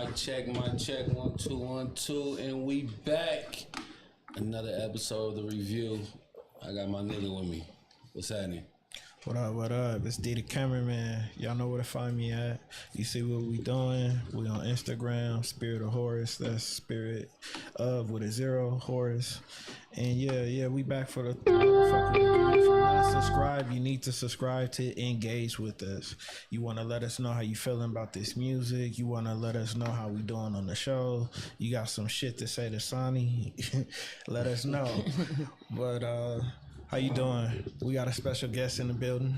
Mic check, 1 2 1 2, and we back. Another episode of the review. I got my nigga with me. What's happening? What up, what up? It's D the cameraman. Y'all know where to find me at. You see what we doing? We on Instagram, Spirit of Horus. That's Spirit of with a 0, Horus. And yeah, we back for the motherfucking review. If you're not subscribed, you need to subscribe to engage with us. You want to let us know how you feeling about this music. You want to let us know how we doing on the show. You got some shit to say to Sonny. Let us know. But how you doing? We got a special guest in the building.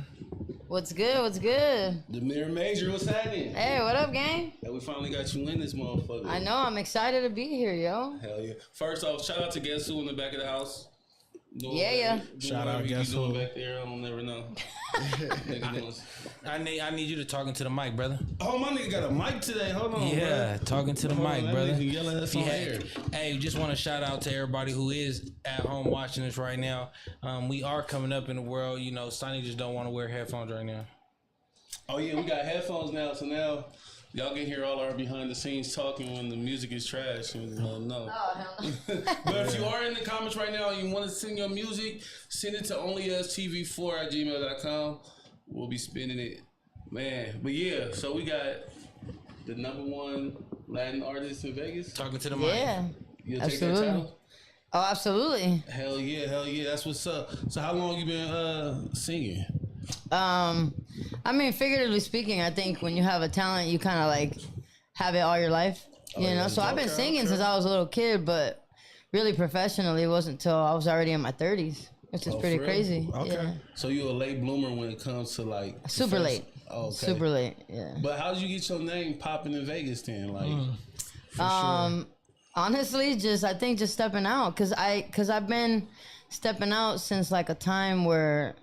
What's good? What's good? Damir Major, what's happening? Hey, what up, gang? Hey, we finally got you in this motherfucker. I know. I'm excited to be here, yo. Hell yeah. First off, shout out to Guess Who in the back of the house. Yeah. Shout out Guess Who back there. I don't never know. I need you to talk into the mic, brother. Oh, my nigga got a mic today. Hold on, Yeah, bro. talking to the mic, brother. Yelling at us on air. Hey, just want to shout out to everybody who is at home watching this right now. We are coming up in the world. You know, Sonny just don't want to wear headphones right now. Oh yeah, we got headphones now, so now y'all can hear all our behind the scenes talking when the music is trash. No. Oh, hell no. But if you are in the comments right now and you want to send your music, send it to onlystv4@gmail.com. We'll be spinning it, man. But yeah, so we got the #1 Latin artist in Vegas. Talking to the mic. Yeah. You'll take that Absolutely. title? Oh, absolutely. Hell yeah. That's what's up. So how long you been singing? I mean, figuratively speaking, I think when you have a talent, you kind of like have it all your life, you know? So I've been singing since I was a little kid, but really professionally, it wasn't until I was already in my 30s, which is pretty for real? crazy. Okay. Yeah. So you a late bloomer when it comes to like Super late. Oh, okay. Super late, yeah. But how did you get your name popping in Vegas then? Like, Honestly, I think just stepping out, cause I've been stepping out since like a time where,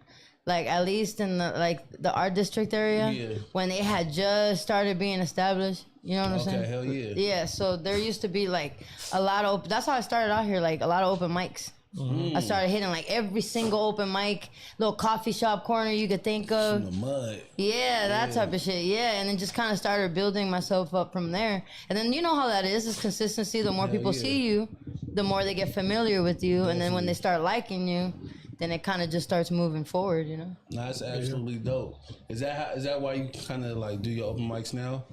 like at least in the art district area, when they had just started being established. You know what I'm saying? Okay, hell yeah. Yeah, so there used to be like a lot of that's how I started out here, like a lot of open mics. I started hitting like every single open mic, little coffee shop corner you could think of. In the mud. Yeah, that type of shit. Yeah, and then just kind of started building myself up from there. And then you know how that is. It's consistency. The more people see you, the more they get familiar with you. And then when they start liking you, then it kind of just starts moving forward, you know? Nah, that's absolutely dope. Is that why you kind of like do your open mics now?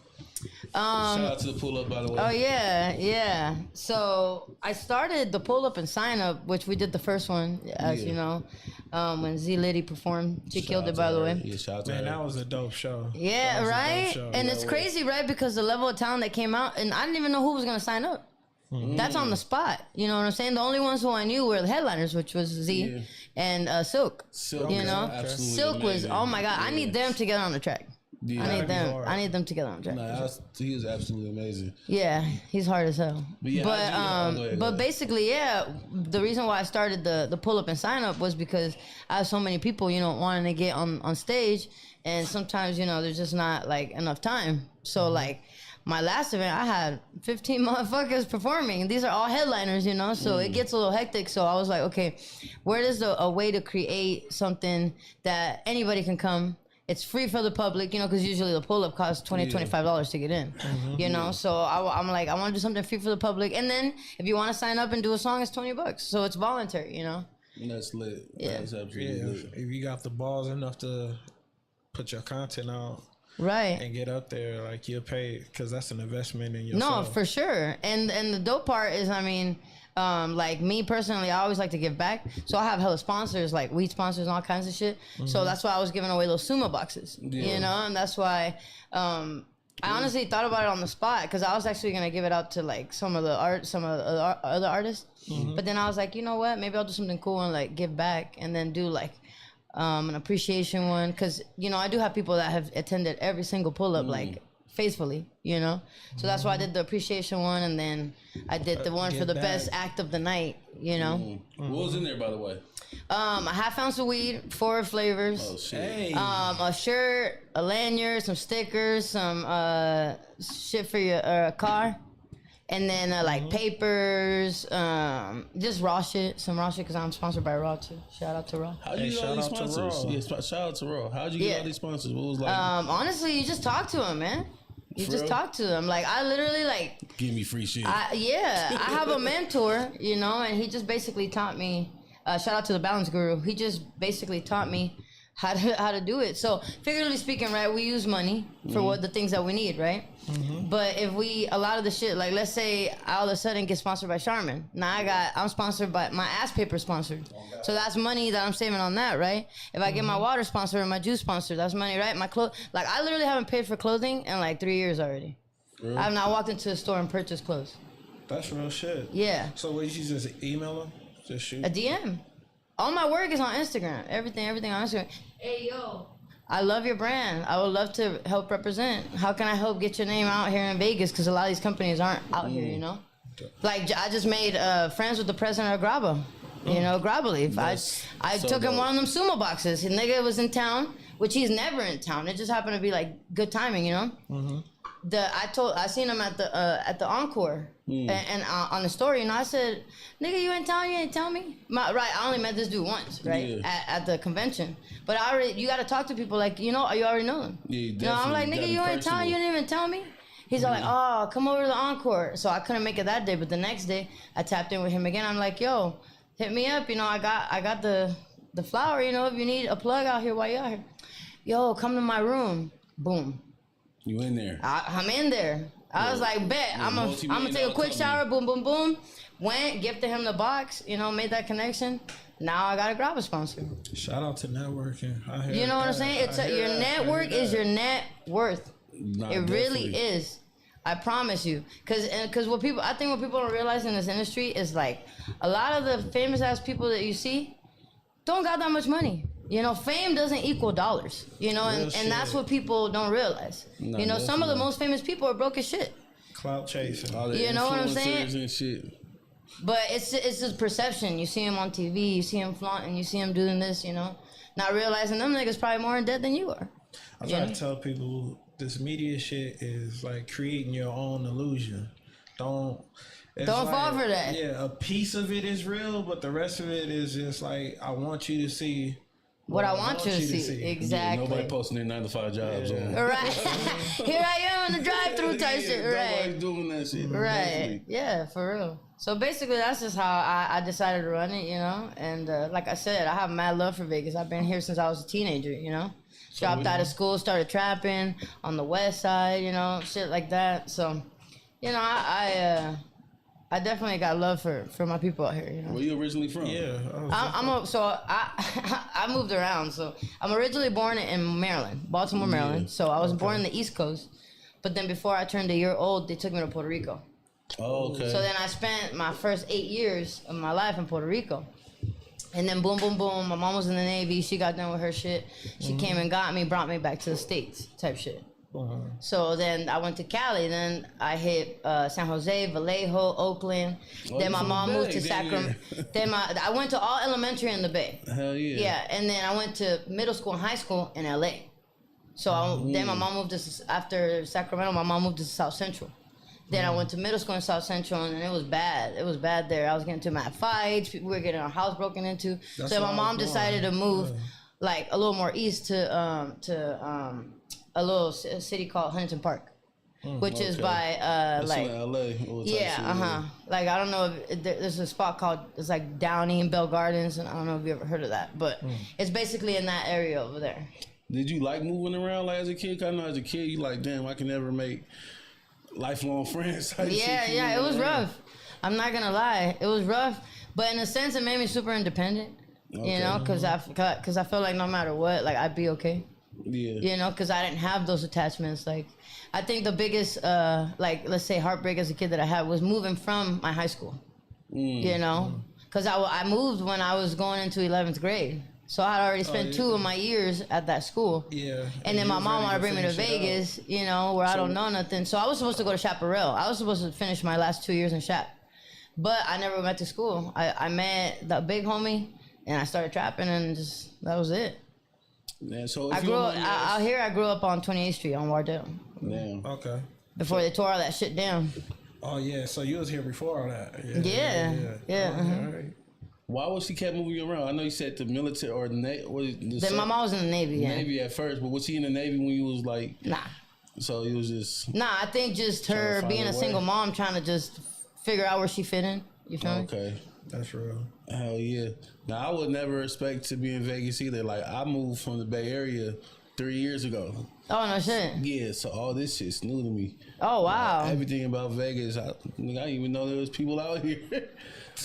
Shout out to the pull up, by the way. Oh yeah. So I started the pull up and sign up, which we did the first one, as you know, when Z Liddy performed. She killed it, by the way. Yeah, shout out to Man, her. that was a dope show. Yeah, right. And it's crazy, right? Because the level of talent that came out, and I didn't even know who was gonna sign up. That's on the spot. You know what I'm saying? The only ones who I knew were the headliners, which was Z and Silk. Silk, you know, absolutely Silk was. amazing. Oh my god, I need them to get on the track. Yeah. I need them. hard. I need them to get on the track. Nah, he was absolutely amazing. Yeah, he's hard as hell. But yeah, But go ahead. but basically, yeah, the reason why I started the pull up and sign up was because I have so many people, you know, wanting to get on stage, and sometimes, you know, there's just not like enough time. So like my last event, I had 15 motherfuckers performing. These are all headliners, you know, so it gets a little hectic. So I was like, okay, where is a way to create something that anybody can come? It's free for the public, you know, because usually the pull-up costs $20, $25 to get in, you know? So I'm like, I want to do something free for the public. And then if you want to sign up and do a song, it's $20. So it's voluntary, you know? That's lit. Yeah. That's absolutely Yeah, lit. if you got the balls enough to put your content out Right. and get up there, like you're paid, because that's an investment in No, yourself. for sure. And the dope part is, I mean, like me personally, I always like to give back. So I have hella sponsors, like weed sponsors and all kinds of shit. So that's why I was giving away those Suma boxes, you know? And that's why I honestly thought about it on the spot, because I was actually going to give it out to like some of the other artists. But then I was like, you know what? Maybe I'll do something cool and like give back, and then do like an appreciation one. Because, you know, I do have people that have attended every single pull-up, like faithfully, you know? So that's why I did the appreciation one, and then I did the one for the best act of the night, you know? What was in there, by the way? A half ounce of weed, 4 flavors. Oh, shit. Hey, A shirt, a lanyard, some stickers, some shit for your car. And then like papers, just raw shit, some raw shit, because I'm sponsored by Raw too. Shout out to Raw. How'd you get all these sponsors? Yeah, shout out to Raw. How'd you get all these sponsors? What was like? Honestly, you just talk to them, man. You For just real? talk to them. Like I literally like. Give me free shit. I have a mentor, you know, and he just basically taught me. Shout out to the Balance Guru. He just basically taught me how to do it. So figuratively speaking, right, we use money for what the things that we need, right? But if a lot of the shit, like let's say I all of a sudden get sponsored by Charmin. Now I'm sponsored by my ass paper sponsored. So that's money that I'm saving on that, right? If I get my water sponsored and my juice sponsored, that's money, right? My clothes, like I literally haven't paid for clothing in like 3 years already. Really? I've not walked into a store and purchased clothes. That's real shit. Yeah. So what, you just email them? Just shoot? A DM. All my work is on Instagram. Everything on Instagram. Hey, yo. I love your brand. I would love to help represent. How can I help get your name out here in Vegas? Because a lot of these companies aren't out here, you know? Like, I just made friends with the president of Grabba. You know, Grabba Leaf. I so took him dope. one of them sumo boxes. His nigga was in town, which he's never in town. It just happened to be, like, good timing, you know? I seen him at the Encore and on the story, and I said, "Nigga, you in town? You ain't tell me." I only met this dude once, right, Yeah. at the convention. But you got to talk to people like you already know them. Yeah, You know, I'm like, definitely. "Nigga, Gotta you be in town? You personal. didn't even tell me." He's all like, "Oh, come over to the Encore." So I couldn't make it that day, but the next day I tapped in with him again. I'm like, "Yo, hit me up. You know, I got the flower. You know, if you need a plug out here while you out here, yo, come to my room." Boom. You in there? I'm in there. I was like, bet. I'm gonna take a multi-million-dollar quick company. shower. Boom, boom, boom. Went, gifted him the box. You know, made that connection. Now I got a grab a sponsor. Shout out to networking. I hear You know what I'm that. saying? It's I hear your that. I hear network is that. your net worth. Nah, It really definitely. is. I promise you. Cause what I think what people don't realize in this industry is like a lot of the famous ass people that you see don't got that much money. You know, fame doesn't equal dollars. You know, Real and shit. that's what people don't realize. Nah, you know, some of the definitely. most famous people are broke as shit. Clout chasing. All the You know what I'm saying? influencers and shit. But it's just perception. You see him on TV, you see him flaunting, you see him doing this, you know, not realizing them niggas probably more in debt than you are. I try to tell people this media shit is like creating your own illusion. Don't fall for that. Yeah, a piece of it is real, but the rest of it is just like I want you to see What I want you to see. Yeah, Exactly. nobody posting their 9-to-5 jobs on. Right. Here I am in the drive-through type shit. Nobody's Right. doing that shit. Right. Definitely. Yeah, for real. So basically, that's just how I decided to run it, you know. And like I said, I have mad love for Vegas. I've been here since I was a teenager, you know. Dropped out of school, started trapping on the west side, you know, shit like that. So, you know, I definitely got love for my people out here, you know. Where you originally from? Yeah, I moved around. So I'm originally born in Maryland, Baltimore, Maryland. So I was born in the East Coast, but then before I turned a year old, they took me to Puerto Rico. Oh, okay. So then I spent my first 8 years of my life in Puerto Rico. And then boom, boom, boom. My mom was in the Navy. She got done with her shit. She came and got me, brought me back to the States type shit. So then I went to Cali. Then I hit San Jose, Vallejo, Oakland. Oh, then you my from mom the moved Bay, to Sacramento. Then I went to all elementary in the Bay. Hell yeah. Yeah, and then I went to middle school and high school in LA. So then my mom moved to, after Sacramento, my mom moved to South Central. Then I went to middle school in South Central, and it was bad. It was bad there. I was getting into mad fights. People were getting our house broken into. That's So where my I mom was decided to born. move, like a little more east to a little city called Huntington Park, which is okay. by That's like. in LA. Or type Yeah, shit, Like I don't know if there's a spot called it's like Downey and Bell Gardens, and I don't know if you ever heard of that, but it's basically in that area over there. Did you like moving around like as a kid? 'Cause I know as a kid you like, damn, I can never make lifelong friends. type shit, Yeah, it was moving around. rough. I'm not gonna lie, it was rough, but in a sense, it made me super independent. Okay. You know, because I felt like no matter what, like I'd be okay. Yeah. You know, because I didn't have those attachments. Like, I think the biggest, like, let's say heartbreak as a kid that I had was moving from my high school. You know, because I moved when I was going into 11th grade. So I had already spent 2 of my years at that school. Yeah. And then you my was mom ready wanted to bring me to finish it up. Vegas, you know, where I don't know nothing. So I was supposed to go to Chaparral. I was supposed to finish my last 2 years in Chap. But I never went to school. I met the big homie, and I started trapping, and just that was it. Yeah, so if I you grew don't up mind me out here. I grew up on 28th Street on Wardell Damn. Okay. before they tore all that shit down. Oh yeah, so you was here before all that. Yeah, Okay, yeah, all right. Why was she kept moving you around? I know you said the military or the Navy. Then my mom was in the Navy. Yeah. Navy at first, but was she in the Navy when you was like? Nah. So it was just Nah, I think just Trying to her find being a a way. single mom, trying to just figure out where she fit in. You feel me? okay. That's real. Hell yeah. Now I would never expect to be in Vegas either. Like I moved from the Bay Area 3 years ago. Oh no shit. Yeah, so all this shit's new to me. Oh wow. Everything about Vegas, I didn't even know there was people out here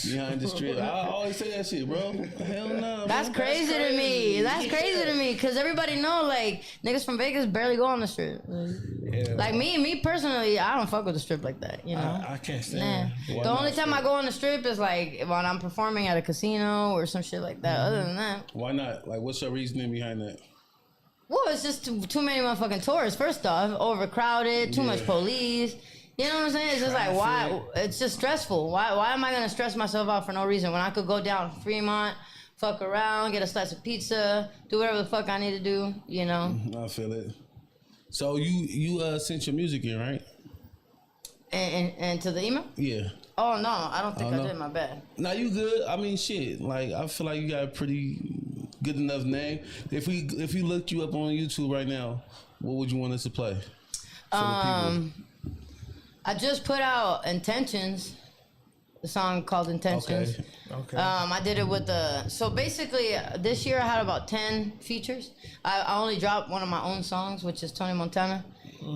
behind the strip. I always say that shit, bro. Hell no. That's man. crazy to me. That's crazy to me because everybody know like niggas from Vegas barely go on the strip. Yeah. Like me personally, I don't fuck with the strip like that. You know. I can't Nah. stand. Why The only not? time I go on the strip is like when I'm performing at a casino or some shit like that. Other than that, Why not? Like, what's your reasoning behind that? well, it's just too many motherfucking tourists. First off, overcrowded, too much police. You know what I'm saying? It's just like why? It's just stressful. Why am I gonna stress myself out for no reason when I could go down Fremont, fuck around, get a slice of pizza, do whatever the fuck I need to do. You know. I feel it. So you sent your music in, right? And to the email? Yeah. Oh no, I don't think Oh, I no? did. My bad. Now you good? I mean, shit. Like I feel like you got a pretty good enough name. If we looked you up on YouTube right now, what would you want us to play? For the people? I just put out Intentions, the song called Intentions. Okay. Okay. I did it with so basically this year I had about 10 features. I only dropped one of my own songs, which is Tony Montana.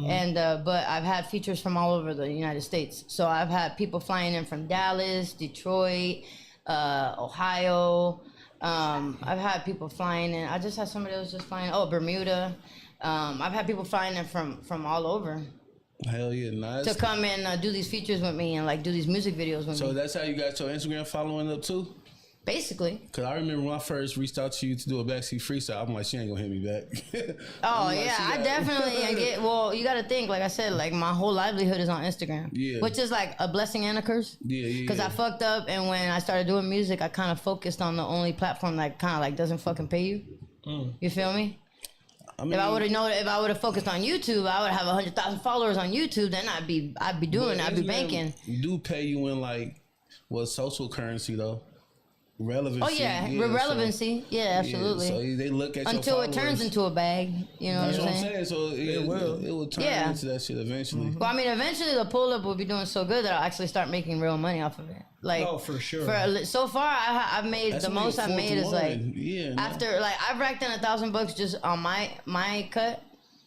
And but I've had features from all over the United States. So I've had people flying in from Dallas, Detroit, Ohio. I've had people flying in. I just had somebody else just flying. Oh, Bermuda. I've had people flying in from all over Hell yeah, nice. to come and do these features with me and like do these music videos with So me. that's how you got your Instagram following up too? Basically. Cause I remember when I first reached out to you to do a backseat freestyle, I'm like, she ain't gonna hit me back. Oh I'm like, yeah, she I got- definitely get. Well, you got to think, like I said, like my whole livelihood is on Instagram, Yeah. which is like a blessing and a curse. Yeah. Because I fucked up, and when I started doing music, I kind of focused on the only platform that kind of like doesn't fucking pay you. You feel me? I mean, If I would have focused on YouTube, I would have 100,000 followers on YouTube. Then I'd be doing, I'd be Instagram banking. do pay you in like social currency though. Relevancy. Oh yeah, so- relevancy. Yeah, absolutely. Yeah, so they look at Until your it turns followers. into a bag. You know That's what what I'm I'm saying? saying. So it will turn Yeah. into that shit eventually. Well, I mean, eventually the pull up will be doing so good that I'll actually start making real money off of it. Like, Oh, for sure. So far, I've made That's the only most a I've fourth made is one. like Yeah, no. after like I've racked in $1,000 just on my cut,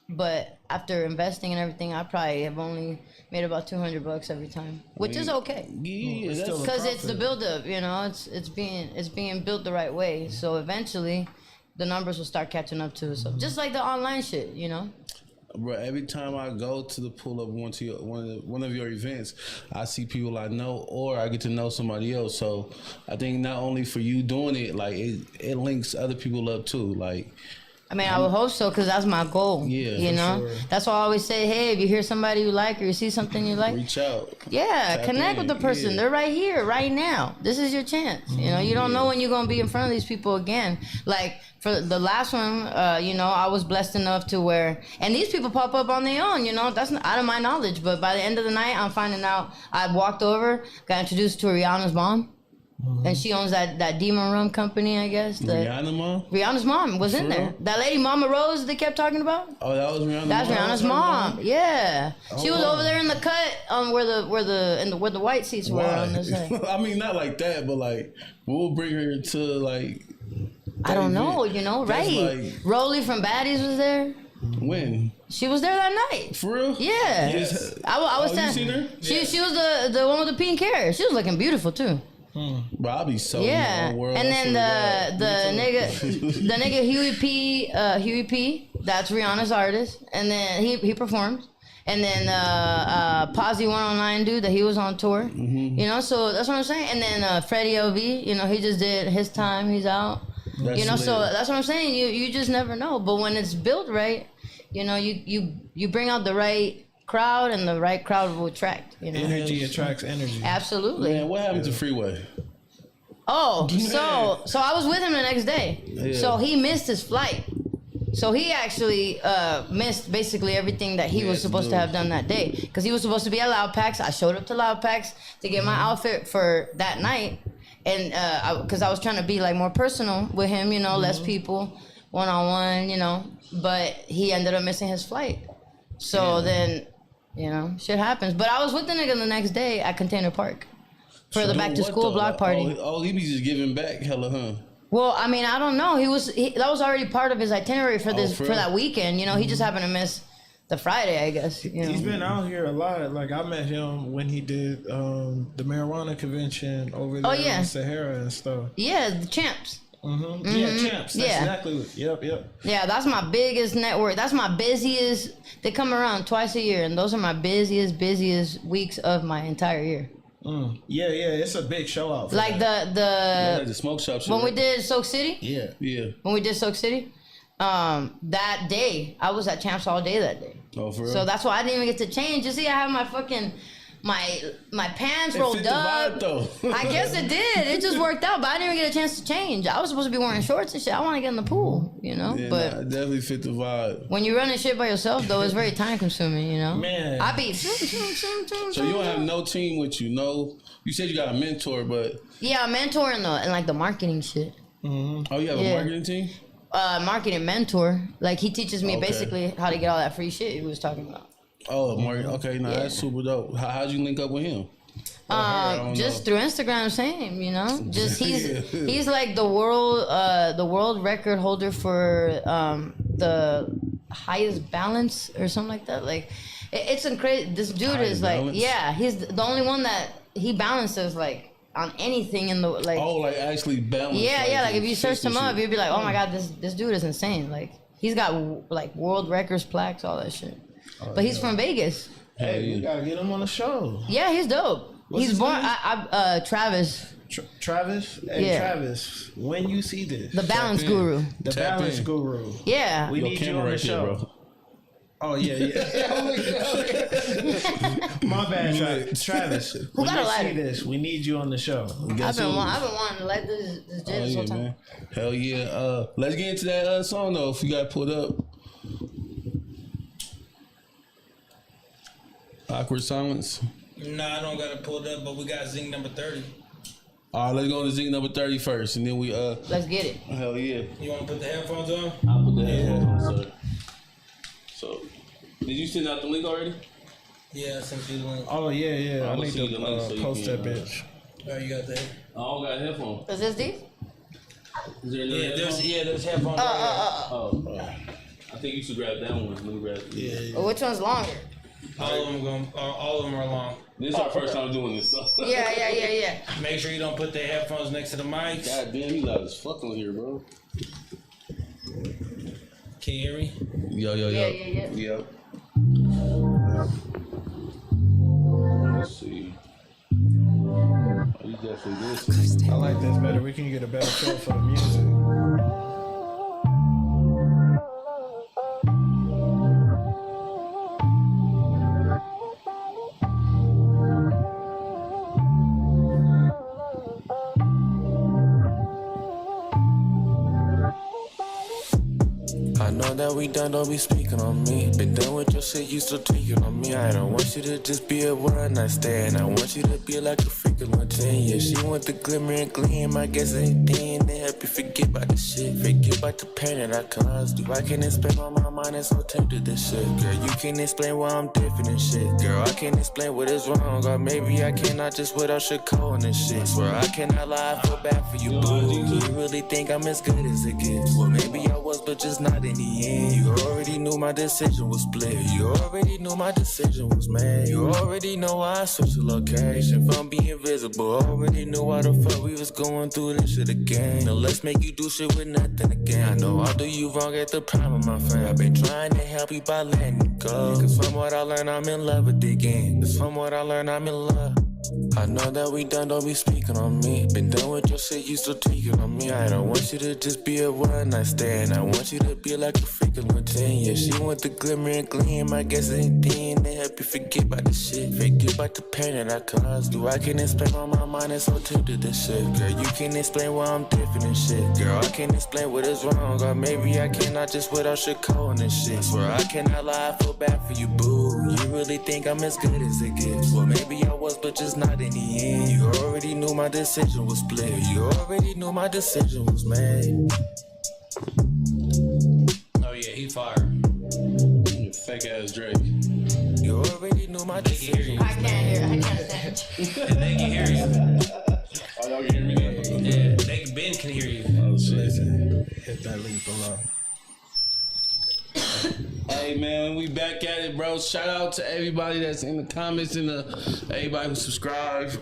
but after investing and everything, I probably have only made about $200 every time, which is okay. Yeah, It's that's still a Because it's the profit. build up, you know, it's being built the right way. So eventually, the numbers will start catching up to it. So just like the online shit, you know. Bro, every time I go to the pull up one of your events, I see people I know or I get to know somebody else. So I think not only for you doing it, like it links other people up too. Like I mean, I would hope so because that's my goal. Yeah, you for know, sure. that's why I always say, hey, if you hear somebody you like or you see something you like, reach out. yeah, Tap connect in, with the person. yeah. They're right here, right now. This is your chance. You know, you don't know when you're gonna be in front of these people again. Like for the last one, you know, I was blessed enough to where, and these people pop up on their own. You know, that's not out of my knowledge. But by the end of the night, I'm finding out. I walked over, got introduced to Rihanna's mom. And she owns that Demon Rum company, I guess. Rihanna mom? Rihanna's mom was in For there. real? That lady, Mama Rose, they kept talking about. Oh, that was Rihanna. That's Rihanna's mom. Yeah, she was wow. over there in the cut, where the white seats were on this side. I mean, not like that, but like we'll bring her to like. I don't know, event. you know, That's right? like- Rolly from Baddies was there. When? She was there that night. For real? Yeah, Yes. I was Oh, you saying seen her? she was the one with the pink hair. She was looking beautiful too. Bro, I'll be so Yeah, in my world. and I then swear to the God. nigga Huey P, that's Rihanna's artist, and then he performed. And then Posy 109 dude that he was on tour, Mm-hmm. you know. So that's what I'm saying. And then Freddie LV, you know, he just did his time. He's out, That's you know. So lit. that's what I'm saying. You just never know. But when it's built right, you know, you bring out the right crowd, and the right crowd will attract. You know, Energy attracts energy. absolutely. Man, what happened to Freeway? Oh, so I was with him the next day. Yeah. So he missed his flight. So he actually missed basically everything that he was supposed to have done that day. Because he was supposed to be at Loud Packs. I showed up to Loud Packs to get my outfit for that night. And because I was trying to be like more personal with him, you know, less people, one-on-one, you know. But he ended up missing his flight. So then, shit happens. But I was with the nigga the next day at Container Park for the back to school block party. He be just giving back hella, huh? Well, I mean, I don't know. That was already part of his itinerary for that weekend. He just happened to miss the Friday, I guess. He's been out here a lot. Like I met him when he did the marijuana convention over there in Sahara and stuff. Yeah, the Champs. Mm-hmm. Yeah, Champs. That's exactly. Yep. Yeah, that's my biggest network. That's my busiest. They come around twice a year, and those are my busiest weeks of my entire year. Yeah, it's a big show out. Like the smoke shop shit. When we did Soak City. Yeah. When we did Soak City, that day I was at Champs all day that day. Oh, for real? So that's why I didn't even get to change. You see, I have my fucking my pants rolled up. I guess it did. It just worked out, but I didn't even get a chance to change. I was supposed to be wearing shorts and shit. I want to get in the pool, Yeah, but I definitely fit the vibe. when you're running shit by yourself, though, it's very time consuming. Man, I be. So you don't have no team with you? No, you said you got a mentor, but Yeah, a mentor and like the marketing shit. Mm-hmm. Oh, you have a marketing team? Marketing mentor. Like he teaches me basically how to get all that free shit he was talking about. Oh, marketing. Okay, that's super dope. How'd you link up with him? Just through Instagram, same. Just he's like the world record holder for the highest balance or something like that. Like it's crazy. This dude highest is like, balance? He's the only one that he balances like on anything in the like. Oh, like actually balance. Yeah. Like if you search him up, you'd be like, oh my god, this dude is insane. Like he's got like world records, plaques, all that shit. But he's from Vegas. Hey, we gotta get him on the show. Yeah, he's dope. He's born. Travis. Travis? Hey, Travis, when you see this. The balance guru. The balance guru. Yeah. We need you on the show. Bro. Oh, yeah. My bad, Travis. Who got a lighter? See this, we need you on the show. I've been wanting to light this J this whole time. Man. Hell yeah. Let's get into that song, though, if you got it pulled up. Awkward silence. Nah, I don't got it pulled up, but we got Zing number 30. All right, let's go to Zing number 30 first, and then we Let's get it. Hell yeah. You want to put the headphones on? I'll put the headphones on, sir. So, did you send out the link already? Yeah, I sent you the link. Oh yeah. I I'm need gonna see the link to so post you that can, bitch. Oh, you got that? I don't got a headphone. Is this these? Is there another headphone? There's headphones. Oh. I think you should grab that one. Let me grab it. Yeah. Which one's longer? All of them are long. This is our first time doing this, so. Yeah. Make sure you don't put the headphones next to the mics. God damn, you loud as fuck on here, bro. Can you hear me? Yo. Yeah. Let's see. Oh, you definitely listening. I like this better. We can get a better feel for the music. I know that we done, don't be speaking on me. Been done with your shit, you still tweaking on me. I don't want you to just be a one night stand. I want you to be like a freaking Latin. Yeah, she want the glimmer and gleam. I guess anything to help you forget about the shit. Forget about the pain that I caused you. I can't explain why my mind is so tempted to shit. Girl, you can't explain why I'm different and shit. Girl, I can't explain what is wrong. Or maybe I cannot just without shit calling and shit. Swear I cannot lie, I feel bad for you, boo. You really think I'm as good as it gets? Well, maybe I was, but just not in the end. You already knew my decision was split. You already knew my decision was made. You already know why I switched the location from being visible. Already knew why the fuck we was going through this shit again. Now let's make you do shit with nothing again. I know I'll do you wrong at the prime of my friend. I've been trying to help you by letting you go. Cause from what I learned, I'm in love with the game. Cause from what I learned, I'm in love. I know that we done, don't be speaking on me. Been done with your shit, you still tweaking on me. I don't want you to just be a one night stand. I want you to be like a freaking Latin. Yeah, she want the glimmer and gleam. I guess anything to help you forget about the shit. Forget about the pain that I caused you. I can't explain why my mind is so tempted to shit. Girl, you can't explain why I'm different and shit. Girl, I can't explain what is wrong. Or maybe I cannot just without shit calling and shit. Swear I cannot lie, I feel bad for you, boo. You really think I'm as good as it gets? Well, maybe I was, but just not in the end. You already knew my decision was split. You already knew my decision was made. Oh yeah, he fired. Fake ass Drake. already know my They can hear decision. you. I can't hear. I can't stand. They can hear you. Oh, y'all can hear me now? Yeah, Ben can hear you. Oh, shit. Listen, hit that link below. Hey man, we back at it, bro. Shout out to everybody that's in the comments and everybody who subscribed.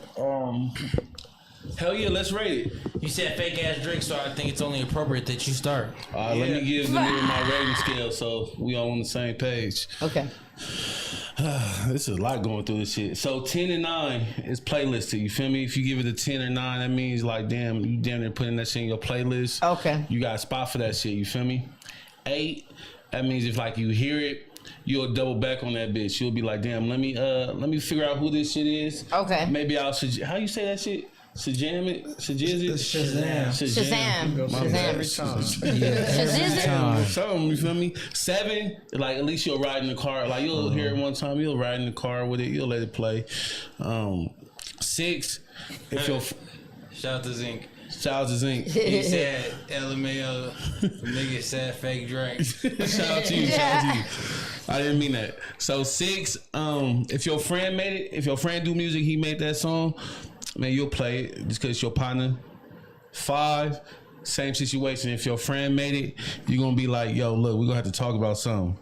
Hell yeah, let's rate it. You said fake ass drink, so I think it's only appropriate that you start. Let me give Damir my rating scale so we all on the same page. Okay. This is a lot going through this shit. So 10 and 9 is playlisted. You feel me? If you give it a 10 or 9, that means like damn, you damn near putting that shit in your playlist. Okay. You got a spot for that shit. You feel me? 8, that means if like you hear it, you'll double back on that bitch. You'll be like, damn, let me figure out who this shit is. Okay. Maybe I'll how you say that shit? Shazam it? Shajiz it? Shazam. Shazam. My bad. Every time. Shazam. Something, you feel me? 7, like at least you'll ride in the car. Like you'll hear it one time, you'll ride in the car with it, you'll let it play. 6, if you're Shout out to Zinc. shout out to Zinc. He said LMAO. Nigga said fake drink. Shout out to you. Shout out to you. I didn't mean that. So 6, if your friend made it, if your friend do music, he made that song, man, you'll play it just because it's your partner. 5, same situation. If your friend made it, you're gonna be like, yo, look, we're gonna have to talk about something.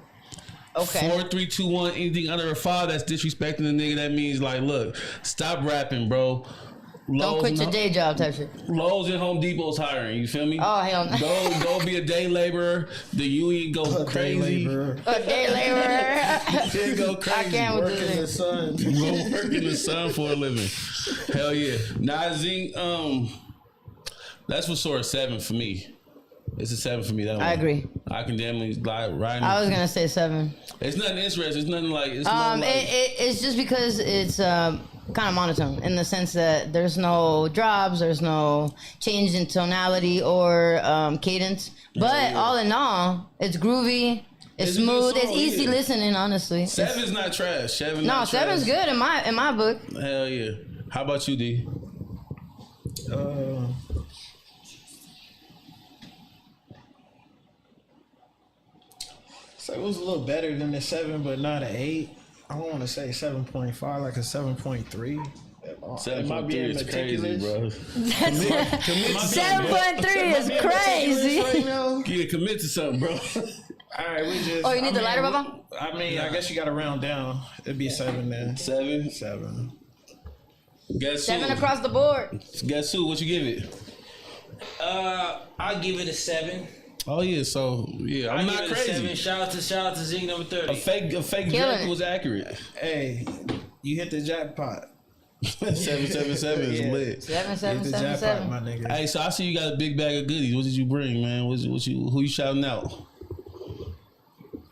Okay. 4, 3, 2, 1, anything under a 5 that's disrespecting the nigga, that means like, look, stop rapping, bro. Don't quit your day job type shit. Lowe's and Home Depot's hiring, you feel me? Oh, hell no. Go be a day laborer. The union go crazy. Labor. A day laborer. They go crazy. I can't with Work in the this. sun. Go work in the sun for a living. Hell yeah. Nah, Zing, that's for sure a 7 for me. It's a 7 for me. That one. I agree. I can damn near like ride. I was gonna say 7. It's nothing interesting. It's nothing like. It's no, like, It's just because it's kind of monotone in the sense that there's no drops, there's no change in tonality or cadence. But all in all, it's groovy, it's It's a good smooth, it's song, easy yeah. listening. Honestly, 7's not trash. 7. no, not 7's trash. good in my book. Hell yeah. How about you, D? So it was a little better than the 7, but not an 8. I don't want to say 7.5, like a 7.3. Am I 7.3 being is crazy, meticulous? bro. 7.3 is crazy. Right now? You commit to something, bro. All right, we just. Oh, you need the lighter, Baba? Baba? I mean, I guess you got to round down. It'd be 7 then. 7. 7. Guess 7 who? across the board. Guess who? What you give it? I'll give it a 7. Oh yeah, so yeah, I'm not give it a crazy. 7. Shout out to Zinc number 30. A fake Killing drink it. was accurate. Hey, you hit the jackpot. 777 is Yeah. lit. 7, 7, Hit the 7, jackpot, 7. my nigga. Hey, so I see you got a big bag of goodies. What did you bring, man? What you who you shouting out?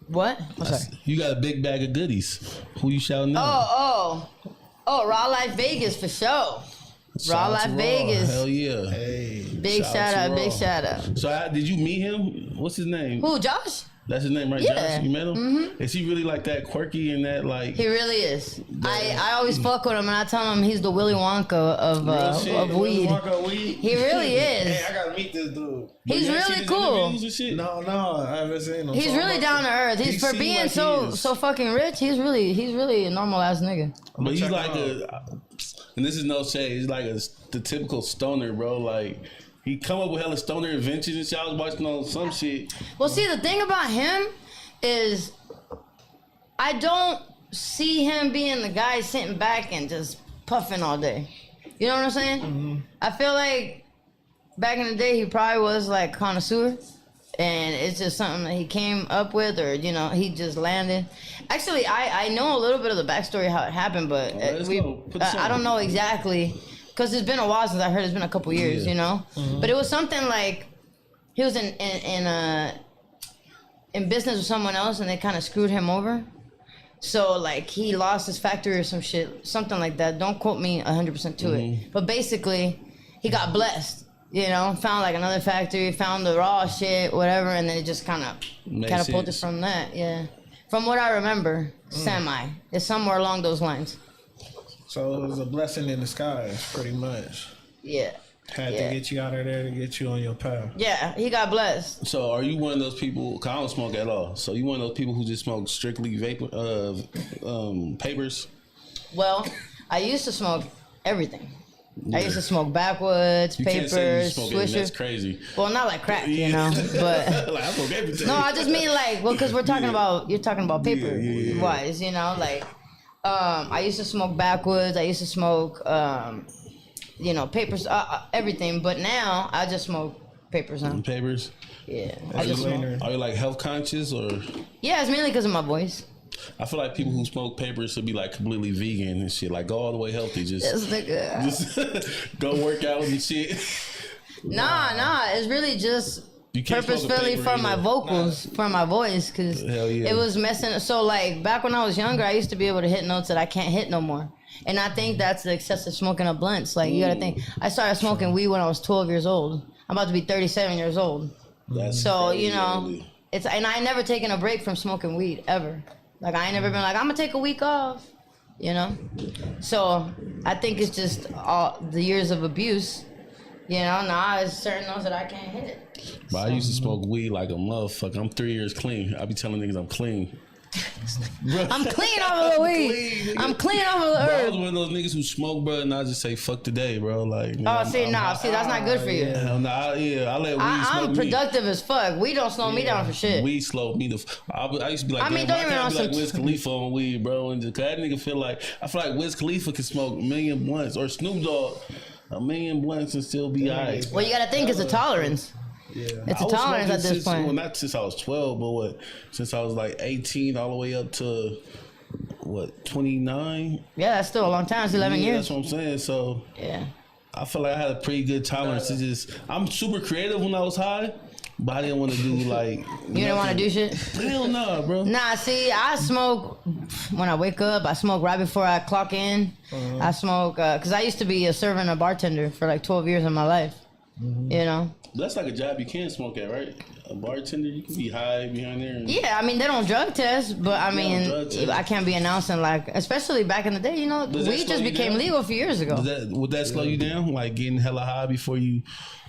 What? I'm sorry. You got a big bag of goodies. Who you shouting out? Oh, Raw Life Vegas for sure. Shout Raw out Life to Raw. Vegas. Hell yeah. Hey, Big Shout shout out out, to big Raw. shout out. So did you meet him? What's his name? Who, Josh? That's his name, right? Yeah. Josh? You met him? Is he really like that quirky and that like? He really is. I always fuck with him and I tell him he's the Willy Wonka of weed. weed. He really is. Hey, I gotta meet this dude. He's You ain't seen really his cool. interviews and shit? No, I haven't seen him. He's So I'm really about down to earth. He He's for seem being like he so is. fucking rich. He's really a normal ass nigga. But he's check like him and this is no shade. He's like the typical stoner, bro. Like he come up with hella stoner inventions and shit. I was watching on some shit. Well, see, the thing about him is I don't see him being the guy sitting back and just puffing all day. You know what I'm saying? Mm-hmm. I feel like back in the day he probably was like connoisseur. And it's just something that he came up with, or he just landed. Actually, I know a little bit of the backstory how it happened, but let's go. Put I don't some. know exactly because it's been a while since I heard. It's been a couple years, Yeah. But it was something like he was in business with someone else, and they kind of screwed him over. So like he lost his factory or some shit, something like that. Don't quote me 100% to it, but basically he got blessed. Found like another factory, found the raw shit, whatever, and then it just kind of catapulted sense. from that. Yeah, from what I remember, semi. It's somewhere along those lines. So it was a blessing in disguise, pretty much. Yeah. Had to get you out of there to get you on your path. Yeah, he got blessed. So are you one of those people? Cause I don't smoke at all. So you one of those people who just smoke strictly vapor, papers? Well, I used to smoke everything. I used to smoke backwoods, You can't say you papers, smoke everything. That's swishers. crazy. Well, not like crack, you know, but Like I smoke everything. no, I just mean like, well, because we're talking about you're talking about paper wise, you know, like I used to smoke backwoods. I used to smoke, you know, papers, everything. But now I just smoke papers now. Papers. Yeah, I just smoke. Are you like health conscious or? Yeah, it's mainly because of my voice. I feel like people who smoke papers should be like completely vegan and shit. Like go all the way healthy. This nigga. Just go work out and shit. Nah. It's really just You can't smoke a purposefully paper for my either. vocals, for my voice, because Hell yeah. it was messing. So like back when I was younger, I used to be able to hit notes that I can't hit no more. And I think that's the excessive smoking of blunts. Like you gotta think, I started smoking weed when I was 12 years old. I'm about to be 37 years old. That's So crazy, you know, really. it's and I ain't never taken a break from smoking weed ever. Like I ain't never been like I'm gonna take a week off. You know, so I think it's just all the years of abuse. You know, now it's certain ones that I can't hit. But I used to smoke weed like a motherfucker. I'm 3 years clean. I be telling niggas I'm clean. I'm clean off of the weed. I'm clean off of the Bro, I was herb. one of those niggas who smoke, bro, and I just say fuck today, bro. Like, man, Oh, see, that's not good for you. hell nah, I let weed smoke I'm me. productive as fuck. Weed don't slow me down for shit. Weed slowed me I used to be like, I mean, damn, don't why even can't I be know like Wiz Khalifa on weed, bro? And cause that nigga I feel like Wiz Khalifa can smoke a million blunts, or Snoop Dogg a million blunts and still be alright. Well, you gotta think it's a tolerance. Yeah. It's I a was tolerance smoking at this since, point. well, not since I was 12, but since I was like 18 all the way up to 29. Yeah, that's still a long time. It's 11 Yeah, years. that's what I'm saying. So Yeah. I feel like I had a pretty good tolerance. I'm super creative when I was high, but I didn't want to do like. You didn't want to do shit? Hell no, bro. Nah, see, I smoke when I wake up. I smoke right before I clock in. I smoke, because I used to be a server and a bartender for like 12 years of my life. You know? That's like a job you can smoke at, right? A bartender, you can be high behind there. Yeah, I mean, they don't drug test, but I mean, drug test. I can't be announcing like, especially back in the day, you know, Does that weed slow just you became down? legal a few years ago. Would that slow you down? Like getting hella high before you.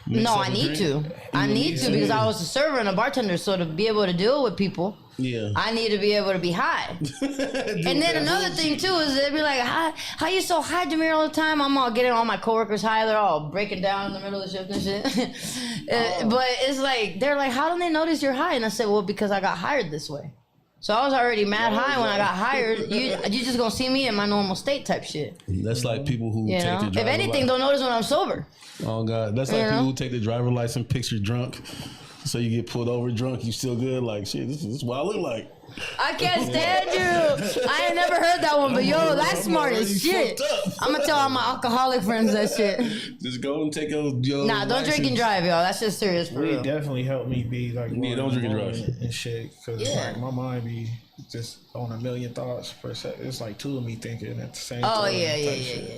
mix No, up I a need drink? to. I need to because I was a server and a bartender, so to be able to deal with people, Yeah. I need to be able to be high. And then another thing too is they'd be like, "How you so high, Damir, all the time?" I'm all getting all my coworkers high. They're all breaking down in the middle of the shift and shit. But it's like they're like, "How do they notice you're high?" And I said, "Well, because I got hired this way." So I was already mad high when I got hired. You just gonna see me in my normal state type shit. That's like people who You take know, the if driver anything, they'll notice when I'm sober. Oh God, that's like You know? people who take the driver license picture drunk, so you get pulled over drunk. You still good? Like shit. This is what I look like. I can't stand you. I ain't never heard that one, but yo, that's smart as shit. I'm gonna tell all my alcoholic friends that shit. Just go and take your Nah, don't drink and drive, y'all. That's just serious for Weed real. definitely helped me be like more don't drink and drive. and shit, because Yeah. like my mind be just on a million thoughts per second. It's like two of me thinking at the same Oh time. yeah.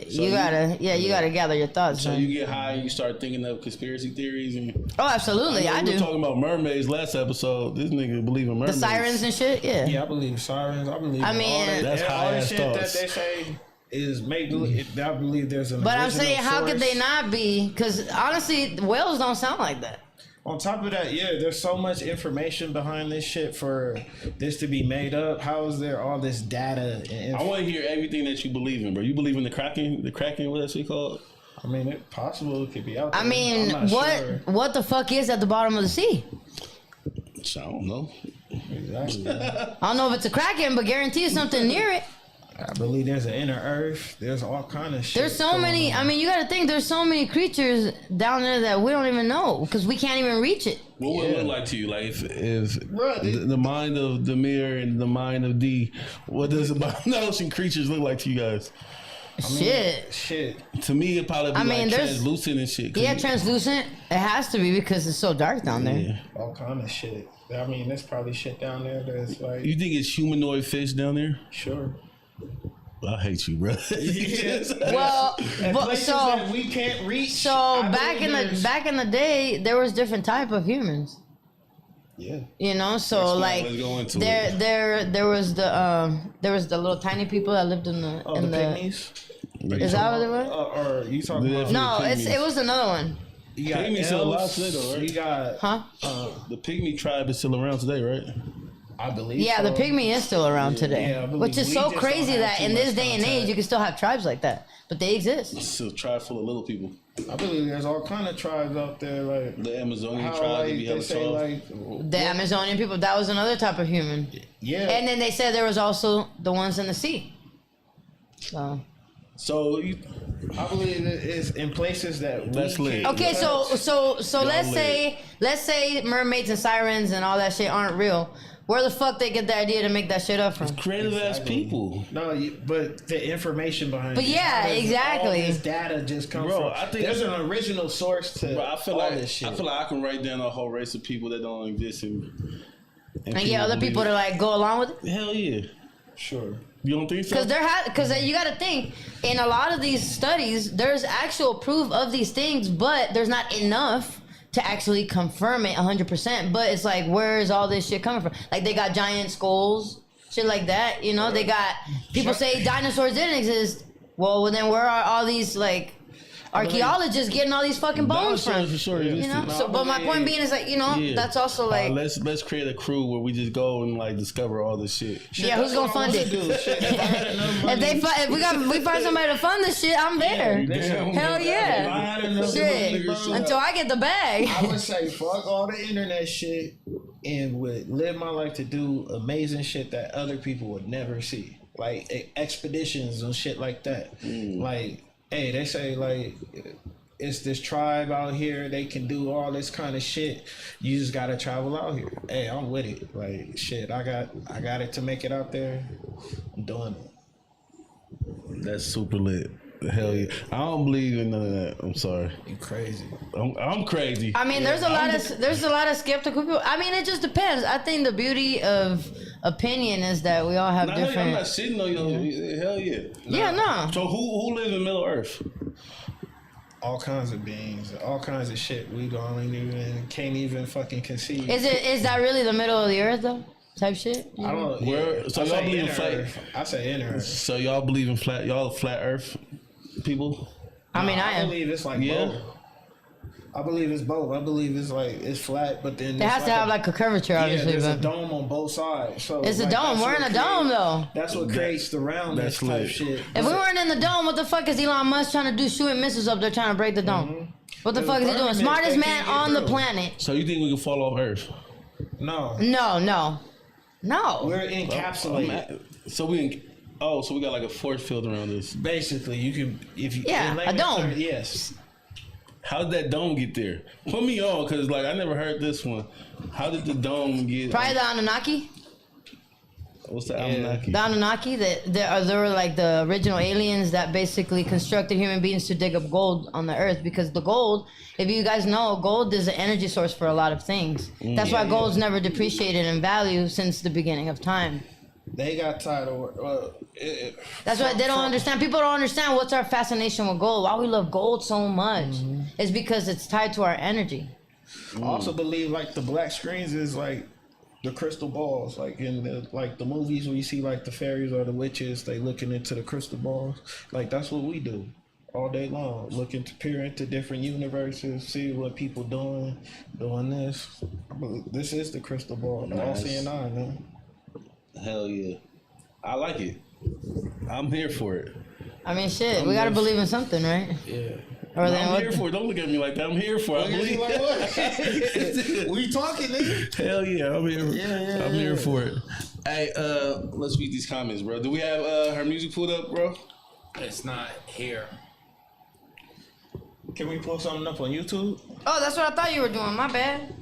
So You gotta gather your thoughts. So man. you get high and you start thinking of conspiracy theories and. Oh, absolutely, I We were do. talking about mermaids last episode. This nigga believe in The mermaids. sirens and shit. Yeah. Yeah, I believe sirens. I believe. I in mean- all that, That's all high-ass the shit that thoughts. they say is made. I believe there's an. But I'm original saying, how could source. they not be? Because honestly, whales don't sound like that. On top of that, yeah, there's so much information behind this shit for this to be made up. How is there all this data? And I want to hear everything that you believe in, bro. You believe in the Kraken? The Kraken, what that shit called? I mean, it possible it could be out there. I mean, I'm not what sure. what the fuck is at the bottom of the sea? I don't know. Exactly. I don't know if it's a kraken, but guarantee something near it. I believe there's an inner earth. There's all kind of shit. There's so going many. on. I mean, you got to think. There's so many creatures down there that we don't even know because we can't even reach it. What would it look like to you? Like if Bruh, the mind of Damir and the mind of D, what does the bottom of the ocean creatures look like to you guys? Shit. To me, it probably be I mean, like there's- translucent and shit. 'cause Yeah, you- translucent. It has to be because it's so dark down there. Yeah. all kind of shit. I mean, there's probably shit down there that's like You think it's humanoid fish down there? sure. I hate you, bro. Well, And but, places so that we can't reach. so I back in believe the there's- back in the day, there was different type of humans. yeah. You know, so Explain, like let's go into there was the little tiny people that lived in the Oh, the pygmies. Is that what it was? Or you talking about? No, pygmies. it was another one. You got Pygmies still alive elves, today, though, right? You got The pygmy tribe is still around today, right? I believe. Yeah, so. the pygmy is still around today, Yeah, I believe which is we so just crazy don't have that too in this much day and age contact. you can still have tribes like that, but they exist. Still a tribe full of little people. I believe there's all kind of tribes out there, like The Amazonian how tribe, like, they be they hella say tall. like The Amazonian people, that was another type of human. yeah. And then they said there was also the ones in the sea. So I believe it is in places that That's we lit. can't okay, touch. so let's lit. say mermaids and sirens and all that shit aren't real. Where the fuck they get the idea to make that shit up from? Creative ass people. No, but the information behind But it. yeah, How does exactly. All this data just come Bro, from. I think- there's an original source to Bro, I feel all like this shit. I feel like I can write down a whole race of people that don't exist and And other people to like go along with it. Hell yeah. sure. You don't think so? Because you got to think in a lot of these studies, there's actual proof of these things, but there's not enough to actually confirm it 100%. But it's like, where is all this shit coming from? Like they got giant skulls, shit like that. You know, they got people say dinosaurs didn't exist. Well, then where are all these like archaeologists getting all these fucking bones Dinosaurs from? for sure You existed. know, so but my point being is like, you know, Yeah. that's also like, let's create a crew where we just go and like discover all this shit. yeah, who's gonna fund it? If we find somebody to fund this shit, I'm there. Hell yeah. Shit. Until I get the bag. I would say fuck all the internet shit and would live my life to do amazing shit that other people would never see. Like expeditions and shit like that. Like, hey, they say like it's this tribe out here, they can do all this kind of shit. You just gotta travel out here. Hey, I'm with it. Like shit, I got it to make it out there. I'm doing it. That's super lit. Hell yeah. I don't believe in none of that. I'm sorry. You crazy. I'm crazy. I mean, there's a lot of skeptical people. I mean, it just depends. I think the beauty of opinion is that we all have I'm different. not shitting on you. Hell yeah. Yeah, no. So who live in Middle Earth? All kinds of beings, all kinds of shit. We can't even fucking conceive. Is that really the middle of the earth though? Type shit. I don't know. Where- so I y'all say believe in inner flat- Earth. I say inner Earth. So y'all believe in flat? Y'all flat Earth people? I mean, I I am. believe it's like Yeah. both. I believe it's both. I believe it's like it's flat, but then It has to have like a curvature, obviously. there's a But dome on both sides. So it's a like, dome. that's We're what in a creates- dome though. That's what creates the roundness that's type lit. shit. If we weren't in the dome, what the fuck is Elon Musk trying to do? Shooting missiles up there trying to break the dome. What the The fuck is he doing? firmament, Smartest they man can't get on the through. planet. So you think we can fall off Earth? No, No. we're encapsulated. So we got like a force field around us. Basically, you can if you Yeah, in a layman's dome. terms, yes. How did that dome get there? Put me on, cause like I never heard this one. How did the dome get? Probably the Anunnaki. What's the Anunnaki? The Anunnaki, there were like the original aliens that basically constructed human beings to dig up gold on the earth, because the gold, if you guys know, gold is an energy source for a lot of things. That's why gold's never depreciated in value since the beginning of time. They got tired of. That's why they don't understand. People don't understand what's our fascination with gold. Why we love gold so much. It's because it's tied to our energy. I also believe like the black screens is like the crystal balls, like in the movies where you see like the fairies or the witches, they looking into the crystal balls. Like that's what we do all day long, looking to peer into different universes, see what people doing this. This is the crystal ball, the all-seeing eye, man. Hell yeah, I like it. I'm here for it. I mean, shit, we gotta believe in something, right? Yeah. Or then I'm what? here for it. Don't look at me like that. I'm here for it. I believe. Like what? We talking, nigga? Hell yeah, I'm here. Yeah, I'm here for it. Hey, let's read these comments, bro. Do we have her music pulled up, bro? It's not here. Can we pull something up on YouTube? Oh, that's what I thought you were doing. My bad.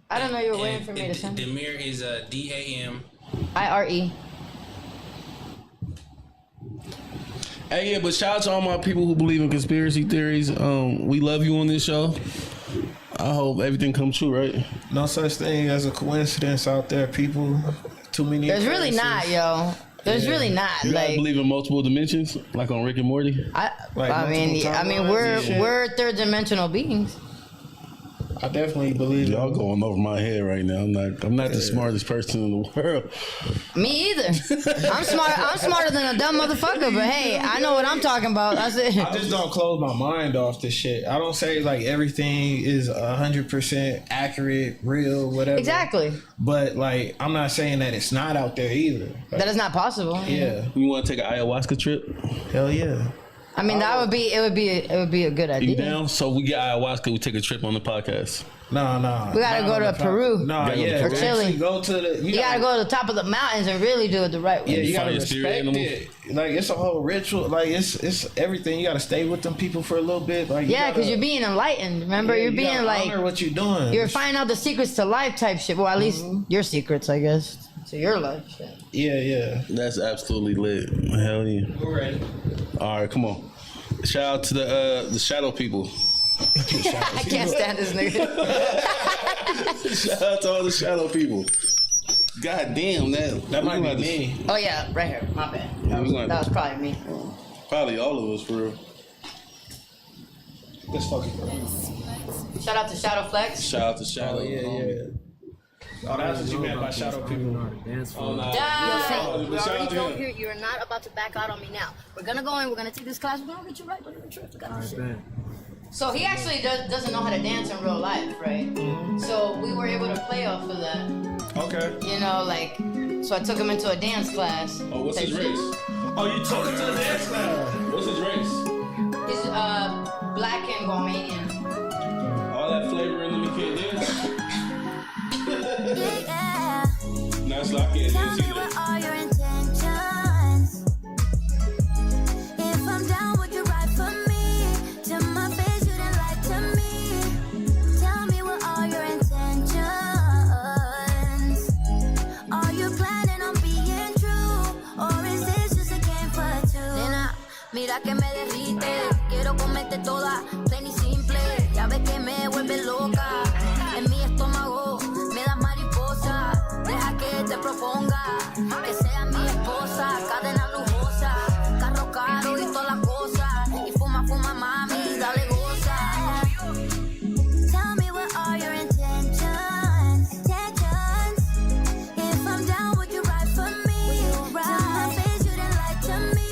I don't know you were waiting for me to send. Damir is DAM. IRE. Hey, yeah, but shout out to all my people who believe in conspiracy theories. We love you on this show. I hope everything comes true, right? No such thing as a coincidence out there, people. Too many. There's really occurrences. not, yo. There's really not. You guys Like, believe in multiple dimensions, like on Rick and Morty? Like I mean, multiple timelines and shit. we're third dimensional beings. I definitely believe Y'all it. going over my head right now. I'm not the smartest person in the world. Me either. I'm smarter than a dumb motherfucker, but hey, I know what I'm talking about. That's it. I just don't close my mind off to shit. I don't say like everything is 100% accurate, real, whatever. Exactly. But like, I'm not saying that it's not out there either. Like, That is not possible. yeah. You want to take an ayahuasca trip? Hell yeah. I mean, it would be a good idea. You down? So we get ayahuasca. We take a trip on the podcast. No. We gotta go to Peru. No, yeah. Or Chile. Actually go to the. You gotta go to the top of the mountains and really do it the right way. Yeah, you gotta Find your spirit respect animal. it. Like it's a whole ritual. Like it's everything. You gotta stay with them people for a little bit. Like Yeah, because you're being enlightened. Remember, yeah, you're you being gotta like honor what you're doing. you're finding out the secrets to life type shit. Well, at least your secrets, I guess, to your life. Shit. Yeah. That's absolutely lit. Hell yeah. We're ready. All right, come on. Shout out to the shadow people. I can't stand this nigga. Shout out to all the shadow people. God damn, that Might be me. Oh yeah, right here. My bad. Yeah, That was probably me. Probably all of us, for real. This fucking girl. Shout out to Shadow Flex. Shout out to Shadow. Oh yeah. Oh, that's what you meant by shadow people. Oh, nah. Yeah. Shout out to him. Here, you're not about to back out on me now. We're gonna go in. We're gonna take this class. We're gonna get you right. We're gonna get you right. We got this shit. So he actually doesn't know how to dance in real life, right? So we were able to play off of that. Okay. You know, like, so I took him into a dance class. Oh, what's his race? Oh, you took it to the dance class. What's his race? He's black and Guamanian. All that flavor in them, he can't dance? Yeah. Nah, it's like I can't Tell dance me either. what are your intentions? If I'm down, would you ride for me? To my face, you didn't lie to me. Tell me what are your intentions? Are you planning on being true? Or is this just a game for two? Nena, mira que me derrite. Quiero comerte toda, plain y simple. Ya ves que me vuelve loca. En mi estómago me das mariposa. Deja que te proponga que sea mi esposa. Cadena lujosa, carro caro y todas las cosas. Y fuma, mami, dale goza. Tell me what are your intentions? If I'm down, would you ride for me? To my face, you didn't lie to me.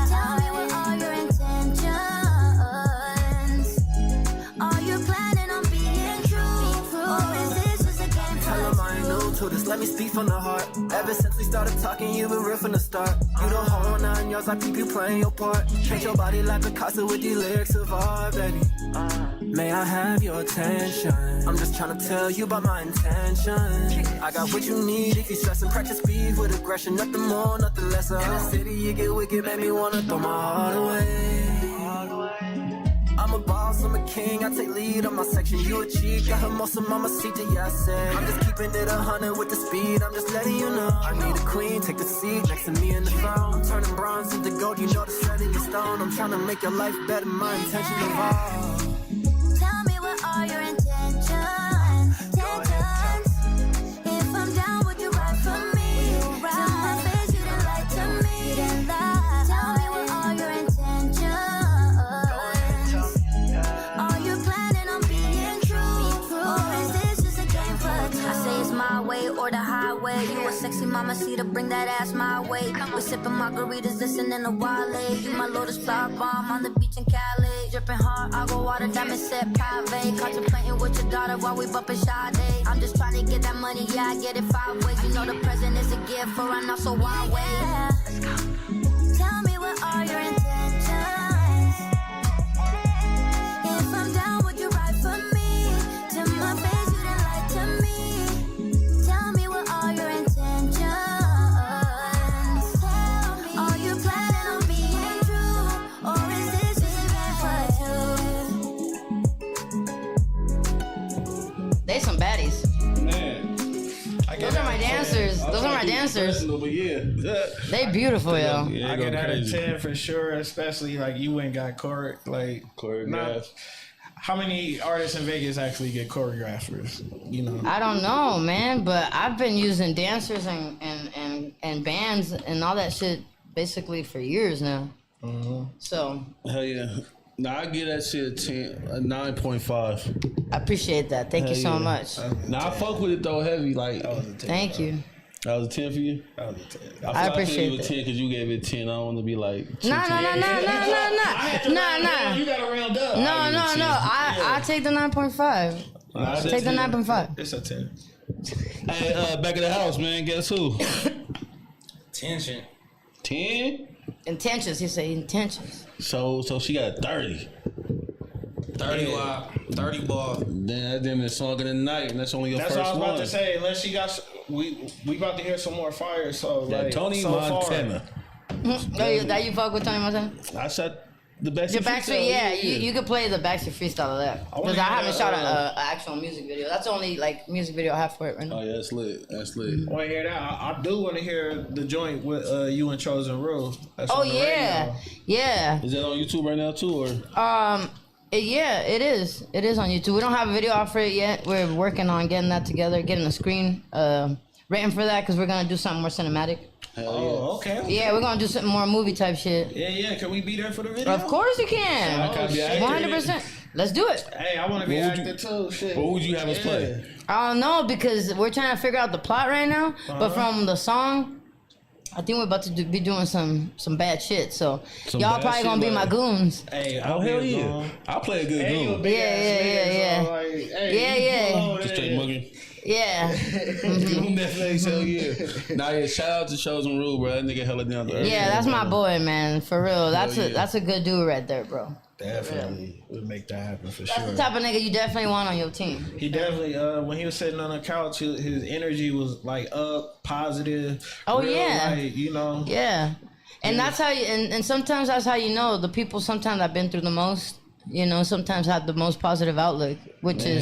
Tell me what are your intentions? Are you planning on being true? Or is this just a game for Tell 'em I ain't new to this, let me speak from the heart. Ever since we started talking, you've been real from the start. You the whole 9 yards, I keep you playing your part. Paint your body like Picasso with these lyrics of art, baby. May I have your attention? I'm just trying to tell you about my intention. I got what you need if you stressing. Practice speed with aggression, nothing more, nothing less. In the city, you get wicked, make me wanna throw my heart away. I'm a boss, I'm a king, I take lead on my section. You a cheat, got her most of mamacita, yeah I said. I'm just keeping it 100 with the speed, I'm just letting you know. I need a queen, take the seat next to me in the throne. I'm turning bronze into gold, you know the set in your stone. I'm trying to make your life better, my intention evolve. Tell me what are your intentions? If I'm down, would you ride for me? To my face, you didn't lie to me. Tell me what are your intentions? Are you planning on being true? Or is this just a game for two? I say it's my way or the highway. You a sexy mama, see to bring that ass my way. We're sipping margaritas, listening to Wale. You my lotus flower bomb on the beach in Cali. Dripping hard, I go water, diamond set private. Contemplating with your daughter while we bumping Sade. I'm just trying to get that money, yeah, I get it 5 ways. You know the present is a gift for right now, so why wait? Tell me what are your intentions? If I'm down, would you ride for me? To my face, you didn't lie to me. Tell me what are your intentions? Are you planning on being true? Or is this just a game for two? They some baddies. Man. Those are my dancers. Those are my dancers. But yeah. They beautiful, yo. Yeah, I go get out of crazy. 10 for sure, especially like you ain't got like Choreographed. how many artists in Vegas actually get choreographers? You know, I don't know, man, but I've been using dancers and bands and all that shit basically for years now. So Hell yeah. Nah, I give that shit a 9.5. I appreciate that. Thank you so much. Nah, I fuck with it though heavy. Like, Thank you. that was a 10 for you. That was a 10. I appreciate you a 10 because you gave it 10. I don't want to be like. Nah. You gotta round up. No. I take the 9.5. Nah, I Take the 9.5. It's a 10. Hey, back of the house, man. Guess who? Tension. 10. Intentions. He said intentions. So she got 30. 30 wide, 30 ball. Then that damn the song of the night, and that's only your That's first what I was one. about to say. Unless she got, we about to hear some more fire. So Yeah, like Tony so Montana. That you fuck with Tony Montana? I shot the Backstreet. The Backstreet, yeah. Freestyle, You could play the Backstreet freestyle of that. Because I haven't shot an actual music video. That's the only like music video I have for it right now. Oh yeah, that's lit. That's lit. Want to hear that? I do want to hear the joint with you and Chosen Rule. That's Oh on the yeah, radio. yeah. Is that on YouTube right now too, or? Yeah, it is. It is on YouTube. We don't have a video out for it yet. We're working on getting that together, getting a screen written for that because we're gonna do something more cinematic. Oh, okay. Yeah, we're gonna do something more movie type shit. Yeah. Can we be there for the video? Of course you can. I gotta be active. 100%. Let's do it. Hey, I want to be What would active too. Shit. What would you have us play? I don't know because we're trying to figure out the plot right now. But from the song, I think we're about to be doing some bad shit. So Some y'all bad probably shit, gonna be like- my goons. Hey, Oh I'll hell be yeah! alone. I'll play a good Hey, you a game. big Yeah, ass yeah, nigga, yeah, so like, hey, Yeah, you yeah. pull over Just there. straight mugging. Yeah. Netflix, hell yeah. Nah, yeah. Shout out to Chosen Rule, bro. That nigga hella down to earth. Yeah, that's my boy, man. For real. That's yeah. that's a good dude right there, bro. Definitely would make that happen for That's sure. the type of nigga you definitely want on your team. He definitely, when he was sitting on the couch, his energy was like up, positive. Oh, real, yeah. like, you know. Yeah. And that's how you, and sometimes that's how you know the people sometimes I've been through the most, you know, sometimes have the most positive outlook, which hell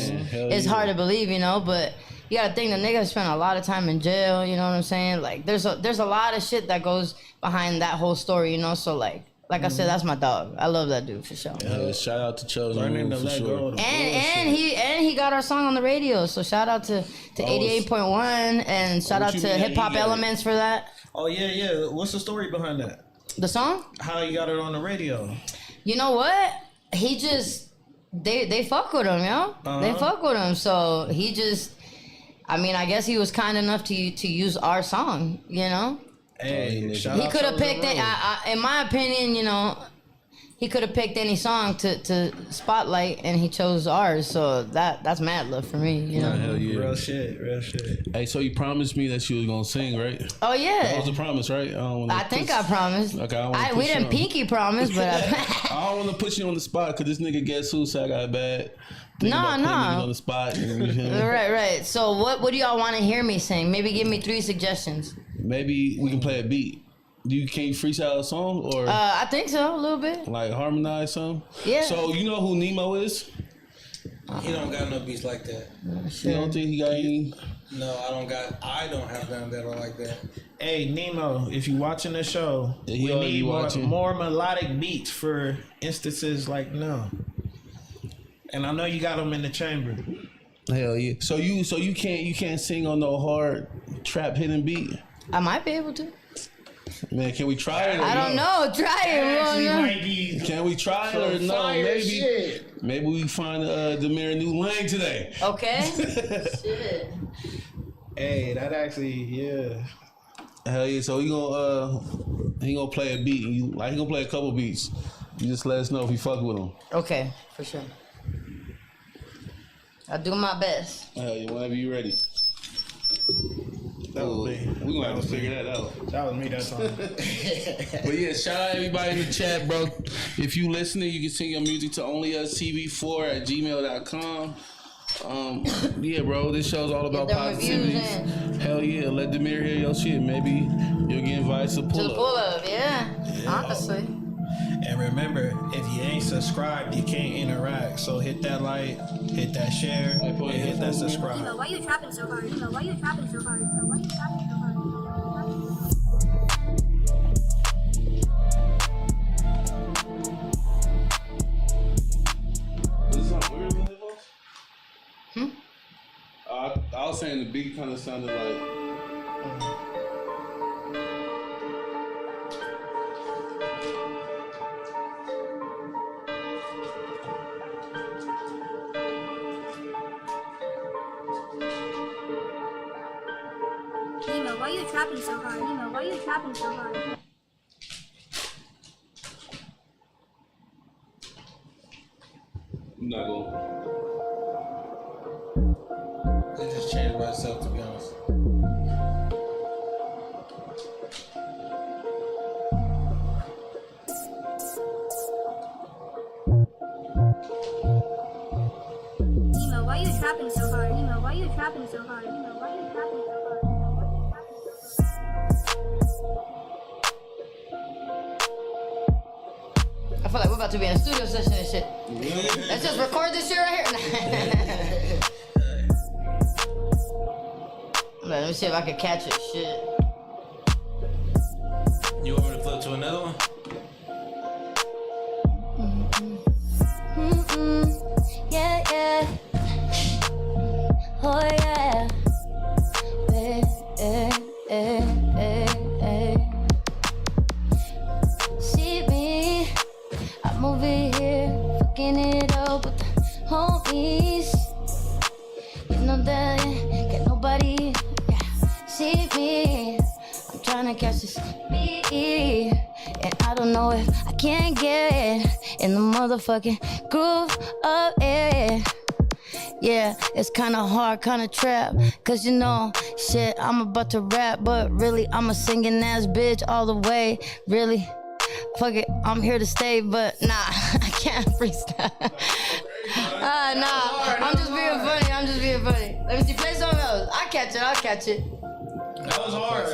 is yeah. hard to believe, you know, but you gotta think the nigga spent a lot of time in jail, you know what I'm saying? Like there's a lot of shit that goes behind that whole story, you know, so like I said, that's my dog. I love that dude for sure. Yeah, shout out to Chosen Learning Rule to for let sure. go of the And he got our song on the radio, so shout out to 88.1 and shout out you to mean that Hip Hop he got it? Elements for that. Oh, yeah. What's the story behind that? The song? How you got it on the radio? You know what? He just they fuck with him, yo. They fuck with him. So he just, I mean, I guess he was kind enough to use our song, you know. Hey, shout He out could have Chosen picked it. Rule. In my opinion, you know, he could have picked any song to spotlight, and he chose ours. So that's mad love for me, you know. Hell yeah. Real shit. Hey, so you promised me that you was gonna sing, right? Oh That yeah. was a promise, right? I think I promised. Okay, I don't wanna We push didn't you on. pinky promise, but I don't want to put you on the spot because this nigga Guess Who said I got bad. Thinking No, about putting no. niggas on the spot. right. So what do y'all want to hear me sing? Maybe give me 3 suggestions. Maybe we can play a beat. Can you freestyle a song or I think so, a little bit. like harmonize something? Yeah. So you know who Nemo is? He don't got no beats like that. You don't think he got any? No, I don't have none that are like that. Hey, Nemo, if you watching the show, Yeah, he we already need watching. more melodic beats for instances like no. And I know you got them in the chamber. Hell yeah. So you can't sing on no hard trap hidden beat. I might be able to. Man, can we try it? Or I don't know. Try it. We don't know. be Can we try it or no? fire Maybe. shit. Maybe we find Damir a new lane today. Okay. Shit. Hey, that actually, yeah. Hell yeah! So he gonna play a beat. He gonna play a couple beats. You just let us know if you fuck with him. Okay, for sure. I'll do my best. Hell yeah! Whenever you ready. That was me. We gonna have to figure that out. That was me that time. But yeah, shout out everybody in the chat, bro. If you listening, you can send your music to onlyustv4@gmail.com. Yeah, bro, this show's all about Get them positivity. reviews in. Hell yeah, let Damir hear your shit. Maybe you'll get invited to To pull the up. pull up, yeah. Honestly. And remember, if you ain't subscribed, you can't interact. So hit that like, hit that share, and hit that subscribe. Why you trapping so hard? Why you trapping so hard? Why you trapping so hard? Is this something weird with headphones? I was saying the beat kind of sounded like. you trapping so hard? Nemo, why you trapping so hard? I'm not going. It just changed myself, to be honest. Nemo, why you trapping so hard? Nemo, why you trapping so hard? Nemo, why you trapping so hard? I feel like we're about to be in a studio session and shit. Let's just record this shit right here. Let me see if I can catch it. Shit. You want me to flip to another one? Yeah, yeah. Oh, yeah. See me, I'm over here, fucking it up with the homies. You know that can't nobody see me. I'm trying to catch this beat, and I don't know if I can get in the motherfucking groove of it. Yeah, it's kinda hard, kinda trap. Cause you know, shit, I'm about to rap, but really, I'm a singing ass bitch all the way. Really, fuck it, I'm here to stay, but nah, I can't freestyle. Nah, I'm just being funny. Let me see, play something else. I'll catch it. That was hard.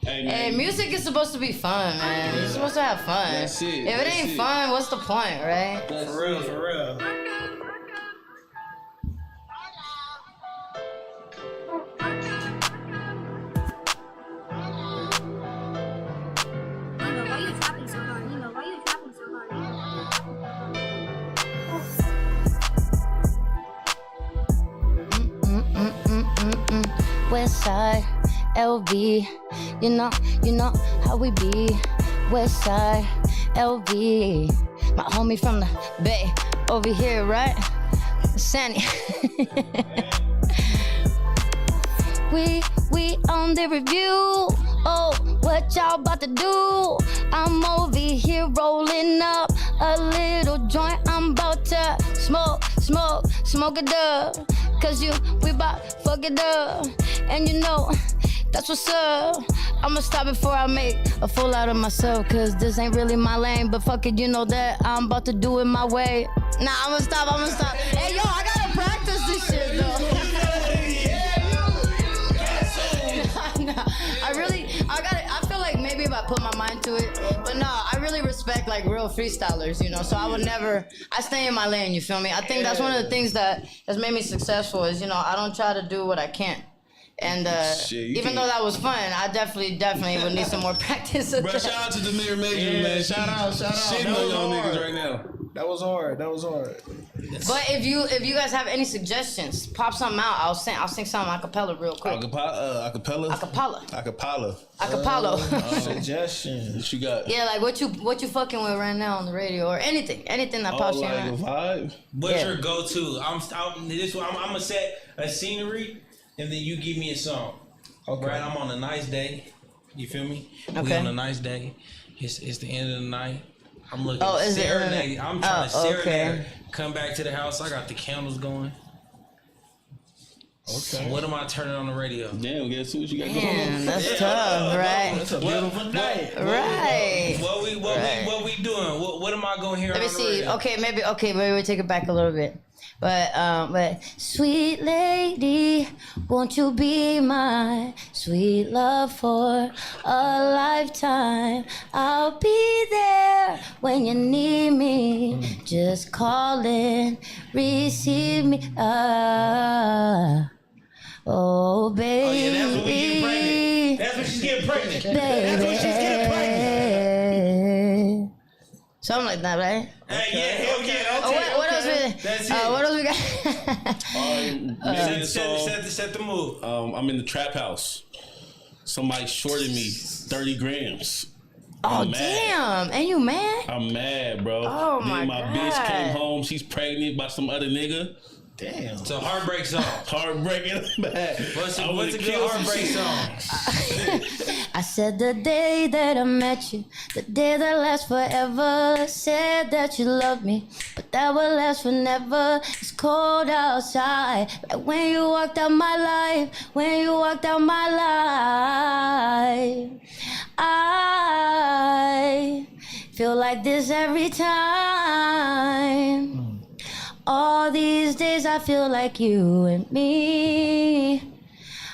Hey, music is supposed to be fun, man. You're supposed to have fun. That's it, If it ain't fun, what's the point, right? For real. Nemo, why you trapping so hard? Nemo, why you trapping so hard? West side, LV, you know how we be. West side, LV, my homie from the Bay, over here, right? Sandy. we on the review. Oh, what y'all about to do? I'm over here rolling up a little joint. I'm about to smoke it up. Cause we bout fuck it up. And you know, that's what's up. I'ma stop before I make a fool out of myself. Cause this ain't really my lane. But fuck it, you know that I'm about to do it my way. Nah, I'ma stop. Hey, yo, I gotta practice this shit, though. I feel like maybe if I put my mind to it, but no, I really respect like real freestylers, you know. So I stay in my lane. You feel me? I think that's one of the things that has made me successful is, you know, I don't try to do what I can't. And even though that was fun, I definitely would need some more practice. Bro, shout out to Damir Major, man. Shout out. Shitting on y'all niggas right now. That was hard. But if you guys have any suggestions, pop something out. I'll sing something a cappella real quick. Acapella. Suggestions. What you got? Yeah, like what you fucking with right now on the radio or anything that pops in your like a mind. vibe. What's your go-to? I'm gonna set a scenery, and then you give me a song. Okay. Right, I'm on a nice day. You feel me? We Okay. on a nice day. It's the end of the night. I'm looking is it? serenade. I'm trying to serenade. Okay. Come back to the house. I got the candles going. Okay. What am I turning on the radio? Damn, guess what you got going Man, on? that's tough, right? That's a beautiful night. Right. What we doing? What am I going here? Let me on the see. radio? Maybe we take it back a little bit. But sweet lady, won't you be my sweet love for a lifetime? I'll be there when you need me. Just call and receive me. Oh, baby. Oh yeah, that's when we get pregnant. That's when she's getting pregnant. Baby. That's when she's getting pregnant. Something like that, right? Hey, yeah, hell yeah. Okay, What else we? That's it. What else we got? Set the mood. I'm in the trap house. Somebody shorted me 30 grams. Oh I'm mad. damn! And you mad? I'm mad, bro. Oh, then my my God. bitch came home. She's pregnant by some other nigga. Damn. It's a heartbreak song. Heartbreaking bad. What's a good heartbreak song? I said the day that I met you, the day that lasts forever. Said that you love me, but that will last forever. It's cold outside, right when you walked out my life, when you walked out my life. I feel like this every time. All these days I feel like you and me.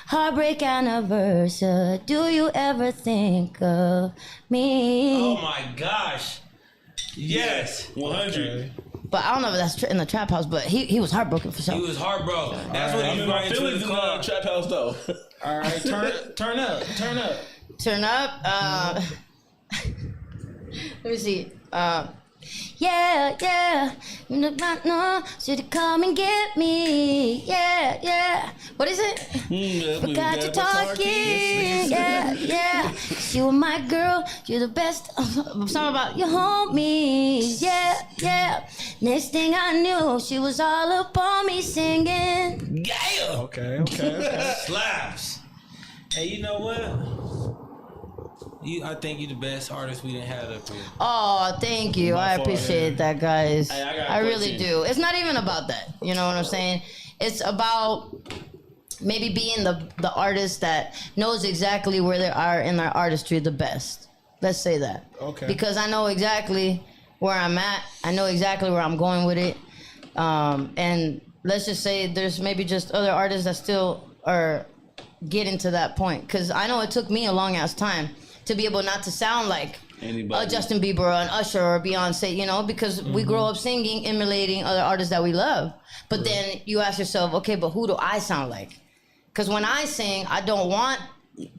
Heartbreak anniversary. Do you ever think of me? Oh my gosh. Yes. 100. But I don't know if that's in the trap house, but he was heartbroken for He something. was heartbroken. That's what I'm he in my brought into feelings the in the car. trap house though. All right, turn up. Turn up. Let me see. Yeah. No, should you come and get me? Yeah. What is it? Forgot you talking. Yeah. You were my girl. You're the best. Something about your homies. Yeah. Next thing I knew, she was all up on me singing. Yeah. Okay. Slaps. Hey, you know what? I think you the best artist we done had up here. Oh, thank you. I appreciate that, guys. Hey, I got a I really question. do. It's not even about that. You know what I'm saying? It's about maybe being the artist that knows exactly where they are in their artistry the best. Let's say that. Okay. Because I know exactly where I'm at. I know exactly where I'm going with it. And let's just say there's maybe just other artists that still are getting to that point. Because I know it took me a long ass time to be able not to sound like Anybody. Justin Bieber or an Usher or Beyonce, you know, because we grow up singing, emulating other artists that we love. But then you ask yourself, okay, but who do I sound like? Because when I sing, I don't want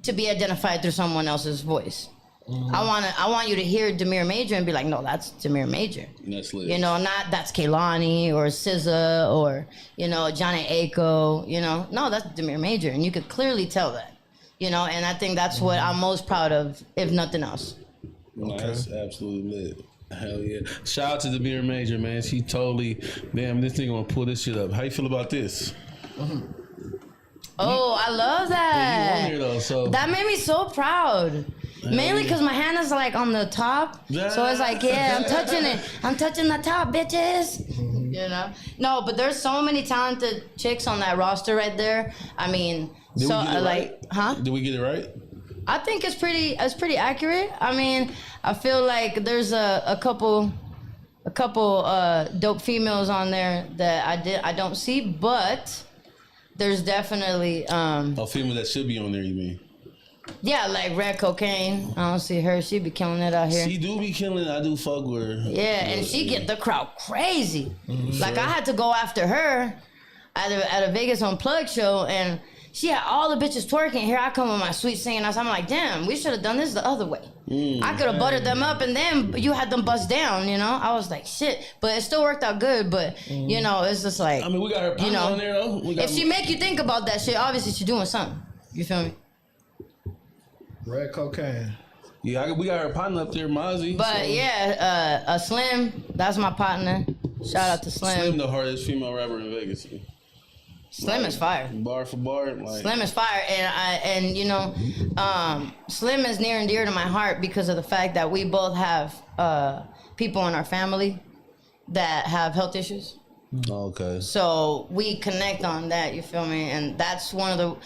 to be identified through someone else's voice. I want you to hear Damir Major and be like, no, that's Damir Major. That's lit. You know, not that's Kehlani or SZA or, you know, Johnny Aiko, you know. No, that's Damir Major. And you could clearly tell that. You know, and I think that's what I'm most proud of, if nothing else. No, that's absolutely lit. Hell yeah. Shout out to the Damir Major, man. She totally, damn, this nigga gonna pull this shit up. How you feel about this? Oh, I love You on that. here though, so. That made me so proud. Mainly because my hand is like on the top. So it's like, yeah, I'm touching it. I'm touching the top, bitches. You know? No, but there's so many talented chicks on that roster right there. I mean, Did so we get it like, right? huh? Did we get it right? I think it's pretty accurate. I mean, I feel like there's a couple dope females on there that I don't see, but there's definitely A female that should be on there, you mean? yeah, like Red Cocaine. I don't see her. She be killing it out here. She do be killing. I do fuck with her. Yeah, and she get the crowd crazy. Like I had to go after her at a Vegas Unplugged show, and she had all the bitches twerking. Here I come with my sweet singing. I'm like, damn, we should have done this the other way. I could have buttered them up, and then you had them bust down. You know, I was like, shit, but it still worked out good. But you know, it's just like, I mean, we got her partner on there though. We got if she make you think about that shit, obviously she's doing something. You feel me? Red cocaine. yeah, we got her partner up there, Mozzie. But so. yeah, Slim, that's my partner. Shout out to Slim, the hardest female rapper in Vegas. Slim is fire. Bar for bar, like Slim is fire, and you know, Slim is near and dear to my heart because of the fact that we both have people in our family that have health issues. Okay. So we connect on that. You feel me? And that's one of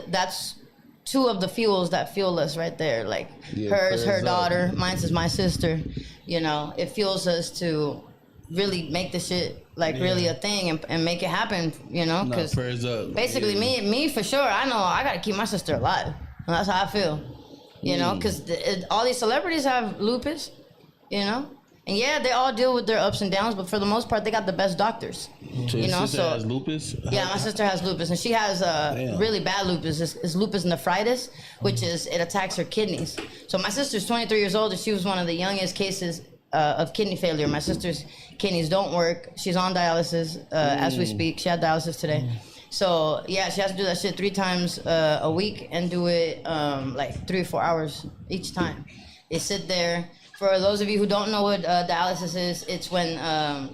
that's two of the fuels that fuel us right there. Like hers, her daughter, mine's is my sister. You know, it fuels us to really make the shit like really a thing and make it happen. You know, because prayers up. basically me for sure. I know I gotta keep my sister alive, and that's how I feel. You know, because all these celebrities have lupus. You know. And yeah, they all deal with their ups and downs, but for the most part, they got the best doctors. So you your know, sister so has lupus? yeah, my sister has lupus, and she has really bad lupus. It's lupus nephritis, which is it attacks her kidneys. So my sister's 23 years old, and she was one of the youngest cases of kidney failure. My sister's kidneys don't work. She's on dialysis as we speak. She had dialysis today. So yeah, she has to do that shit 3 times a week and do it like 3 or 4 hours each time. They sit there. For those of you who don't know what dialysis is, it's when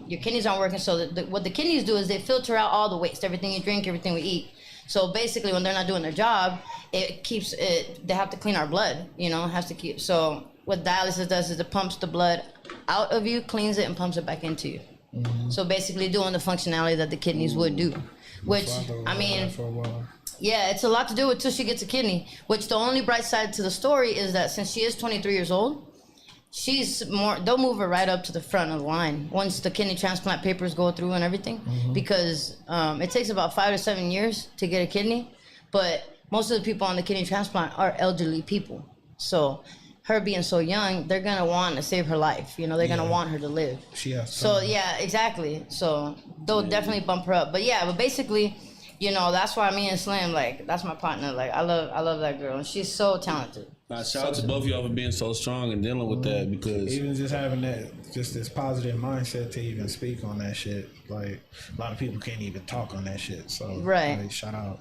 your kidneys aren't working. So what the kidneys do is they filter out all the waste, everything you drink, everything we eat. So basically, when they're not doing their job, it keeps it. They have to clean our blood. You know, it has to keep. So what dialysis does is it pumps the blood out of you, cleans it, and pumps it back into you. Mm-hmm. So basically, doing the functionality that the kidneys would do. Which I mean, yeah, it's a lot to do with till she gets a kidney. Which the only bright side to the story is that since she is 23 years old. They'll move her right up to the front of the line once the kidney transplant papers go through and everything, because it takes about 5 to 7 years to get a kidney, but most of the people on the kidney transplant are elderly people. So her being so young, they're gonna want to save her life. You know, they're gonna want her to live. She has so yeah, exactly. So they'll definitely bump her up. But yeah, but basically, you know, that's why me and Slim, like, that's my partner. Like, I love that girl, and she's so talented. Now, shout out to both of y'all for being so strong and dealing with that, because even just having this positive mindset to even speak on that shit. Like, a lot of people can't even talk on that shit. So, right. Like, shout out.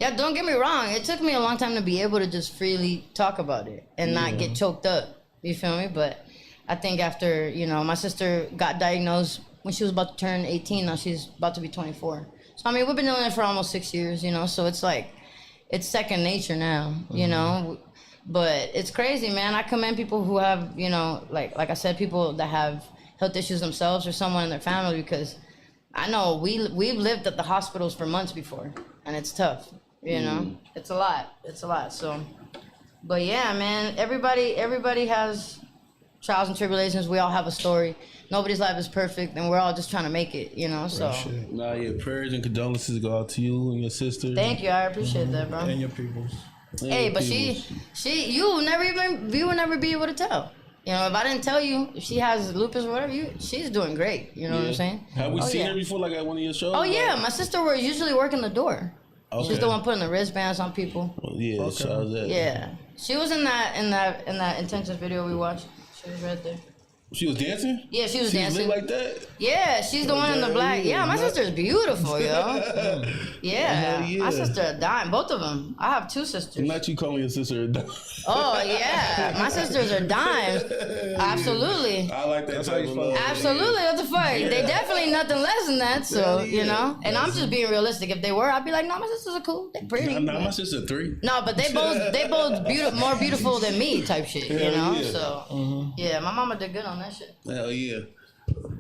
Yeah, don't get me wrong. It took me a long time to be able to just freely talk about it and not get choked up. You feel me? But I think after, you know, my sister got diagnosed when she was about to turn 18. Now she's about to be 24. So, I mean, we've been doing it for almost 6 years, you know, so it's like, it's second nature now, you know. But it's crazy, man. I commend people who have, you know, like I said, people that have health issues themselves or someone in their family, because I know we've lived at the hospitals for months before, and it's tough, you know. It's a lot. So, but yeah, man, everybody has trials and tribulations. We all have a story. Nobody's life is perfect, and we're all just trying to make it, you know. So, nah, yeah, prayers and condolences go out to you and your sister. Thank you, I appreciate that, bro. And your peoples. Hey, but you will never be able to tell. You know, if I didn't tell you if she has lupus or whatever, she's doing great. You know what I'm saying? Have we seen her before, like at one of your shows? Oh yeah, my sister was usually working the door. Okay. She's the one putting the wristbands on people. Oh, yeah, okay. That. Yeah, she was in that intensive video we watched. She was right there. She was dancing? Yeah, she was dancing. Like that? Yeah, she's the one in the black. Yeah, my sister's beautiful, yo. Yeah, my sister a dime. Both of them. I have 2 sisters. Not you calling your sister a dime. Oh, yeah. My sisters are dimes. Absolutely. I like that type of love. Absolutely. What the fuck? Yeah. They definitely nothing less than that, so, you know. And I'm just being realistic. If they were, I'd be like, no, my sisters are cool. They're pretty. Nah, my sister 3. No, but they both more beautiful than me type shit, you know? Yeah. So, yeah, my mama did good on that shit. Hell yeah.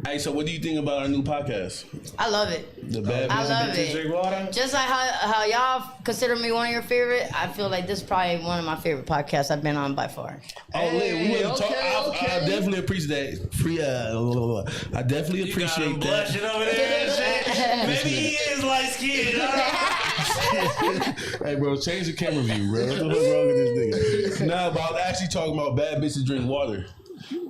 Hey, so what do you think about our new podcast? I love it. The Bad I love it. Drink water? Just like how y'all consider me one of your favorite, I feel like this is probably one of my favorite podcasts I've been on by far. Oh, we want to talk. I definitely appreciate that. I definitely appreciate that. Blushing over there. Maybe he is light skinned. Hey, bro, change the camera view, bro. What's wrong with this nigga? Nah, but I was actually talking about bad bitches drink water.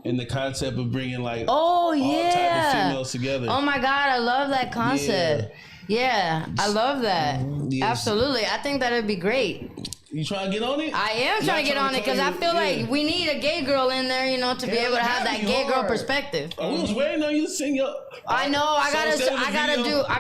And the concept of bringing like all type of females together. Oh my God, I love that concept. Yeah, I love that. Yes. Absolutely. I think that'd be great. You trying to get on it? I am trying to get on it because I feel like we need a gay girl in there, you know, to be able to have that gay girl perspective. Oh, we was waiting on you to sing your. I know. I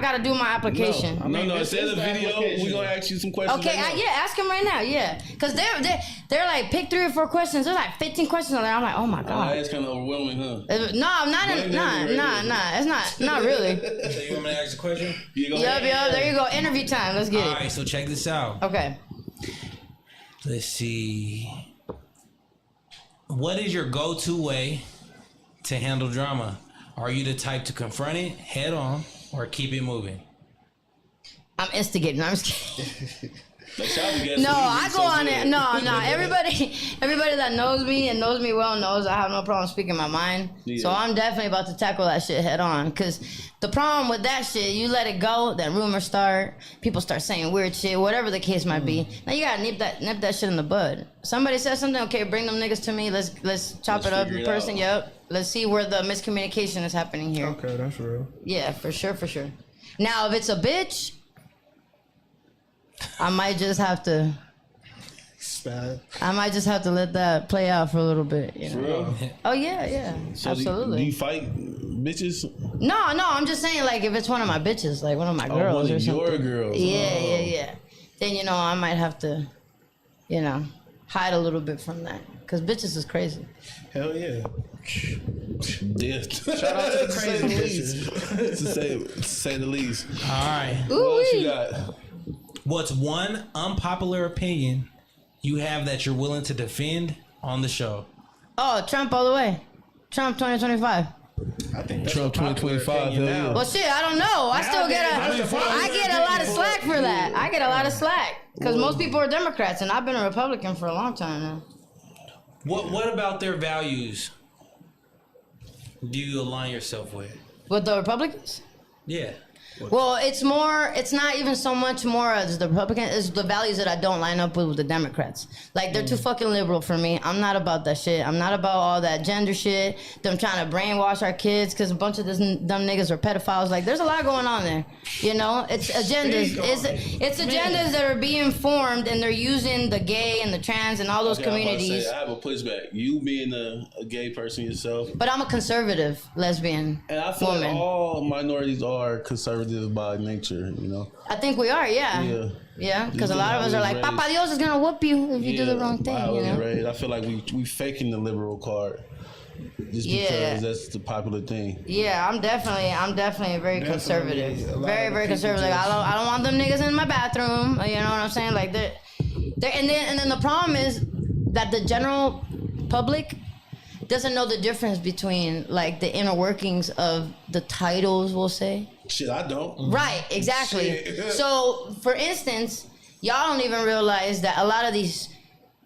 gotta do my application. No. Instead of the video, we gonna ask you some questions. Okay. Ask him right now. Yeah, because they're like pick 3 or 4 questions. There's like 15 questions on there. I'm like, oh my God. It's kind of overwhelming, huh? No, it's not really. So you want me to ask a question? Yup. There you go. Interview time. Let's get it. All right. So check this out. Okay. Let's see. What is your go-to way to handle drama? Are you the type to confront it head on or keep it moving? I'm instigating. I'm just kidding. No, I go on it. No. Everybody that knows me and knows me well knows I have no problem speaking my mind. Yeah. So I'm definitely about to tackle that shit head on. Because the problem with that shit, you let it go, then rumors start, people start saying weird shit, whatever the case might be. Now you gotta nip that shit in the bud. Somebody says something, okay, bring them niggas to me. Let's chop it up in person. Yep. Let's see where the miscommunication is happening here. Okay, that's real. Yeah, for sure. Now, if it's a bitch, I might just have to let that play out for a little bit, you know. Oh yeah, so absolutely. Do you fight bitches? No, I'm just saying, like, if it's one of my bitches, like one of my girls or something. Your girls. Yeah. Then I might have to, hide a little bit from that. Because bitches is crazy. Hell yeah. Death. Shout out to the crazy bitches. to say the least. All right. What else you got? What's one unpopular opinion you have that you're willing to defend on the show? Oh, Trump all the way. Trump 2025. I think that's Trump a popular 2025, opinion hell yeah. now. Well, shit, I don't know. I still get I get a lot of slack for that. I get a lot of slack because most people are Democrats, and I've been a Republican for a long time now. What about their values do you align yourself with? With the Republicans? Yeah. Well, it's not even so much more as the Republican, it's the values that I don't line up with the Democrats. Like, they're too fucking liberal for me. I'm not about that shit. I'm not about all that gender shit, them trying to brainwash our kids because a bunch of this dumb niggas are pedophiles. Like, there's a lot going on there. You know? It's agendas. It's agendas that are being formed, and they're using the gay and the trans and all those communities. I have a pushback. You being a gay person yourself. But I'm a conservative lesbian And I feel woman. like all minorities are conservative by nature, you know? I think we are, yeah. Yeah, because a lot of us are like, Papa Dios is gonna whoop you if you do the wrong thing. You know? I feel like we faking the liberal card just because that's the popular thing. Yeah, I'm definitely very conservative, a lot very of very people conservative. Like, I don't want them niggas in my bathroom. You know what I'm saying? Like they're and then the problem is that the general public doesn't know the difference between like the inner workings of the titles, we'll say. Shit, I don't. Right, exactly. Shit. So, for instance, y'all don't even realize that a lot of these,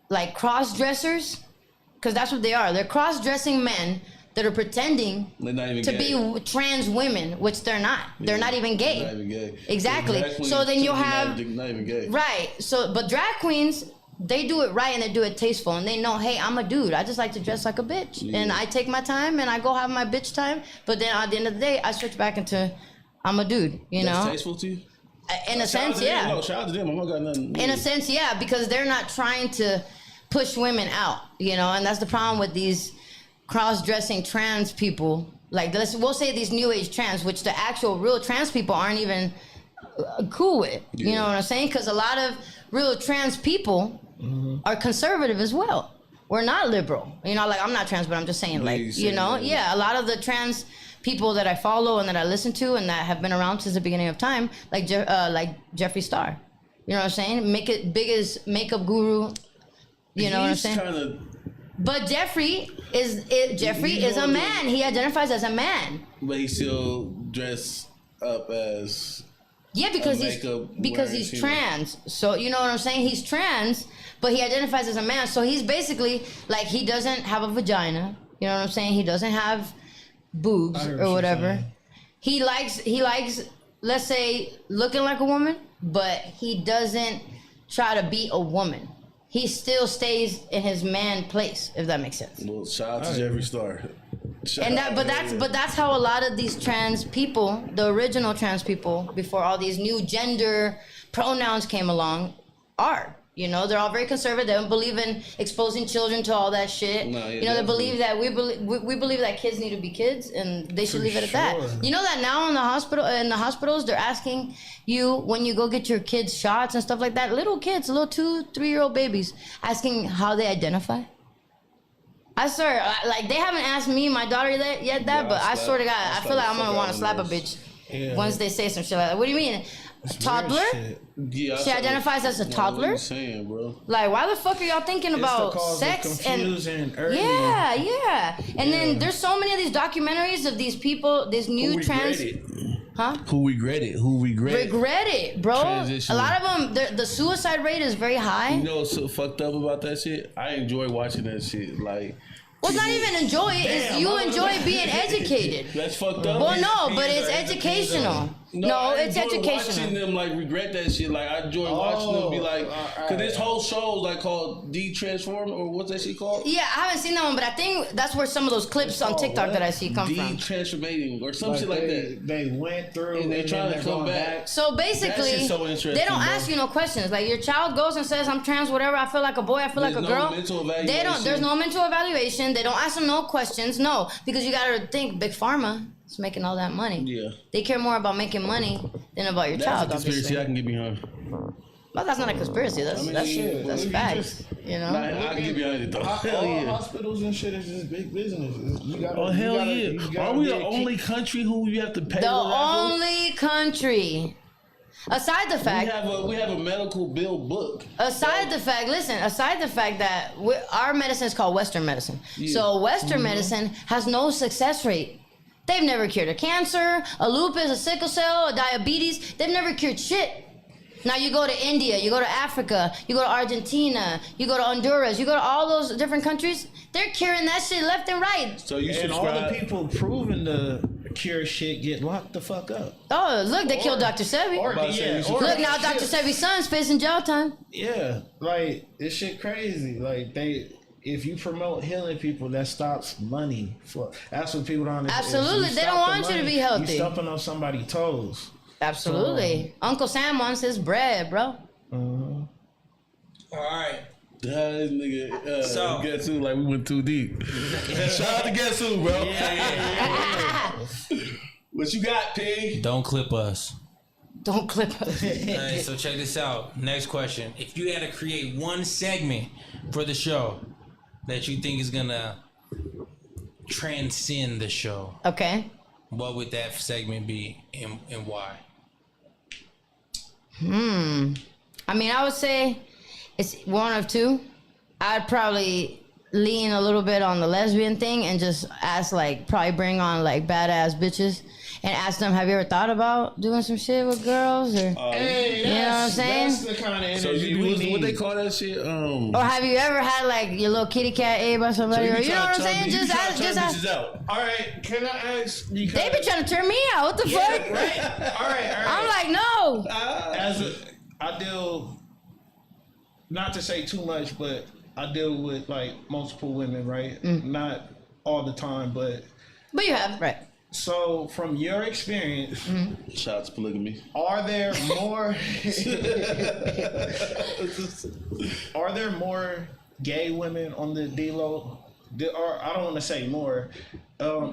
like, cross-dressers, because that's what they are. They're cross-dressing men that are pretending They're not even to gay. be trans women, which they're not. They're not even gay. They're not even gay. Exactly. Drag queens So then you'll should be have... not even gay. Right. So, but drag queens... They do it right and they do it tasteful and they know, hey, I'm a dude. I just like to dress like a bitch. Yeah. And I take my time and I go have my bitch time. But then at the end of the day, I switch back into I'm a dude, you That's know? tasteful to you? In a sense, Shout out to yeah. them. No, shout out to them. I'm not got nothing. In a sense, yeah, because they're not trying to push women out, you know? And that's the problem with these cross-dressing trans people. Like, we'll say these new age trans, which the actual real trans people aren't even cool with. You know what I'm saying? Because a lot of real trans people are conservative as well. We're not liberal. You know, like I'm not trans, but I'm just saying, like, you know, yeah, a lot of the trans people that I follow and that I listen to and that have been around since the beginning of time, like Jeffree Star. You know what I'm saying? Biggest makeup guru. You know what I'm saying? Kinda, but Jeffree is a man. He identifies as a man. but he still dress up as... Yeah, because makeup he's wearing trans. So you know what I'm saying? He's trans, but he identifies as a man. So he's basically like he doesn't have a vagina. You know what I'm saying? He doesn't have boobs or whatever. He likes let's say looking like a woman, but he doesn't try to be a woman. He still stays in his man place, if that makes sense. Well, shout out to Jeffree Star. But that's how a lot of these trans people, the original trans people, before all these new gender pronouns came along, are. You know, they're all very conservative. They don't believe in exposing children to all that shit. No, yeah, you know, they believe that we believe that kids need to be kids, and they should leave it at that. You know that now in the hospitals, they're asking you when you go get your kids shots and stuff like that. Little kids, little 2-3-year-old babies, asking how they identify. I swear, like they haven't asked me, my daughter yet, but I swear to God, I feel like I'm gonna want to slap a bitch once they say some shit like that. What do you mean? A toddler? Yeah, she identifies as a toddler? What are you saying, bro? Like, why the fuck are y'all thinking about sex and yeah. And then there's so many of these documentaries of these people, these new trans. Who regret it? Regret it, bro. A lot of them, the suicide rate is very high. You know what's so fucked up about that shit? I enjoy watching that shit. Like, well, it's not even enjoy it. It's you enjoy being educated. That's fucked up. Well, no, but it's educational. No, it's educational. Watching them like regret that shit. Like I enjoy watching them be like, cause this whole show is like called De-Transform or what's that shit called? Yeah, I haven't seen that one, but I think that's where some of those clips on TikTok that I see come from. De-Transformating or some shit like that. They went through and they're trying to come back. So basically, so they don't ask you no questions. Like your child goes and says, "I'm trans, whatever. I feel like a boy. I feel like a girl." They don't. There's no mental evaluation. They don't ask them no questions. No, because you gotta think, Big Pharma is making all that money. Yeah. They care more about making money than about your child. That's a conspiracy I can get behind. Well, that's not a conspiracy. That's that's facts. You know. Like, I'll give you anything though. Hell All yeah. hospitals and shit is just big business. Oh hell yeah! Are we the only country who you have to pay? The only country. Aside the fact, we have a medical bill book. Aside the fact that our medicine is called Western medicine. Yeah. So Western medicine has no success rate. They've never cured a cancer, a lupus, a sickle cell, a diabetes. They've never cured shit. Now you go to India, you go to Africa, you go to Argentina, you go to Honduras, you go to all those different countries. They're curing that shit left and right. So you and subscribe. all the people proving the cure shit get locked the fuck up. Oh, look, they killed Dr. Sebi. Look, now Dr. Sebi's son's facing jail time. Yeah, like this shit crazy. Like if you promote healing people, that stops money. That's what people don't understand. Absolutely, they don't want you to be healthy. You stepping on somebody's toes. Absolutely. Uncle Sam wants his bread, bro. All right. This nigga, So- Guess Who, like we went too deep. Shout out to Guess Who, bro. What you got, Pig? Don't clip us. Don't clip us. Alright, so check this out. Next question. If you had to create one segment for the show that you think is gonna transcend the show, Okay. what would that segment be and why? I mean, I would say it's one of two. I'd probably lean a little bit on the lesbian thing and just ask, like, probably bring on, like, badass bitches and ask them, have you ever thought about doing some shit with girls? Or, Hey, you know what I'm saying? That's the kind of energy So you we do need. what they call that shit? Or have you ever had, like, your little kitty cat ate by somebody? Or, you know what I'm saying? Just ask. Out. All right, can I ask? They be trying to turn me out. What the fuck? Right. All right. I'm like, no. I deal, not to say too much, but I deal with like multiple women, right? Not all the time, but But you have, right. so from your experience, Shout out to polygamy. are there more? Are there more gay women on the D-Lo? Or I don't want to say more.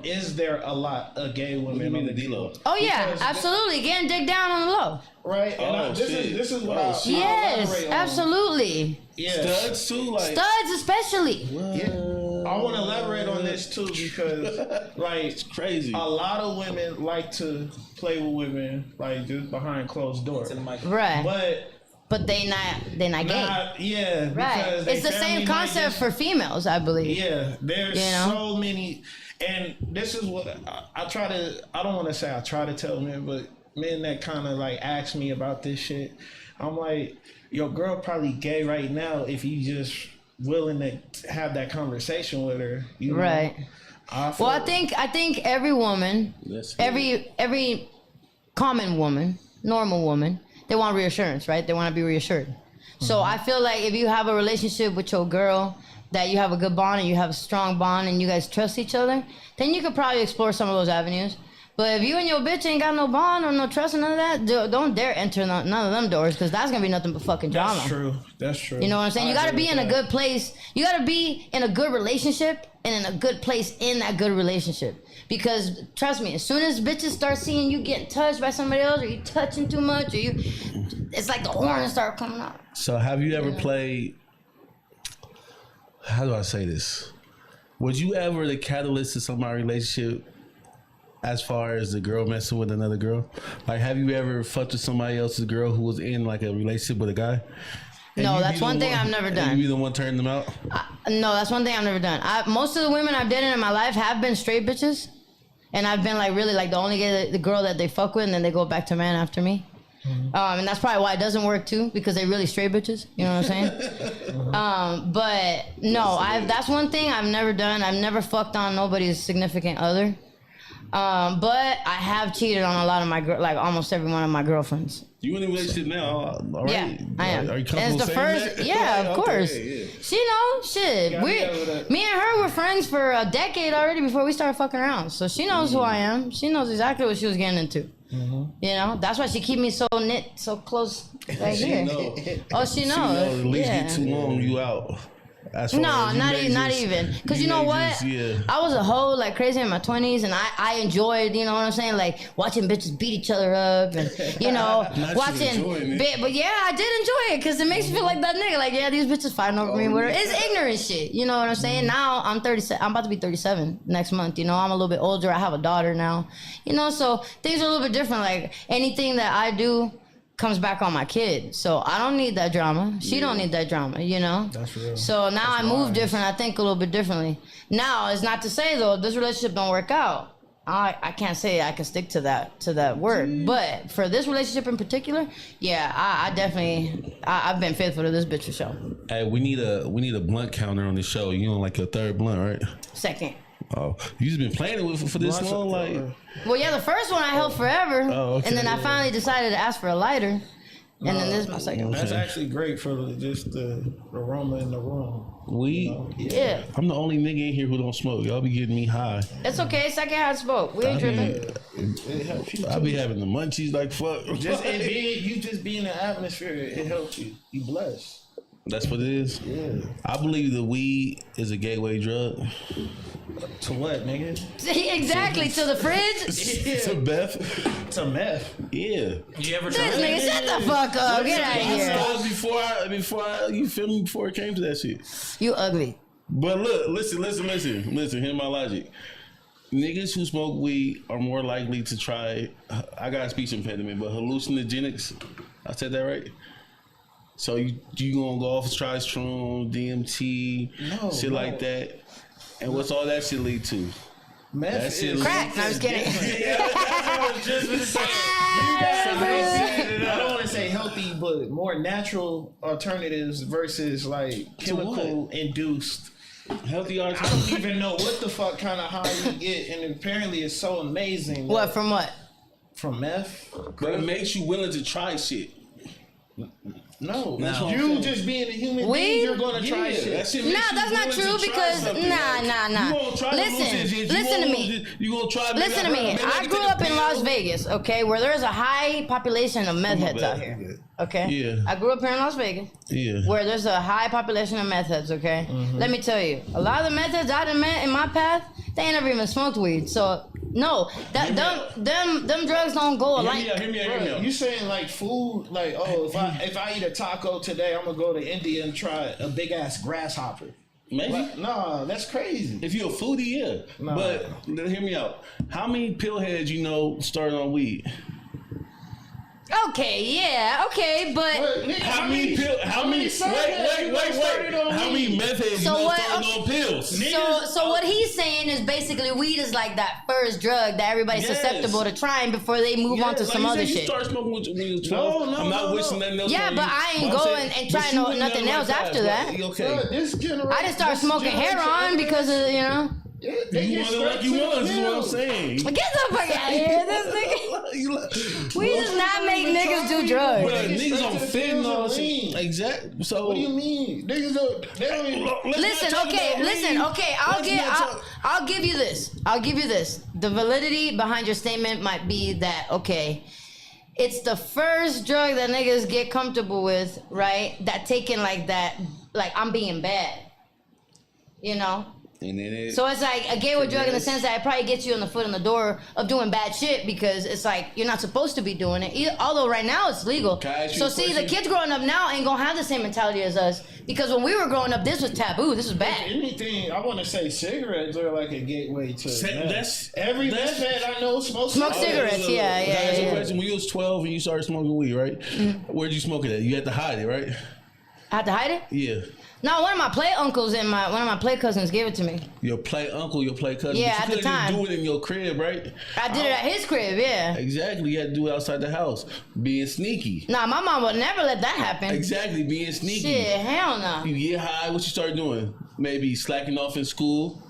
Is there a lot of gay women on the D-Lo? Oh, yeah, Because absolutely. Getting dick down on the low. Right. And this is what I Yes, elaborate on. absolutely. Yeah. Studs too, like Studs especially. Yeah. I want to elaborate on this too because, like, crazy. a lot of women like to play with women, like just behind closed doors. Right. But they're not gay. Yeah, Right. because It's they the family same might concept just- for females, I believe. Yeah, there's You know? so many, and this is what I try to. I don't want to say I try to tell men, but men that kind of like ask me about this shit, I'm like, your girl probably gay right now if you just willing to have that conversation with her. You know? Right. feel- Well, I think every woman, That's good. every common woman, normal woman, they want reassurance, right? They want to be reassured. So I feel like if you have a relationship with your girl, that you have a good bond and you have a strong bond and you guys trust each other, then you could probably explore some of those avenues. But if you and your bitch ain't got no bond or no trust and none of that, don't dare enter none of them doors, because that's gonna be nothing but fucking drama. That's true. That's true. You know what I'm saying? You gotta agree be in with a that. good place. You gotta be in a good relationship and in a good place in that good relationship. Because trust me, as soon as bitches start seeing you getting touched by somebody else, or you touching too much, or it's like the horns start coming out. So have you ever played? How do I say this? Was you ever the catalyst to somebody's relationship? As far as the girl messing with another girl, like have you ever fucked with somebody else's girl who was in like a relationship with a guy? And No, you that's be the one thing I've never and done. You be the one turning them out. No, that's one thing I've never done. Most of the women I've dated in my life have been straight bitches, and I've been like really like the only the girl that they fuck with, and then they go back to man after me. And that's probably why it doesn't work too, because they really straight bitches. You know what I'm saying? But no, that's one thing I've never done. I've never fucked on nobody's significant other. But I have cheated on a lot of my like almost every one of my girlfriends. You in a relationship now? All right. Yeah, I am. Are you And comfortable it's the saying first, that? yeah, of Okay, course. yeah. She knows shit. Gotta be able to- Me and her were friends for a decade already before we started fucking around. So she knows who I am. She knows exactly what she was getting into. You know, that's why she keep me so knit, so close right She here. know. Oh, she knows. She know, at least yeah. get too long, you out. As far No, as you not may even, not just- even. Because you you know may what? just- yeah. I was a hoe like crazy in my 20s, and I enjoyed, you know what I'm saying, like watching bitches beat each other up, and you know, Not you watching. enjoying it. But yeah, I did enjoy it because it makes me feel like that nigga. Like, yeah, these bitches fighting over me. Whatever. It's ignorant shit. You know what I'm saying? Now I'm 37. I'm about to be 37 next month. You know, I'm a little bit older. I have a daughter now. You know, so things are a little bit different. Like anything that I do comes back on my kid. So I don't need that drama. She don't need that drama, you know? That's real. So now I move different. I think a little bit differently. Now, it's not to say though, if this relationship don't work out, I can't say I can stick to that word. But for this relationship in particular, yeah, I definitely I've been faithful to this bitch for sure. Hey, we need a blunt counter on the show. You on like your third blunt, right? Second. Oh, you just been playing it with for this Blunts long, are- like. Well, yeah, the first one I held forever. Oh, okay. And then I finally decided to ask for a lighter. And then this is my second one. That's actually great for just the aroma in the room. We, Yeah. I'm the only nigga in here who don't smoke. Y'all be getting me high. It's okay. Secondhand smoke. We ain't tripping. It helps you. I be having the munchies like fuck. Just in being, you just be in the atmosphere, it helps you. You blessed. That's what it is. Yeah. I believe the weed is a gateway drug. To what, nigga? Exactly. To the fridge. To Beth. To meth. Yeah. You ever This tried? nigga, shut the fuck up. Get out of I here. started before I, you feel me? Before it came to that shit. You ugly. But look, listen. Hear my logic. Niggas who smoke weed are more likely to try. I got a speech impediment, but hallucinogenics. I said that right. So you gonna go off and try Shroom, DMT, shit like that, and what's all that shit lead to? Meth That is shit Crack. No, I'm just kidding. I don't want to say healthy, but more natural alternatives versus like chemical induced. Healthy I arts. don't even know what the fuck kind of high you get, and apparently it's so amazing. What, from what? From meth? But it makes you willing to try shit. No, That's what I'm you saying. just being a human Weed? being, you're gonna try Yeah, shit. that shit Nah, makes you that's not willing to true try because something. nah. You gonna try Listen to me. You gonna try? Listen to me. I grew up in Las Vegas, okay, where there's a high population of meth heads out here. Okay? Yeah. I grew up here in Las Vegas, Yeah. where there's a high population of meth heads, okay? Let me tell you, a lot of the meth heads I done met in my path, they ain't never even smoked weed. So, no, them drugs don't go alike. Hear me out. You saying like food, like if I eat a taco today, I'm gonna go to India and try a big ass grasshopper. Maybe. Like, nah, that's crazy. If you're a foodie, yeah. Nah. But hear me out. How many pill heads you know started on weed? Okay, yeah, okay, but How many? Wait. How many meth heads So you know what- started on pills? so what he's saying is basically weed is like that first drug that everybody's Yes. susceptible to trying before they move on to Like some you other said, you shit. start smoking when you're 12. No, I'm not no, wishing no. nothing else. Yeah, on but you. I ain't But I'm going saying- and but trying you no- wouldn't nothing never else like after that. Okay. This generation, I didn't start smoking heroin because of, you know. You want it like you was, is what I'm saying. Get the fuck out of here, this nigga. We does not make niggas do drugs. Bro, Niggas niggas straight on to the pills fentanyl. and shit. lean. Exactly. So What do you mean? Niggas they don't even. Listen, okay, I'll give you this. The validity behind your statement might be that, okay, it's the first drug that niggas get comfortable with, right? That taken like that, like I'm being bad. You know? And then it, So it's like a gateway drug in the sense that it probably gets you in the foot in the door of doing bad shit because it's like you're not supposed to be doing it. Although right now it's legal. Can I ask you So a see, the question? kids growing up now ain't gonna have the same mentality as us because when we were growing up, this was taboo. This was bad. Anything, I want to say cigarettes are like a gateway to meth. that's- Every that's- meth head I know smokes Smoke cigarettes, yeah. Can I ask you a question? When you was 12 and you started smoking weed, right? Where'd you smoke it at? You had to hide it, right? I had to hide it. Yeah. No, one of my play uncles and one of my play cousins gave it to me. Your play uncle, your play cousin. Yeah, but you at the couldn't just time. do it in your crib, right? I did it at his crib, yeah. Exactly. You had to do it outside the house. Being sneaky. Nah, my mom would never let that happen. Exactly. Being sneaky. Shit, hell no. You get high, what you start doing? Maybe slacking off in school,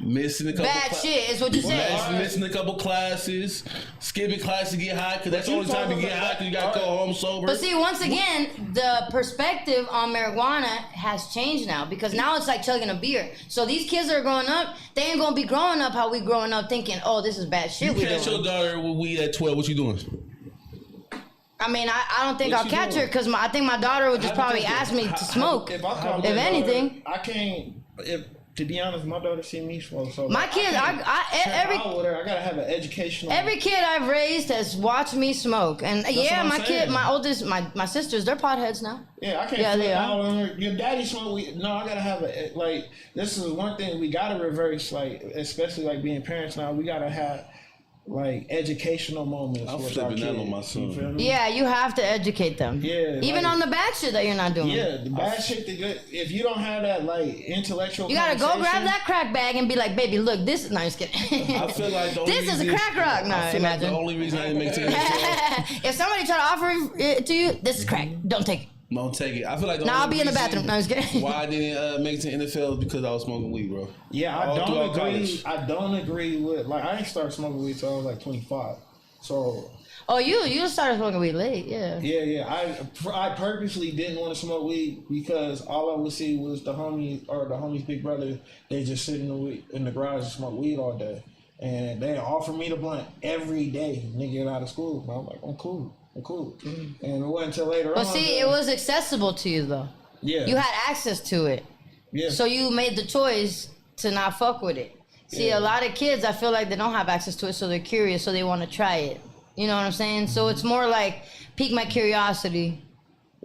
missing a couple Bad shit is what you said. Missing a couple classes, skipping class to get high, because that's the only time you get high, because you got to go home sober. But see, once again, the perspective on marijuana has changed now because now it's like chugging a beer. So these kids that are growing up, they ain't gonna be growing up how we growing up thinking, oh, this is bad shit you we catch your doing. daughter with weed at 12, what you doing? I mean, I don't think What I'll you catch her doing? because I think my daughter would just probably ask me to smoke. If I call If anything. I can't. To be honest, my daughter see me smoke. So My kids, every I gotta have an educational. every kid I've raised has watched me smoke, and yeah, what I'm my kid, saying. my oldest, my sisters, they're potheads now. Yeah, I can't. Yeah, they are. Out on her. Your daddy smoke weed. No, I gotta have a like. This is one thing we gotta reverse. Like, especially like being parents now, we gotta have like educational moments. I'm with our flipping that kids, on my son. you feel me? Yeah, you have to educate them. Yeah, even like- on the bad shit that you're not doing. Yeah, the bad shit. If you don't have that like intellectual, You gotta go grab conversation- that crack bag and be like, baby, look, this. No, I'm just kidding. I feel like the only This is a reason- crack rock. No, I feel like imagine. the only reason I didn't make it to the NFL, If somebody try to offer it to you, this is crack. Don't take it. don't take it. I feel like the Now I'll only be in the reason bathroom. No, I'm just kidding. Why I didn't make it to the NFL is because I was smoking weed, bro. Yeah, I All don't throughout agree. college. I don't agree with like I ain't started smoking weed till I was like 25. So Oh, you started smoking weed late, yeah. yeah. I purposely didn't want to smoke weed because all I would see was the homie's big brother. They just sit in the garage and smoke weed all day, and they offer me the blunt every day. Nigga get out of school, but I'm like, I'm cool. And it wasn't until later on. But see, it was accessible to you though. Yeah. You had access to it. Yeah. So you made the choice to not fuck with it. See, Yeah. a lot of kids, I feel like they don't have access to it, so they're curious, so they want to try it. You know what I'm saying? So it's more like pique my curiosity.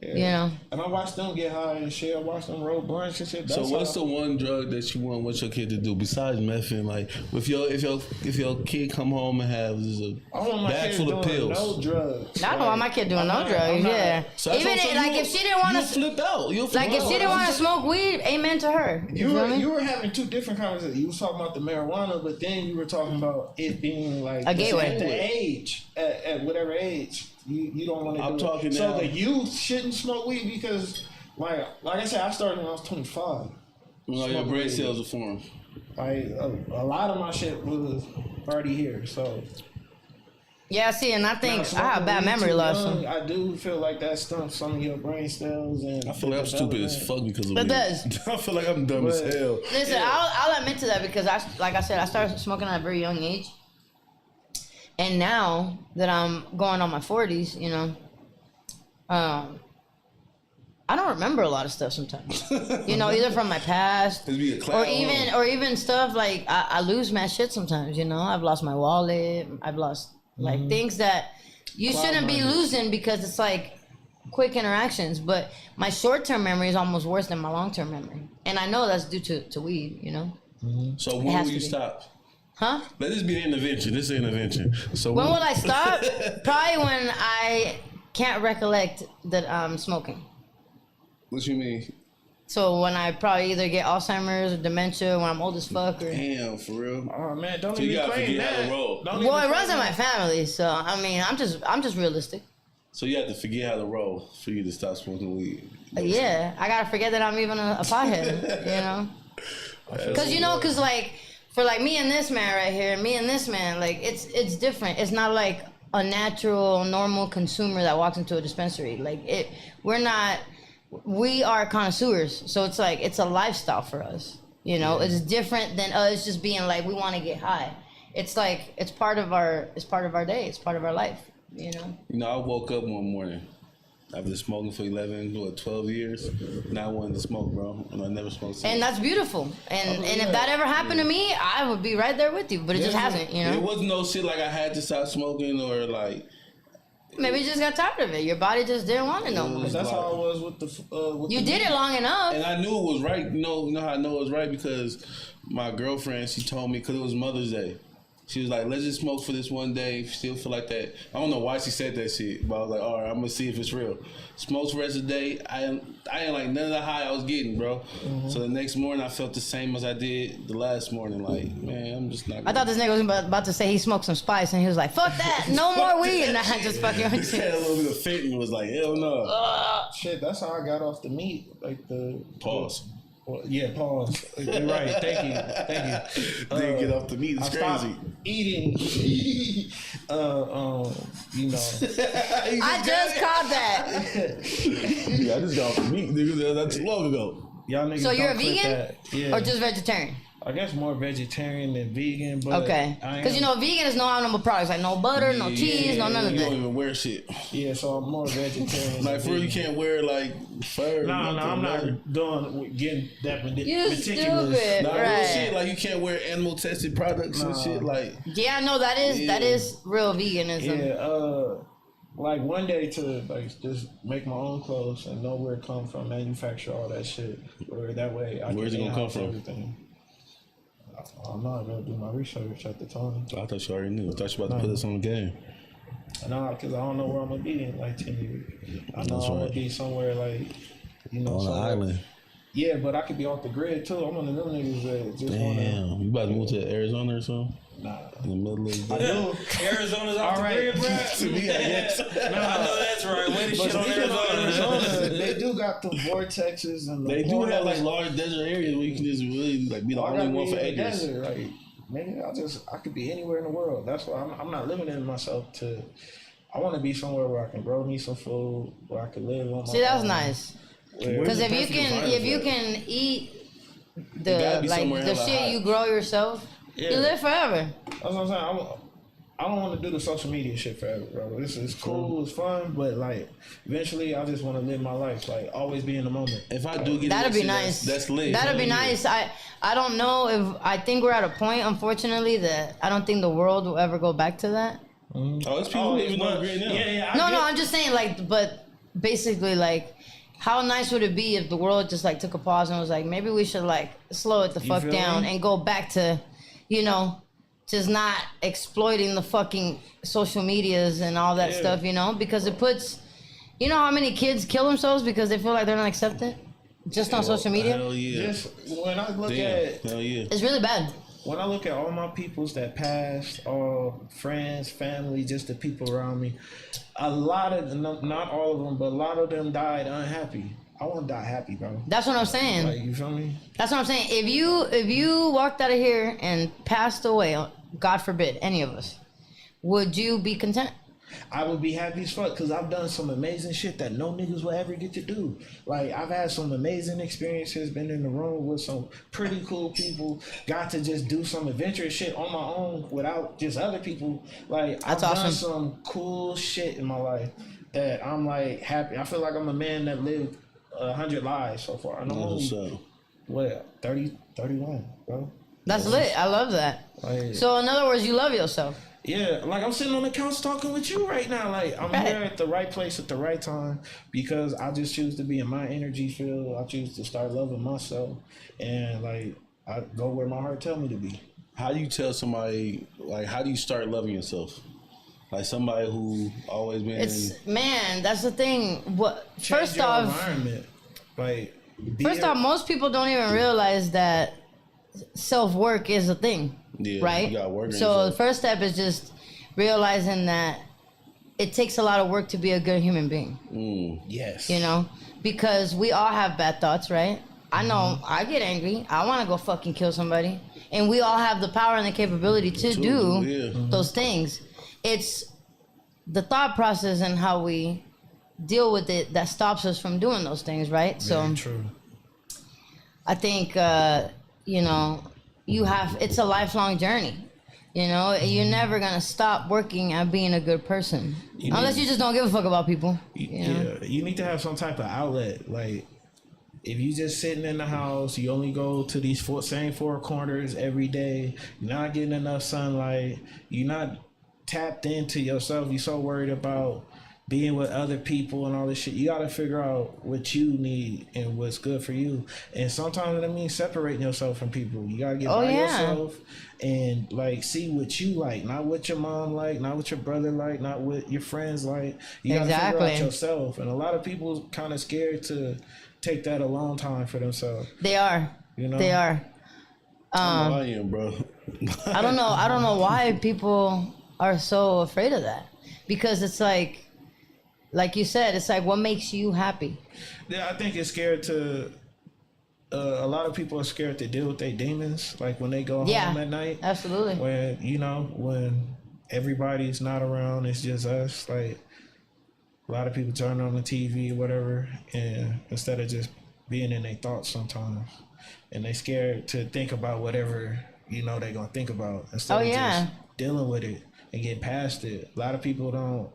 Yeah. You know? And I watched them get high and shit. I watched them roll blunts and shit. So That's what's how- the one drug that you want your kid to do besides mething? Like, if your kid come home and have I want my bag kids full of doing pills. no drugs. I don't want my kid doing I'm no not- drugs, I'm not- yeah. So that's Even what I'm if, saying. like You- if she didn't want you'll to, flip out. You'll flip like if out. she didn't want to smoke weed, amen to her. You feel me? You were having two different conversations. You was talking about the marijuana, but then you were talking about it being like A gateway. At the age, at whatever age, you don't want to. I'm do talking it. So now. the youth shouldn't smoke weed because, like I said, I started when I was 25. Your Smoke brain weed. cells are formed. Like a lot of my shit was already here. So Yeah, see, and I think now, I have bad smoking weed memory too loss. young, I do feel like that stunts some of your brain cells and. I feel like I'm stupid as fuck because of It weed. does. I feel like I'm dumb as But- hell. Listen, I'll admit to that because like I said, I started smoking at a very young age. And now that I'm going on my 40s, you know, I don't remember a lot of stuff sometimes. You know, either from my past Just be a clown, or even stuff like I lose my shit sometimes, you know. I've lost my wallet, I've lost like things that you shouldn't be losing because it's like quick interactions, but my short-term memory is almost worse than my long-term memory. And I know that's due to weed, you know. So when has will to you be. stop? Huh? Let this be an intervention. This is an intervention. So When will I stop? Probably when I can't recollect that I'm smoking. What you mean? So when I probably either get Alzheimer's or dementia when I'm old as fuck or. Damn, for real. Oh man, don't So you even gotta claim forget how that. to roll. Don't Well, even it runs in claim my family, so I mean, I'm just realistic. So you have to forget how to roll for you to stop smoking weed. Yeah, I gotta forget that I'm even a pothead, you know. Because like for like me and this man right here, me and this man, like it's different. It's not like a natural, normal consumer that walks into a dispensary. Like we are connoisseurs, so it's like it's a lifestyle for us. You know, it's different than us just being like we want to get high. It's like it's part of our day. It's part of our life. You know. You know, I woke up one morning after smoking for 12 years, and I wanted to smoke, bro, and I never smoked since. And that's beautiful. And if that ever happened to me, I would be right there with you. But it just hasn't, you know. It wasn't no shit like I had to stop smoking or like. Maybe you just got tired of it. Your body just didn't want it no more. That's how I was with the. With You the did it long enough. And I knew it was right. You know how I know it was right because my girlfriend, she told me because it was Mother's Day. She was like, let's just smoke for this one day. Still feel like that. I don't know why she said that shit, but I was like, all right, I'm gonna see if it's real. Smoked the rest of the day. I ain't like none of the high I was getting, bro. So the next morning I felt the same as I did the last morning. Like, man, I'm just not. I thought this nigga was about to say he smoked some spice, and he was like, "Fuck that, no more weed." And I just fucking He had a little bit of fentanyl. Was like, hell no. shit. That's how I got off the meat. Like the Pause. Well, yeah, pause. You're right. Thank you. Didn't get off the meat. It's I stopped crazy. eating. You know. I just caught that. Yeah, I just got off the meat, nigga. That's too long ago. y'all niggas. So you're a don't clip vegan, that. Yeah. or just vegetarian? I guess more vegetarian than vegan, but Okay, because you know vegan is no animal products, like no butter, no cheese, no none of You don't that. even wear shit. yeah, so I'm more vegetarian. Like for real, you can't wear like fur. No, nothing, I'm nothing. not getting that You meticulous. stupid. Nah, real Right. shit. Like you can't wear animal tested products and shit. Like Yeah, no, that is real veganism. Yeah, like one day to like just make my own clothes and know where it comes from, manufacture all that shit, or that way I Where's it can gonna come in-house from? everything. I'm not gonna do my research at the time. I thought you already knew. I thought you about to put us on the game. No, because I don't know where I'm gonna be in like 10 years. I know That's I'm gonna right. be somewhere like, you know, On the somewhere- island. Yeah, but I could be off the grid too. I'm one of them niggas that just wanna. Damn, you about to move to Arizona or something? Nah. In the middle of I the do. Arizona's off the All right. grid, bro. To me, I guess. I know that's right. Way to But shit on speaking of Arizona. Arizona, they do got the vortexes and the They do have like tornadoes. large desert areas where you can just really like be the I only gotta one be for in the acres. desert, like, maybe I could be anywhere in the world. That's why I'm not limiting myself to. I want to be somewhere where I can grow me some food, where I can live on my See, that's own. nice. Where- Because the if you perfect can, environment if you for that? can eat gotta the be like somewhere the hella shit hot. you grow yourself, Yeah. you live forever. That's what I'm saying. I don't want to do the social media shit forever, bro. This is cool, it's fun, but like eventually, I just want to live my life, like always be in the moment. If I do get That'd that be shit, nice. That's lit. That'd be Yeah. nice. I don't know if I think we're at a point, unfortunately, that I don't think the world will ever go back to that. Oh, it's people living on the grid now. Yeah, No, I'm just saying, like, but basically, like, how nice would it be if the world just like took a pause and was like, maybe we should like slow it the fuck feel down me? and go back to, you know, just not exploiting the fucking social medias and all that Yeah. stuff, you know, because it puts, you know, how many kids kill themselves because they feel like they're not accepted just on social media. Hell yeah. Just when I look Damn. at Hell yeah. It's really bad. when I look at all my peoples that passed, all friends, family, just the people around me, a lot of them, not all of them, but a lot of them died unhappy. I want to die happy, bro. That's what I'm saying. Like, you feel me? That's what I'm saying. If you walked out of here and passed away, God forbid, any of us, would you be content? I would be happy as fuck because I've done some amazing shit that no niggas will ever get to do. Like, I've had some amazing experiences, been in the room with some pretty cool people, got to just do some adventurous shit on my own without just other people. Like, That's I've done awesome. some cool shit in my life that I'm like happy. I feel like I'm a man that lived 100 lives so far. And I'm only, So, what, 31, bro? That's lit. I love that. Like, So in other words, you love yourself. yeah, like I'm sitting on the couch talking with you right now. Like I'm Right. here at the right place at the right time because I just choose to be in my energy field. I choose to start loving myself, and like I go where my heart tell me to be. how do you tell somebody, like, how do you start loving yourself? Like somebody who always been. Man, that's the thing. What Change first your off, environment. Like be First off, most people don't even realize that self-work is a thing, Yeah, right? you gotta work on So yourself. the first step is just realizing that it takes a lot of work to be a good human being, yes, you know? Because we all have bad thoughts, right? I know I get angry. I want to go fucking kill somebody. And we all have the power and the capability to do yeah. those things. It's the thought process and how we deal with it that stops us from doing those things, right? So true. I think you know, it's a lifelong journey. You know, you're never gonna stop working at being a good person unless you just don't give a fuck about people. You know? Yeah, you need to have some type of outlet. Like, if you just sitting in the house, you only go to these same four corners every day. You're not getting enough sunlight. You're not tapped into yourself. You're so worried about being with other people and all this shit. You got to figure out what you need and what's good for you. And sometimes that means separating yourself from people. You got to get by yourself and like see what you like, not what your mom like, not what your brother like, not what your friends like. You got to figure out yourself. And a lot of people kind of scared to take that alone time for themselves. They are. You know? They are. I am, bro. I don't know why people are so afraid of that. Because it's like you said, it's like, what makes you happy? Yeah, I think it's scared to. A lot of people are scared to deal with their demons, like when they go home at night. Absolutely. When everybody's not around, it's just us. Like a lot of people turn on the TV or whatever, and instead of just being in their thoughts sometimes, and they scared to think about whatever they gonna think about instead of just dealing with it and getting past it. A lot of people don't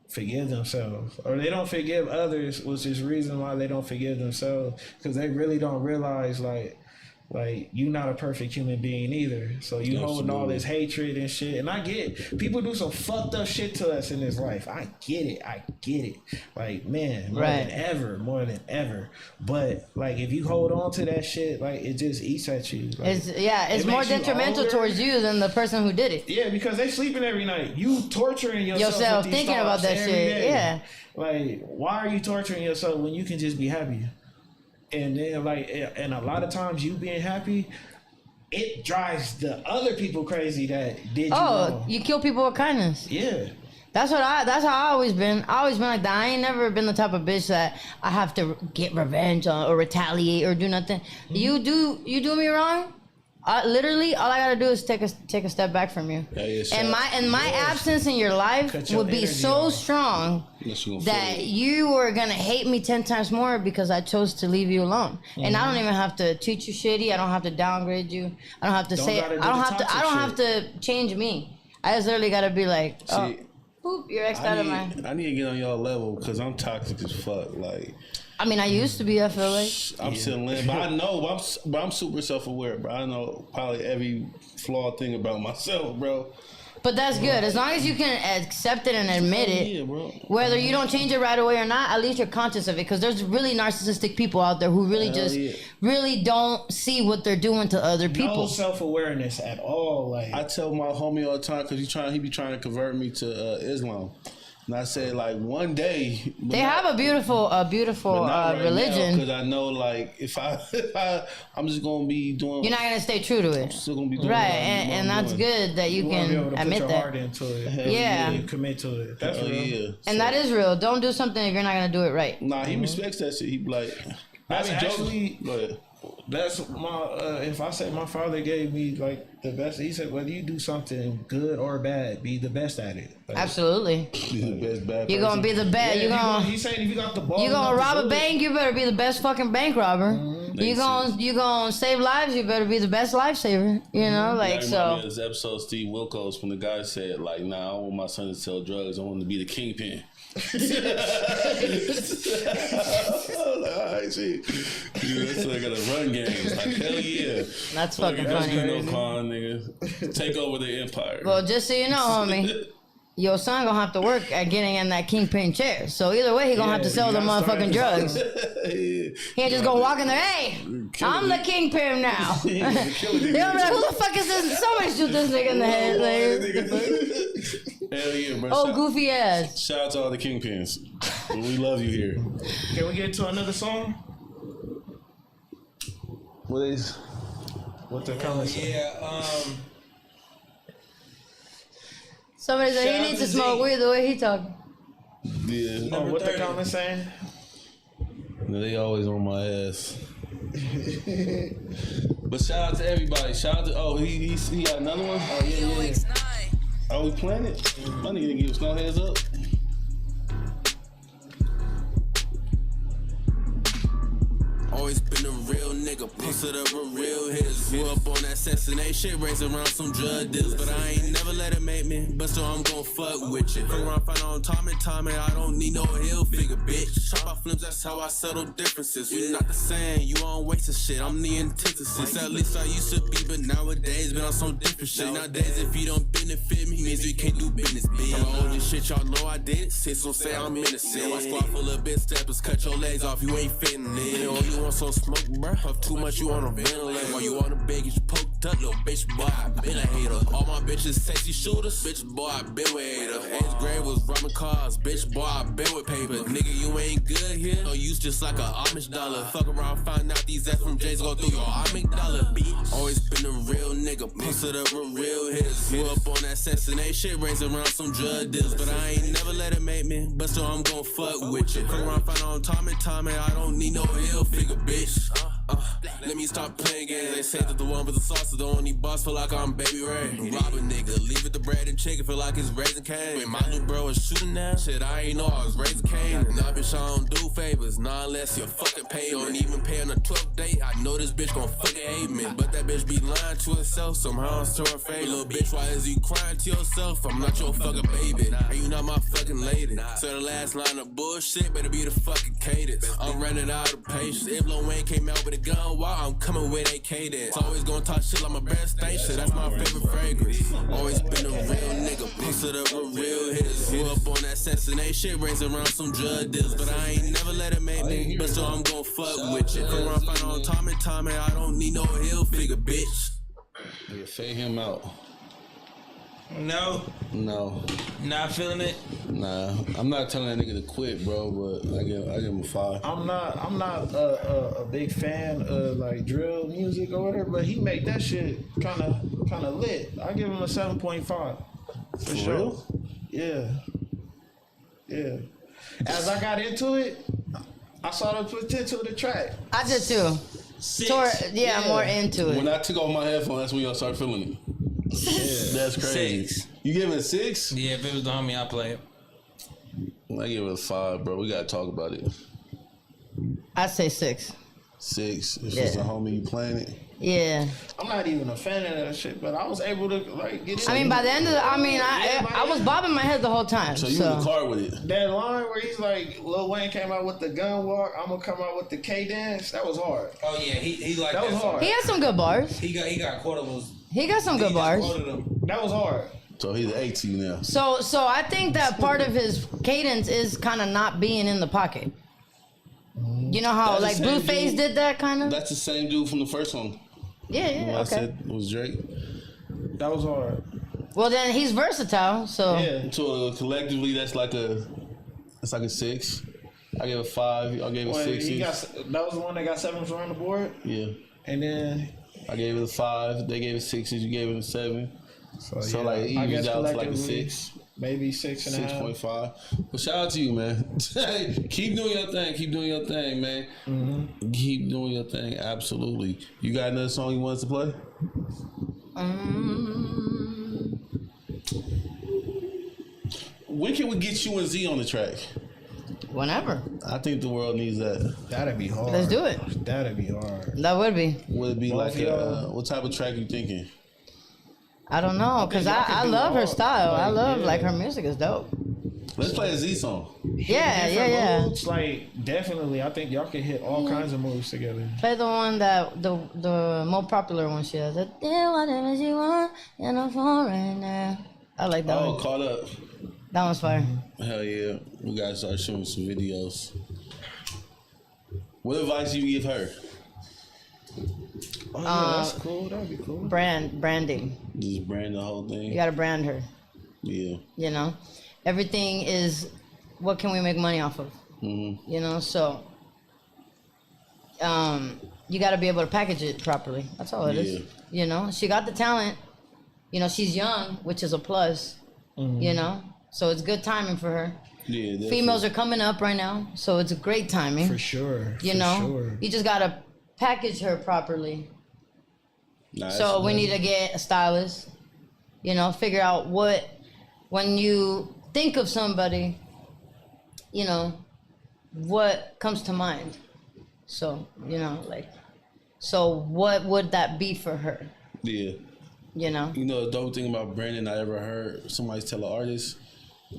forgive themselves, or they don't forgive others, which is the reason why they don't forgive themselves, because they really don't realize like you not a perfect human being either. So you holding all this hatred and shit. And I get people do some fucked up shit to us in this life. I get it. Like, man, more than ever. But like, if you hold on to that shit, like, it just eats at you. Like, it's more detrimental towards you than the person who did it. Yeah, because they sleeping every night. You torturing yourself with these thinking about that shit. Day. Yeah. Like, why are you torturing yourself when you can just be happy? And then and a lot of times you being happy, it drives the other people crazy that did you wrong. You kill people with kindness. Yeah. That's how I always been. I always been like that. I ain't never been the type of bitch that I have to get revenge on or retaliate or do nothing. Mm-hmm. You do me wrong, literally all I gotta do is take a step back from you. And my absence in your life would be so strong that you were gonna hate me 10 times more because I chose to leave you alone. Mm-hmm. And I don't even have to treat you shitty. I don't have to downgrade you. I don't have to I don't have to change me. I just literally gotta be like, poop, you're X'd out of mine. I need to get on y'all level because I'm toxic as fuck. Like, I mean, I used to be, I feel like. I'm still in, but I know, but I'm super self-aware, bro. I know probably every flawed thing about myself, bro. But that's good. As long as you can accept it and admit it, bro. Whether you don't change it right away or not, at least you're conscious of it. Because there's really narcissistic people out there who really really don't see what they're doing to other people. No self-awareness at all. Like, I tell my homie all the time because he be trying to convert me to Islam. And I said, like, one day they have a beautiful religion. Because I know, like, if I'm just gonna be doing. You're not gonna stay true to it. I'm still gonna be doing right, and that's good that you can admit put your that. heart into it. Yeah, commit to it. That's real. Yeah. And that is real. Don't do something if you're not gonna do it right. Nah, he respects that shit. He be like, that's actually. That's my. If I say my father gave me like the best, he said whether you do something good or bad, be the best at it. Like, absolutely. Be the best bad. You're gonna be the best. He's saying if you got the ball, you gonna rob a bank, you better be the best fucking bank robber. Mm-hmm. You gonna save lives, you better be the best lifesaver. You know, like so. This episode, Steve Wilkos, when the guy said like, "Nah, I don't want my son to sell drugs. I want him to be the kingpin." All right, see. That's why I gotta run games. Like, hell yeah. That's fucking funny. No con, nigga. Take over the empire. Well, just so you know, homie, your son gonna have to work at getting in that kingpin chair. So either way, he gonna have to sell the motherfucking drugs. He ain't just gonna walk in there, hey, I'm the kingpin now. They'll be like, who the fuck is this? Somebody shoot this nigga in the head. Like, hell yeah, bro. Oh, goofy ass. Shout out to all the kingpins. We love you here. Can we get to another song? What's the comments? Yeah, somebody said he needs to smoke weed the way he talking. Yeah. What the comments saying? They always on my ass. But shout out to everybody. Shout out to he got another one. Oh yeah. Are we playing it? My nigga didn't give us no heads up. Always been a real nigga, posted up a real hitters. Grew up on that Cincinnati shit, raised around some drug dealers. But I ain't never let it make me, but still I'm gon' fuck with you. Fuck around, find on Tommy, I don't need no hill figure, bitch. Chop off flims, that's how I settle differences. We not the same, you on wasted shit, I'm the antithesis. At least I used to be, but nowadays, been on some different shit. Nowadays, if you don't benefit me, means we can't do business, bitch. I'm on this shit, y'all know I did it. Sis gon' say I'm innocent. My squad full of bitch steppers, cut your legs off, you ain't fitting in. Oh, you want some smoke, bruh? Puff too much, you on a ventilator. While you on the bag, you poked up, little bitch, boy, I been a hater. All my bitches sexy shooters, bitch, boy, I been with hater. 8th grade was robbing cars, bitch, boy, I been with paper. Nigga, you ain't good here, no use just like a Amish dollar. Fuck around, find out these F from J's go through your $1, bitch. Always been a real nigga, posted up with real hitters. Grew up on that Cincinnati shit, raised around some drug dealers. But I ain't never let it make me, but still I'm gon' fuck with you. Fuck around, find on Tommy, I don't need no hill figure, bitch. Let me stop playing games. They say that the one with the sauce is the only boss. Feel like I'm Baby Ray. Rob a nigga, leave it to bread and chicken. Feel like it's raising cane. When my new bro is shooting now, shit, I ain't know I was raising cane. Nah, bitch, I don't do favors. Not unless you fucking pay. Don't even pay on the 12th date. I know this bitch gon' fucking hate me. But that bitch be lying to herself. Somehow I'm still her favorite. Little bitch, why is you crying to yourself? I'm not your fucking baby. Are you not my fucking lady? So the last line of bullshit better be the fucking cadence. I'm running out of patience. If Lil Wayne came out with a gun, why I'm coming with AK dance. Always gonna talk shit like my best station. That's my favorite fragrance. Always been a real nigga. Posted up with real hitters. Grew up on that assassination shit. Raised around some drug deals. But I ain't never let it make me. But so I'm gon' fuck with you. Come around, find on Tommy. I don't need no hill figure, bitch. Yeah, fade him out. No, not feeling it. Nah, I'm not telling that nigga to quit, bro. But I give him a 5. I'm not a big fan of like drill music or whatever, but he make that shit kind of lit. I give him a 7.5 for sure. Real? Yeah. As I got into it, I saw the potential of the track. I did too. 6. Yeah, more into it. When I took off my headphones, that's when y'all start feeling it. That's crazy. 6. You give it a 6? Yeah, if it was the homie, I'd play it. I give it a 5, bro. We gotta talk about it. I'd say 6. 6. If Yeah. it's a homie, you playing it. Yeah. I'm not even a fan of that shit, but I was able to like get in. I mean, by the end of the, I was bobbing my head the whole time. So you in the car with it? That line where he's like, Lil Wayne came out with the gun walk, I'm gonna come out with the K dance. That was hard. Oh yeah, he like That was hard. He had some good bars. He got quotables. He got some good bars. That was hard. So he's an 18 now. So I think that part of his cadence is kind of not being in the pocket. You know how That's like the same Blueface dude. did that kind of? That's the same dude from the first song. Yeah, What I okay. said was Drake. That was hard. Well, then he's versatile, so. Yeah. So collectively, that's like a 6. I gave it 5. I gave it Well, 6. that was the one that got 7s around the board. Yeah. And then I gave it a 5. They gave it 6s. You gave it a 7. So yeah, like it I evens guess out to like a collectively, 6. Maybe 6.5. 6.5. Well, shout out to you, man. Keep doing your thing. Keep doing your thing, man. Mm-hmm. Keep doing your thing. Absolutely. You got another song you want us to play? When can we get you and Z on the track? Whenever. I think the world needs that. That'd be hard. Let's do it. That'd be hard. That would be. Would it be Both like y'all. what type of track you thinking? I don't know, because y'all can I do love her all. style. I Like, love, yeah. like, her music is dope. Let's play a Z song. Yeah. Moods, like, definitely, I think y'all can hit all kinds of moves together. Play the one that, the more popular one she has. Do whatever she want in the phone right now. I like that Oh, one. Caught Up. That one's fire. Hell yeah. We gotta start shooting some videos. What advice do you give her? Oh, yeah, that's cool. That'd be cool. Branding. Just brand the whole thing? You gotta brand her. Yeah. You know, everything is what can we make money off of. Mm-hmm. You know, so you got to be able to package it properly. That's all it is. Yeah. You know, she got the talent. You know, she's young, which is a plus. You know, so it's good timing for her. Yeah. Definitely. Females are coming up right now, so it's a great timing. For sure. You for know, Sure. you just gotta package her properly. Nah, So we need to get a stylist. You know, figure out what, when you think of somebody, you know, what comes to mind. So, you know, like, so what would that be for her? Yeah. You know? You know, the dope thing about branding I ever heard somebody tell an artist,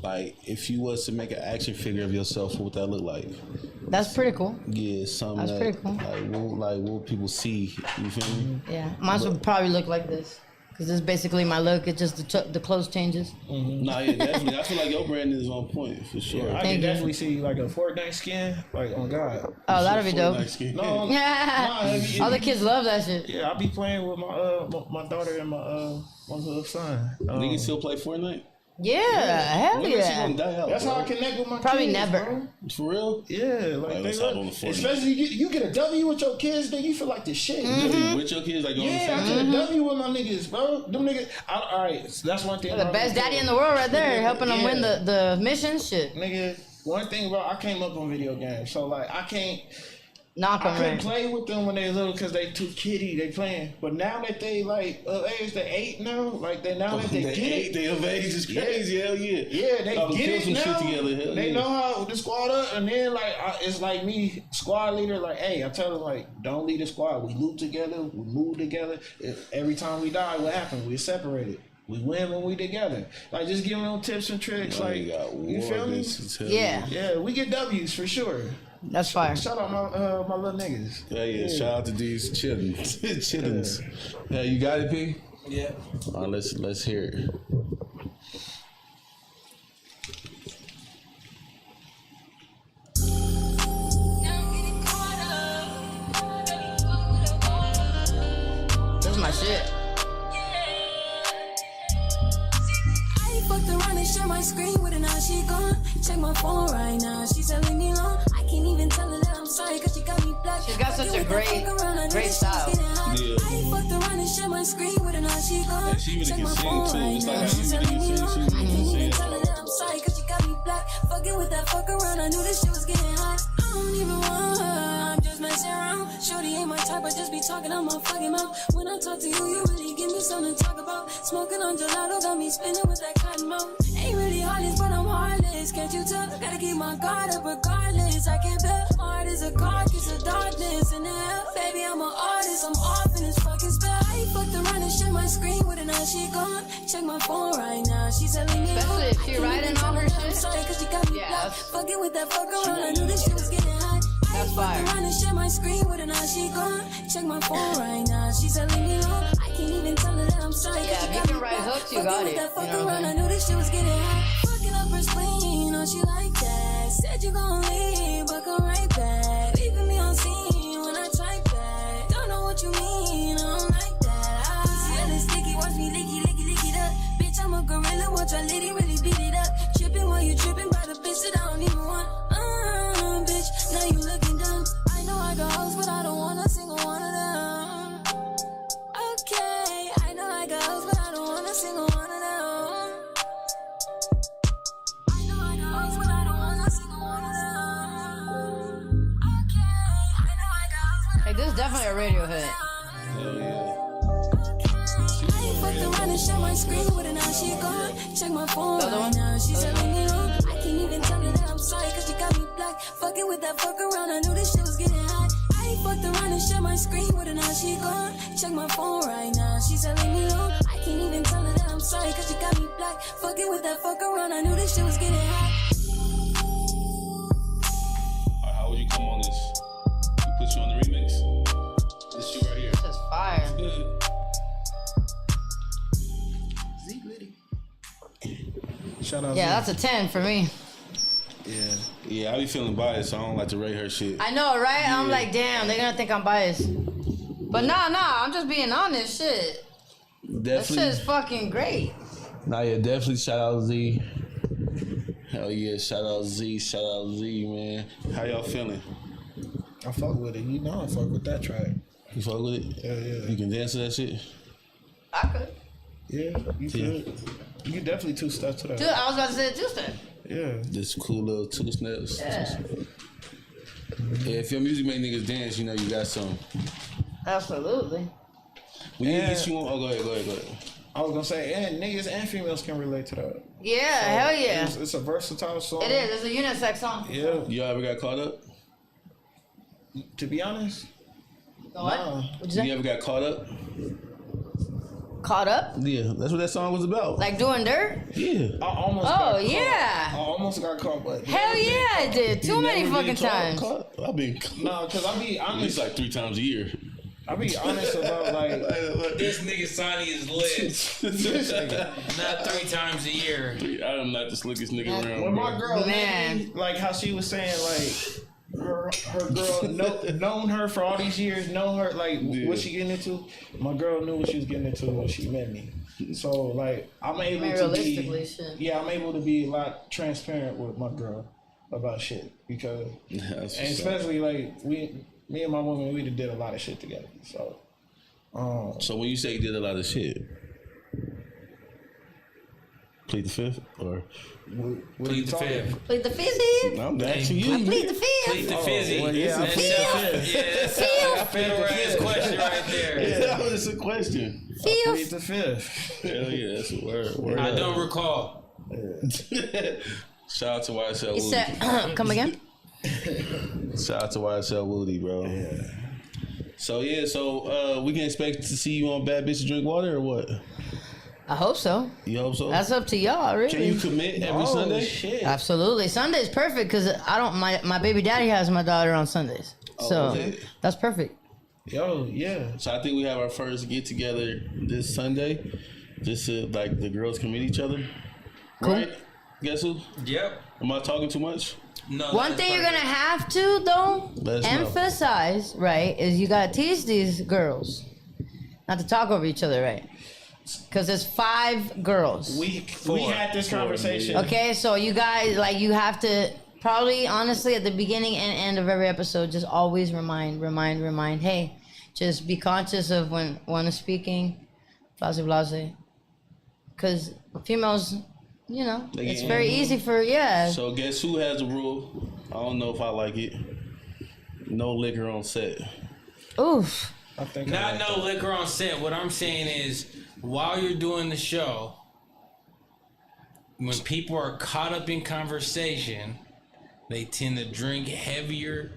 like, if you was to make an action figure of yourself, what would that look like? That's pretty cool. Yeah, something That's that, pretty cool. Like what people see. You feel me? Yeah. Mine would probably look like this. Because this is basically my look. It's just the clothes changes. Nah, yeah, definitely. I feel like your branding is on point for sure. I Thank can you. definitely see like a Fortnite skin, like on God. Oh, that'd be dope. Nice skin. No, Yeah. if All the kids love that shit. yeah, I be playing with my daughter and my little son. Niggas still play Fortnite? Yeah, hell When is she yeah. gonna die out, That's bro? how I connect with my Probably kids, never. bro. For real? Yeah, like Like, they let's love, hop on the Fortnite. especially you get a W with your kids, then you feel like the shit. Mm-hmm. With your kids, like, on the Yeah, I same get a W with my niggas, bro. Them niggas. All right, so that's one thing. The best daddy in the world right there, helping them win the mission shit. Nigga, one thing, bro, I came up on video games, so like I can't. knock them I couldn't right. play with them when they little because they too kiddie. They playing, but now that they like of age, they 8 now. Like they now that they get it, they of age is crazy. Hell yeah. Yeah, they get it some now. shit together. Hell They yeah. know how to squad up, and then like it's like me, squad leader. Like, hey, I tell them like, don't lead the squad. We loot together. We move together. Every time we die, what happens? We separated. We win when we together. Like just giving them tips and tricks. Like you feel me? Yeah. Yeah, we get W's for sure. That's fire. Shout out my little niggas. Yeah. Shout out to these chitlins. Chitlins. Yeah, you got it, P? Yeah. All right, let's hear it. That's my shit. Fucked around and share my screen with her, now she gone. Check my phone right now, she's telling me long. I can't even tell her that I'm sorry, cause she got me black. She's got such a great style. Yeah. I fucked around and share my screen with her, now she gone. And she really Check can my sing, phone too. right It's like now, how she she's really telling can me sing. long. She I really can't can even sing. tell her that I'm sorry, cause she got me black. Fucking with that fuck around, I knew this shit was getting hot. I don't even want her, I'm just messing around. Shorty ain't my type, I just be talking out my fucking mouth. When I talk to you, you really give me something to talk about. Smoking on gelato, got me spinning with that cotton mouth. Ain't really heartless, but I'm heartless. Can't you tell? Gotta keep my guard up regardless. I can't bet. Heart is a carcass of darkness. And now, baby, I'm an artist. I'm off in this fucking spell. I fucked around and share my screen with her, now she gone. Check my phone right now, she's telling me. Especially if she riding all her I'm shit. sorry, cause she got me Yeah, blocked. that's- Fucking with that fuck around, I knew this shit was getting hot. That's fire. Fucked around and share my screen with her, now she gone. Check my phone right now, she's telling me long. I can't even tell her that I'm sorry. Yeah, if you can write hooks, you got it. You know what I'm I saying? knew this shit was getting hot. Fucking up her spleen, oh she like that. Said you gon' leave, but come right back. Leaving me on scene when I try back. Don't know what you mean, I don't like that. Feeling sticky, watch me licky it up. Bitch, I'm a gorilla, watch a lady really beat it up. Tripping while you tripping by the bitch that I don't even want. Bitch, now you looking dumb. I know I got hoes, but I don't want a single one of them. Okay, I know I got hoes, but I don't want a single one of them. I know I got hoes, but I don't want a single one of them. Okay, I know I got hoes, but Hey, this is definitely a radio hit. Hell yeah. I fucked around and share my screen with her, now she gone. Check my phone The other right one? now, she's telling me long. I can't even tell her that I'm sorry, cause she got me black. Fucking with that fuck around, I knew this shit was getting hot. I fucked around and share my screen with her, now she gone. Check my phone right now, she's telling me long. I can't even tell her that I'm sorry, cause she got me black. Fucking with that fuck around, I knew this shit was getting hot. Alright, how would you come on this? We put you on the remix. This shit right here. This is fire. Shout out. Yeah, Z. that's a 10 for me. Yeah. Yeah, I be feeling biased, so I don't like to rate her shit. I know, right? I'm like, damn, they're gonna think I'm biased. But nah, I'm just being honest. Shit. That shit is fucking great. Nah, yeah, definitely shout out Z. Hell yeah, shout out Z, man. How y'all feeling? I fuck with it. You know I fuck with that track. You fuck with it? Yeah. You can dance to that shit? I could. Yeah, you could. You definitely two steps to that. Dude, I was about to say two step. Yeah. This cool little two snaps. Yeah. Yeah, if your music make niggas dance, you know you got some. Absolutely. We need to And- get you on. Oh, go ahead. I was gonna say, and niggas and females can relate to that. Yeah, hell yeah. It's a versatile song. It is. It's a unisex song. Yeah. You ever got caught up? To be honest, What? Nah. What'd you say? You ever got caught up? Caught up? Yeah, that's what that song was about. Like doing dirt? Yeah. I almost. Oh, got caught. yeah. I almost got caught, but Hell yeah, I did. Too You many never fucking been times. Caught? I've been no, cause I be at least honest. like 3 times a year. I be honest about like. This nigga Sonny is lit. Not 3 times a year. I'm not the slickest nigga around. When my bro. girl, Man. Lady, like how she was saying, like her girl known her for all these years, known her like what she getting into. My girl knew what she was getting into when she met me. So like I'm able to realistically, be, shit. yeah, I'm able to be a lot transparent with my girl about shit because, That's and what's up. especially like me and my woman, we done did a lot of shit together. So, So when you say you did a lot of shit, plead the fifth or Plead the fifth. Plead the fizzy. I'm asking you. Plead the fifth. Plead the fizzy. well, yeah, That's a federal ass question right there. Yeah, that was a question. Plead the fifth. Hell yeah, that's a word. I don't recall. Shout out to YSL He Woody. said, come again? Shout out to YSL Woody, bro. Yeah. So we can expect to see you on Bad Bitches Drink Water or what? I hope so. You hope so? That's up to y'all, really. Can you commit every Sunday? Shit. Absolutely. Sunday's perfect because I don't. My baby daddy has my daughter on Sundays, so okay. that's perfect. Yo, yeah. So I think we have our first get together this Sunday, just so like the girls can meet each other. Cool. Right? Guess who? Yep. Am I talking too much? No. One thing you're gonna have to though Let us know. emphasize, right, is you gotta teach these girls not to talk over each other, right? Because there's 5 girls. We had this conversation. Okay, so you guys you have to probably honestly at the beginning and end of every episode just always remind. Hey, just be conscious of when one is speaking, blase. Because females, it's very easy for So guess who has the rule? I don't know if I like it. No liquor on set. Oof. I think Not no liquor on set. What I'm saying is, while you're doing the show, when people are caught up in conversation, they tend to drink heavier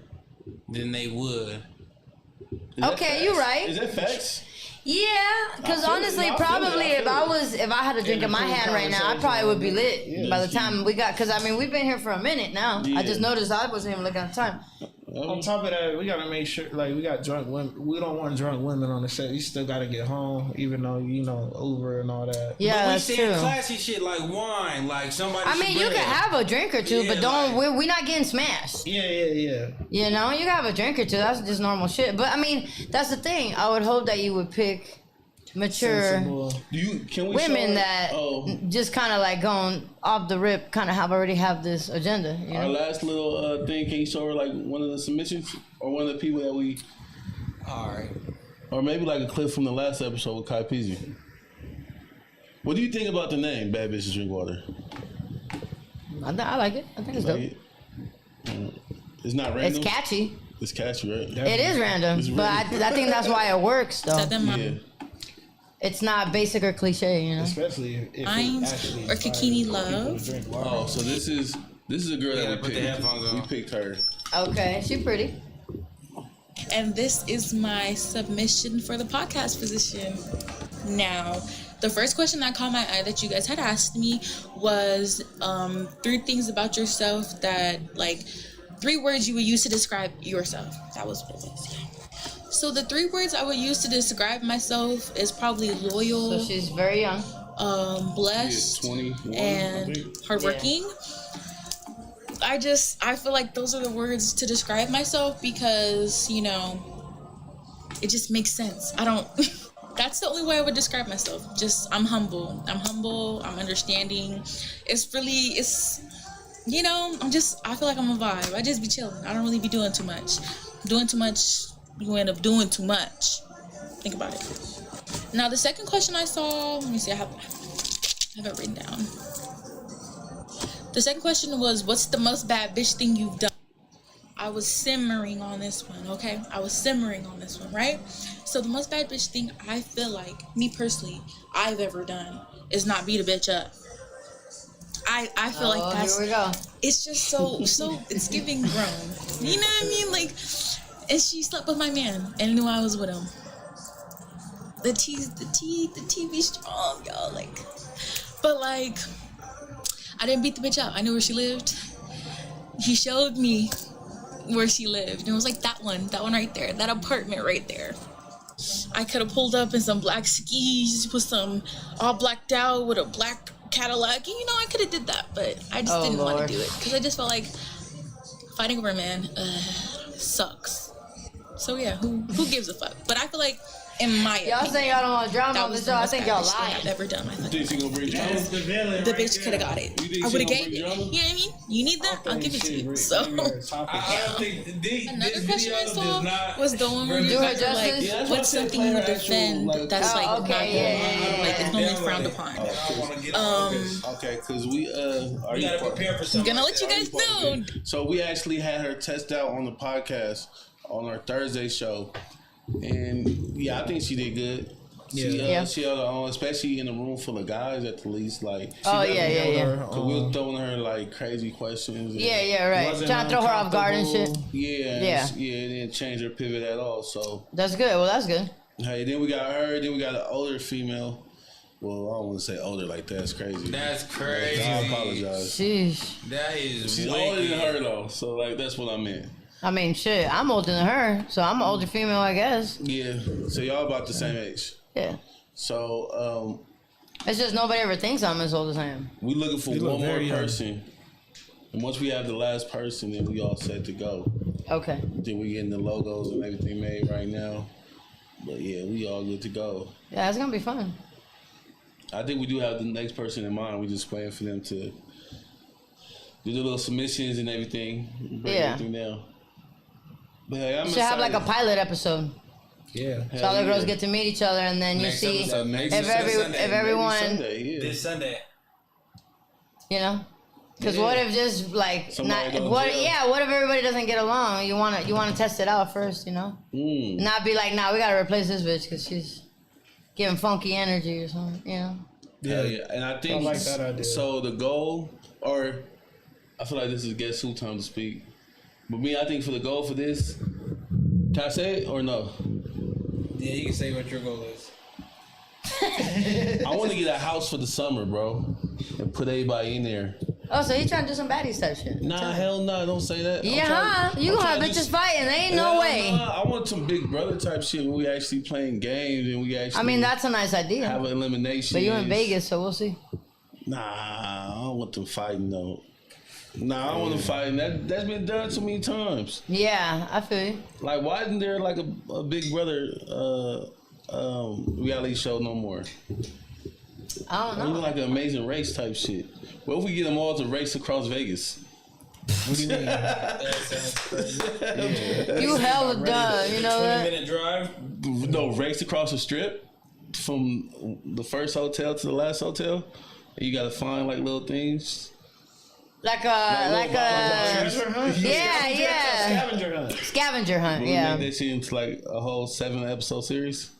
than they would. Okay, you're right. Is that facts? Yeah, because I feel it. honestly, No, I feel probably it. I feel if I had a drink in my hand right now, I probably would be lit by the time we got. Because I mean, we've been here for a minute now. Yeah. I just noticed I wasn't even looking at the time. On top of that, we gotta make sure, we got drunk women. We don't want drunk women on the set. You still gotta get home, even though Uber and all that. Yeah, But we that's saying true. classy shit like wine, like somebody. I mean, you should can bring. have a drink or two, Yeah, but don't. like- We're not getting smashed. Yeah. You can have a drink or two. That's just normal shit. But I mean, that's the thing. I would hope that you would pick mature Sensible. Can we women show that just kind of going off the rip, kind of already have this agenda. Our last little thing, can you show her like one of the submissions or one of the people that we, All right. or maybe like a clip from the last episode with Kai Pizzi. What do you think about the name Bad Bitches Drink Water? I like it. I think it's dope. Like it? It's not random. It's catchy. It's catchy, right? It is random, but I think that's why it works though. Yeah. It's not basic or cliche, Especially if I'm it actually or Kikini Love. drink water. Oh, so this is a girl Yeah, that put we the picked. headphones We on. picked her. Okay, she pretty. And this is my submission for the podcast position. Now, the first question that caught my eye that you guys had asked me was 3 things about yourself that, 3 words you would use to describe yourself. That was what it was, yeah. So the 3 words I would use to describe myself is probably loyal, So she's very young. blessed, 21, I and think. hardworking. I feel like those are the words to describe myself because, it just makes sense. That's the only way I would describe myself. I'm humble. I'm understanding. I feel like I'm a vibe. I just be chilling. I don't really be doing too much. Doing too much, you end up doing too much. Think about it. Now, the second question I saw, let me see, I have it written down. The second question was, what's the most bad bitch thing you've done? I was simmering on this one, okay? Right? So the most bad bitch thing I feel like, me personally, I've ever done is not beat a bitch up. I feel like that's... Here we go. It's just so it's giving grown. You know what I mean? And she slept with my man and knew I was with him. The tea be strong, y'all. But I didn't beat the bitch up. I knew where she lived. He showed me where she lived. And it was that one right there, that apartment right there. I could have pulled up in some black skis with some all blacked out with a black Cadillac. I could have did that, but I just didn't want to do it because I just felt like fighting over a man sucks. So yeah, who gives a fuck? But I feel like In my Y'all opinion. saying y'all don't want drama That on the was show. I most think y'all average thing lying. I've ever done in my life. Think she gonna bring drama? The bitch could have got it. You think I she would have gonna gave bring it. You know drama? what I mean? You need that? I'll give it to you. So I don't think another this question video I does saw not was the one where Do you her guys were like, justice? Yeah, that's why I what's said something play you would her actual, defend like, that's Oh, like okay, not yeah. like it's normally frowned upon. I want to get Okay, because we are we you gotta part- prepare for I'm something. gonna let you guys know. So we actually had her test out on the podcast on our Thursday show, and yeah, I think she did good. Yeah. She held her own, especially in a room full of guys at the least. Like, Oh, yeah. cause we was throwing her like crazy questions. And Yeah, right. Wasn't Trying to throw her off guard and shit. Yeah, Yeah. It didn't change her pivot at all. So That's good. Well, that's good. hey, then we got her. Then we got an older female. Well, I don't want to say older like that. That's crazy. That's crazy. I apologize. Sheesh. That is She's wicked. older than her though, so like that's what I meant. I mean, shit. I'm older than her, so I'm an older female, I guess. Yeah. So y'all about the same age. Yeah. So It's just nobody ever thinks I'm as old as I am. we looking for You look one more very young. person, and once we have the last person, then we all set to go. Okay. Then we getting the logos and everything made right now. But yeah, we all good to go. Yeah, it's gonna be fun. I think we do have the next person in mind. We're just waiting for them to do the little submissions and everything. Break Yeah. everything down. But hey, I'm You should have like a excited. pilot episode. Yeah. So all the Hell girls yeah. get to meet each other, and then you Next see episode, next if episode, if everyone, Sunday, yeah. This Sunday. you know. Because Yeah. what if just like Somebody not goes what? jail. Yeah, what if everybody doesn't get along? You wanna test it out first, you know. Not be like, nah, we gotta replace this bitch because she's giving funky energy or something, you know. Yeah. And I think I like that idea. so. The goal, or I feel like this is guess who time to speak. But me, I think for the goal for this, can I say it or no? Yeah, you can say what your goal is. I want to get a house for the summer, bro, and put everybody in there. Oh, so he trying to do some baddies type shit. Nah, hell no, don't say that. I'm Yeah, trying- huh? You I'm gonna have trying to bitches just- fighting? There ain't no Hell way. nah, I want some Big Brother type shit where we actually playing games and we actually. I mean, that's a nice idea. have an elimination. But you in Vegas, so we'll see. Nah, I don't want them fighting though. Nah, I don't want them fighting. That's been done too many times. Yeah, I feel you. Like, why isn't there like a Big Brother reality show no more? I don't Even know. like an Amazing Race type shit. What if we get them all to race across Vegas? What do you mean? That sounds crazy. You hella dumb. You know that? 20-minute drive. No, race across the strip from the first hotel to the last hotel. And you gotta find like little things. Like a Treasure hunt? yeah. Scavenger hunt. Scavenger hunt. We Yeah, make that shit into like a whole 7-episode series.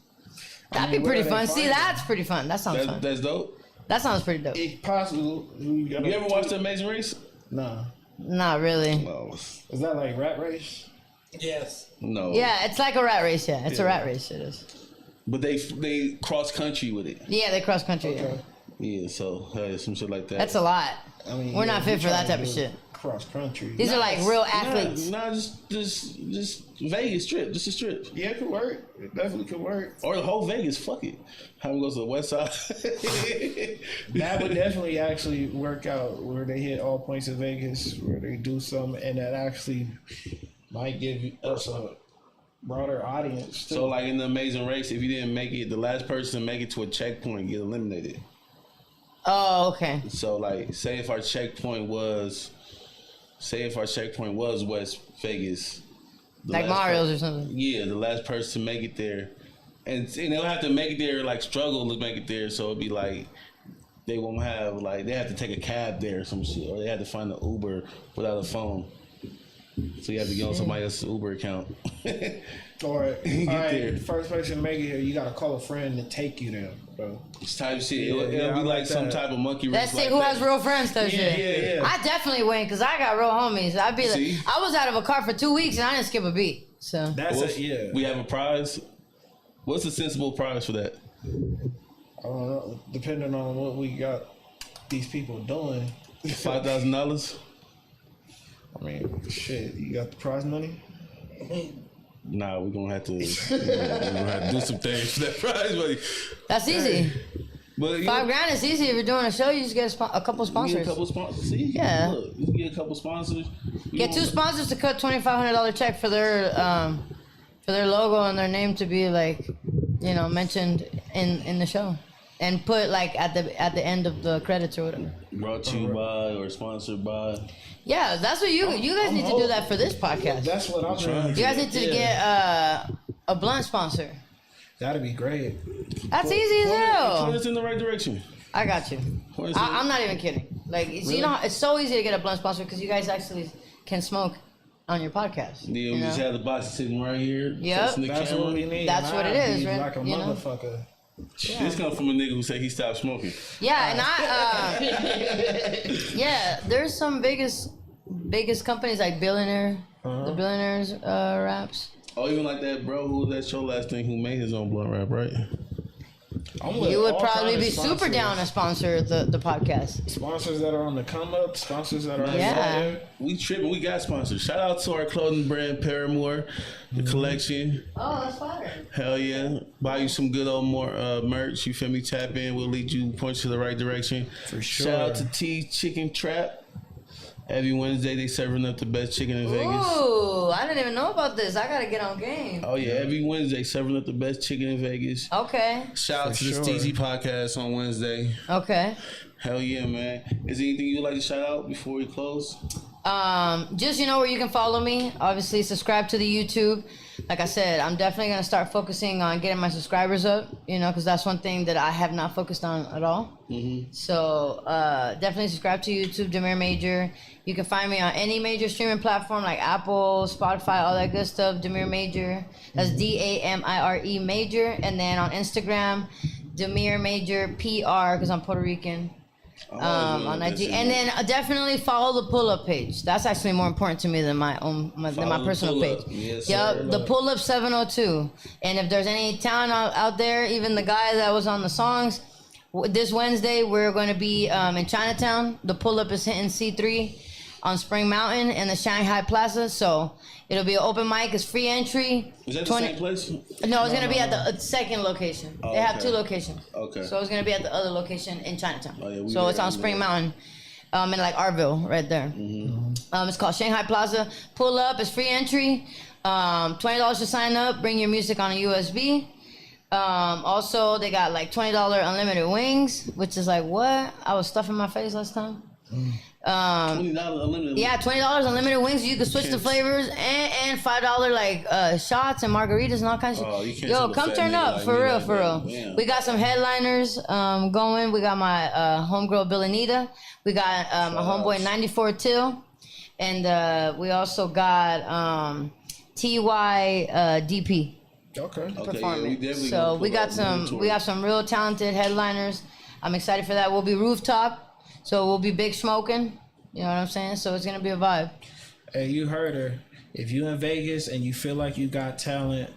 that'd be where pretty do they fun. find See, them? that's pretty fun. That sounds fun. That's dope. That sounds pretty dope. If possible, you You ever watched The Amazing Race? Nah. Not really. No. Is that like Rat Race? Yes. No. Yeah, it's like a rat race. Yeah, it's a rat race. It is. But they cross country with it. Yeah, they cross country. Yeah. Yeah, so some shit like that. That's a lot. I mean, We're not we fit for that trying type to of do shit. Cross country. These are like real athletes. Nah, just Vegas strip, just a strip, Yeah, it could work. It definitely could work. or the whole Vegas. Fuck it. Have them go to the West Side. That would definitely actually work out where they hit all points of Vegas, where they do something, and that actually might give us a broader audience. Too. So like in the Amazing Race, if you didn't make it, the last person to make it to a checkpoint get eliminated. Oh, okay. So like, say if our checkpoint was West Vegas, the Like last Mario's or something. Yeah, the last person to make it there, and they'll have to make it there, like struggle to make it there. So it'd be like they won't have like they have to take a cab there or some shit, or they have to find an Uber without a phone. So you have to get on somebody else's Uber account. Or, all Get right, there. the first person to make it here, you gotta call a friend to take you there, bro. This type of shit. Yeah, It'll yeah, be I like like some that. type of monkey race. Let's see like who that. has real friends though. Shit. yeah. I definitely win because I got real homies. I'd be like, See? I was out of a car for 2 weeks and I didn't skip a beat. So That's What's- yeah. We have a prize. What's a sensible prize for that? I don't know. Depending on what we got these people doing. $5,000. I mean, shit. You got the prize money? Nah, we're gonna have to. We're gonna have to do some things for that prize money. that's easy. But you $5 grand is easy if you're doing a show. You just get a couple get sponsors. a couple sponsors. See, Yeah. Look, you can get a couple sponsors. You Get two want- sponsors to cut $2,500 check for their logo and their name to be like mentioned in the show, and put like at the end of the credits or whatever. Brought to you by or sponsored by. Yeah, that's what you guys need to do that for this podcast. That's what I'm trying. You guys need to get a blunt sponsor. That'd be great. That's easy as hell. Point us in the right direction. I got you. I'm not even kidding. Like, really? It's so easy to get a blunt sponsor because you guys actually can smoke on your podcast. Yeah, we just had the box sitting right here. Yep. That's what we need. That's what it is, right? Like a motherfucker. Yeah. This comes from a nigga who said he stopped smoking. Yeah, and there's some biggest companies like Billionaire, the Billionaires raps. Oh, even like that bro who was that show last thing who made his own blunt rap, right? You would probably be super down to sponsor the podcast. Sponsors that are on the come up, sponsors that are on the we tripping. We got sponsors. Shout out to our clothing brand Paramore, the collection. Oh, that's fire. Hell yeah. Buy you some good old merch. You feel me? Tap in. We'll lead you, point you to the right direction. For sure. Shout out to T Chicken Trap. Every Wednesday they serving up the best chicken in Vegas. Ooh, I didn't even know about this. I gotta get on game. Oh yeah, every Wednesday serving up the best chicken in Vegas. Okay. Shout out to the Steezy podcast on Wednesday. Okay. Hell yeah, man. Is there anything you'd like to shout out before we close? Just where you can follow me. Obviously, subscribe to the YouTube. Like I said, I'm definitely gonna start focusing on getting my subscribers up. Because that's one thing that I have not focused on at all. Mm-hmm. So definitely subscribe to YouTube, Damir Major. You can find me on any major streaming platform like Apple, Spotify, all that good stuff. Damir Major. That's Damire Major. And then on Instagram, Damir Major PR because I'm Puerto Rican. On IG, and then definitely follow the pull-up page. That's actually more important to me than my personal page. Yes, the pull-up 702. And if there's any talent out there, even the guy that was on the songs, this Wednesday we're going to be in Chinatown. The pull-up is hitting C3 on Spring Mountain and the Shanghai Plaza. So it'll be an open mic. It's free entry. Is that the same place? No, it's going to be at the second location. They have 2 locations. Okay. So it's going to be at the other location in Chinatown. Oh, yeah, so it's on Spring Mountain in like Arville right there. Mm-hmm. It's called Shanghai Plaza. Pull up. It's free entry. $20 to sign up. Bring your music on a USB. Also, they got like $20 unlimited wings, which is like what? I was stuffing my face last time. $20 unlimited. Yeah, $20 unlimited wings. You can switch the flavors and $5 like shots and margaritas and all kinds of shit. Yo, come turn up for real. Damn. We got some headliners going. We got my homegirl Billanita. We got my homeboy 94 Till, and we also got TY DP. Okay. Performing. So we got some real talented headliners. I'm excited for that. We'll be rooftop. So we'll be big smoking, you know what I'm saying? So it's gonna be a vibe. Hey, you heard her. If you in Vegas and you feel like you got talent,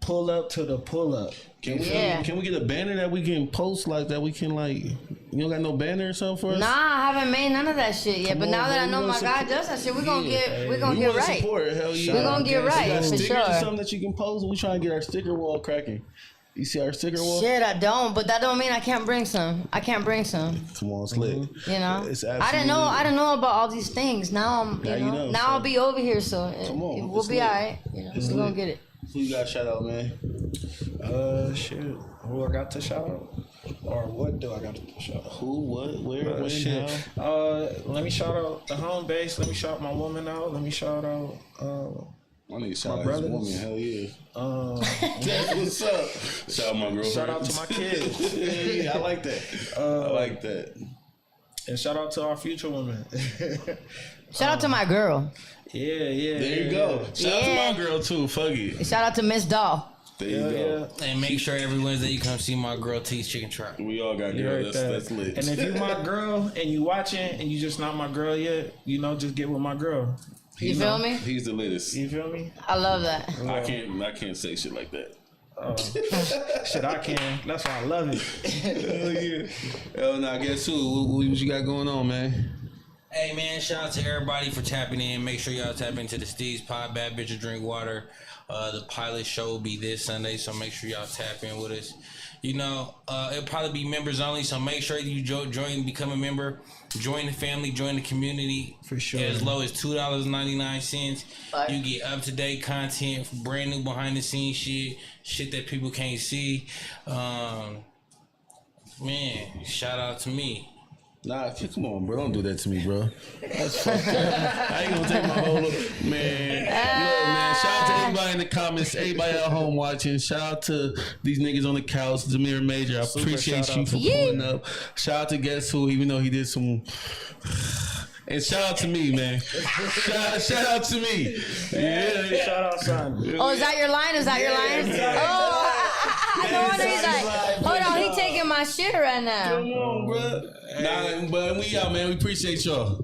pull up to the pull up. Can we get a banner that we can post like that? We can like, you don't got no banner or something for us? Nah, I haven't made none of that shit yet. But now that I know my guy does that shit, we're gonna get right. Support, hell yeah. We're gonna get right for sure. Or something that you can post. We trying to get our sticker wall cracking. You see our sticker wall? Shit, I don't, but that don't mean I can't bring some. Come on, slick. You know, I didn't know about all these things. Now I'll be over here, so we'll be all right. We're gonna get it. Who you got shout out, man? Shit. Who I got to shout out? Or what do I got to shout out? Who, what, where, when, shit. how? Let me shout out the home base. Let me shout my woman out. Let me shout out I need to shout out his woman. Hell yeah. That's what's up. Shout out my girlfriend. Shout out to my kids. Yeah, I like that. I like that. And shout out to our future woman. Shout out to my girl. Yeah. There you go. Shout out to my girl too. Fuck it. Shout out to Miss Doll. There you go. And make sure every Wednesday you come see my girl T's Chicken Trap. We all got girls. That's lit. And if you my girl and you watching and you just not my girl yet, just get with my girl. You feel me? He's the latest. You feel me? I love that. I can't say shit like that. Shit, I can. That's why I love it. Hell yeah. Hell no, guess who? What you got going on, man? Hey man, shout out to everybody for tapping in. Make sure y'all tap into the Steve's Pod, Bad Bitches Drink Water. The pilot show will be this Sunday, so make sure y'all tap in with us. You know, it'll probably be members only. So make sure you join, become a member, join the family, join the community. For sure. As low as $2.99. Fire. You get up to date content, brand new behind the scenes shit that people can't see. Man, shout out to me. Nah, come on, bro. Don't do that to me, bro. That's fucked up. I ain't gonna take my whole man. Look, man. Shout out to everybody in the comments, everybody at home watching. Shout out to these niggas on the couch, Damir Major. I appreciate you for pulling up. Shout out to Guess Who, even though he did some. And shout out to me, man. Shout out to me. Yeah. Shout out, son. Oh, is that your line? Is that your line? Oh, no wonder he's like, hold on, he taking my shit right now. Come on, bro. Nah, but we out, man. We appreciate y'all.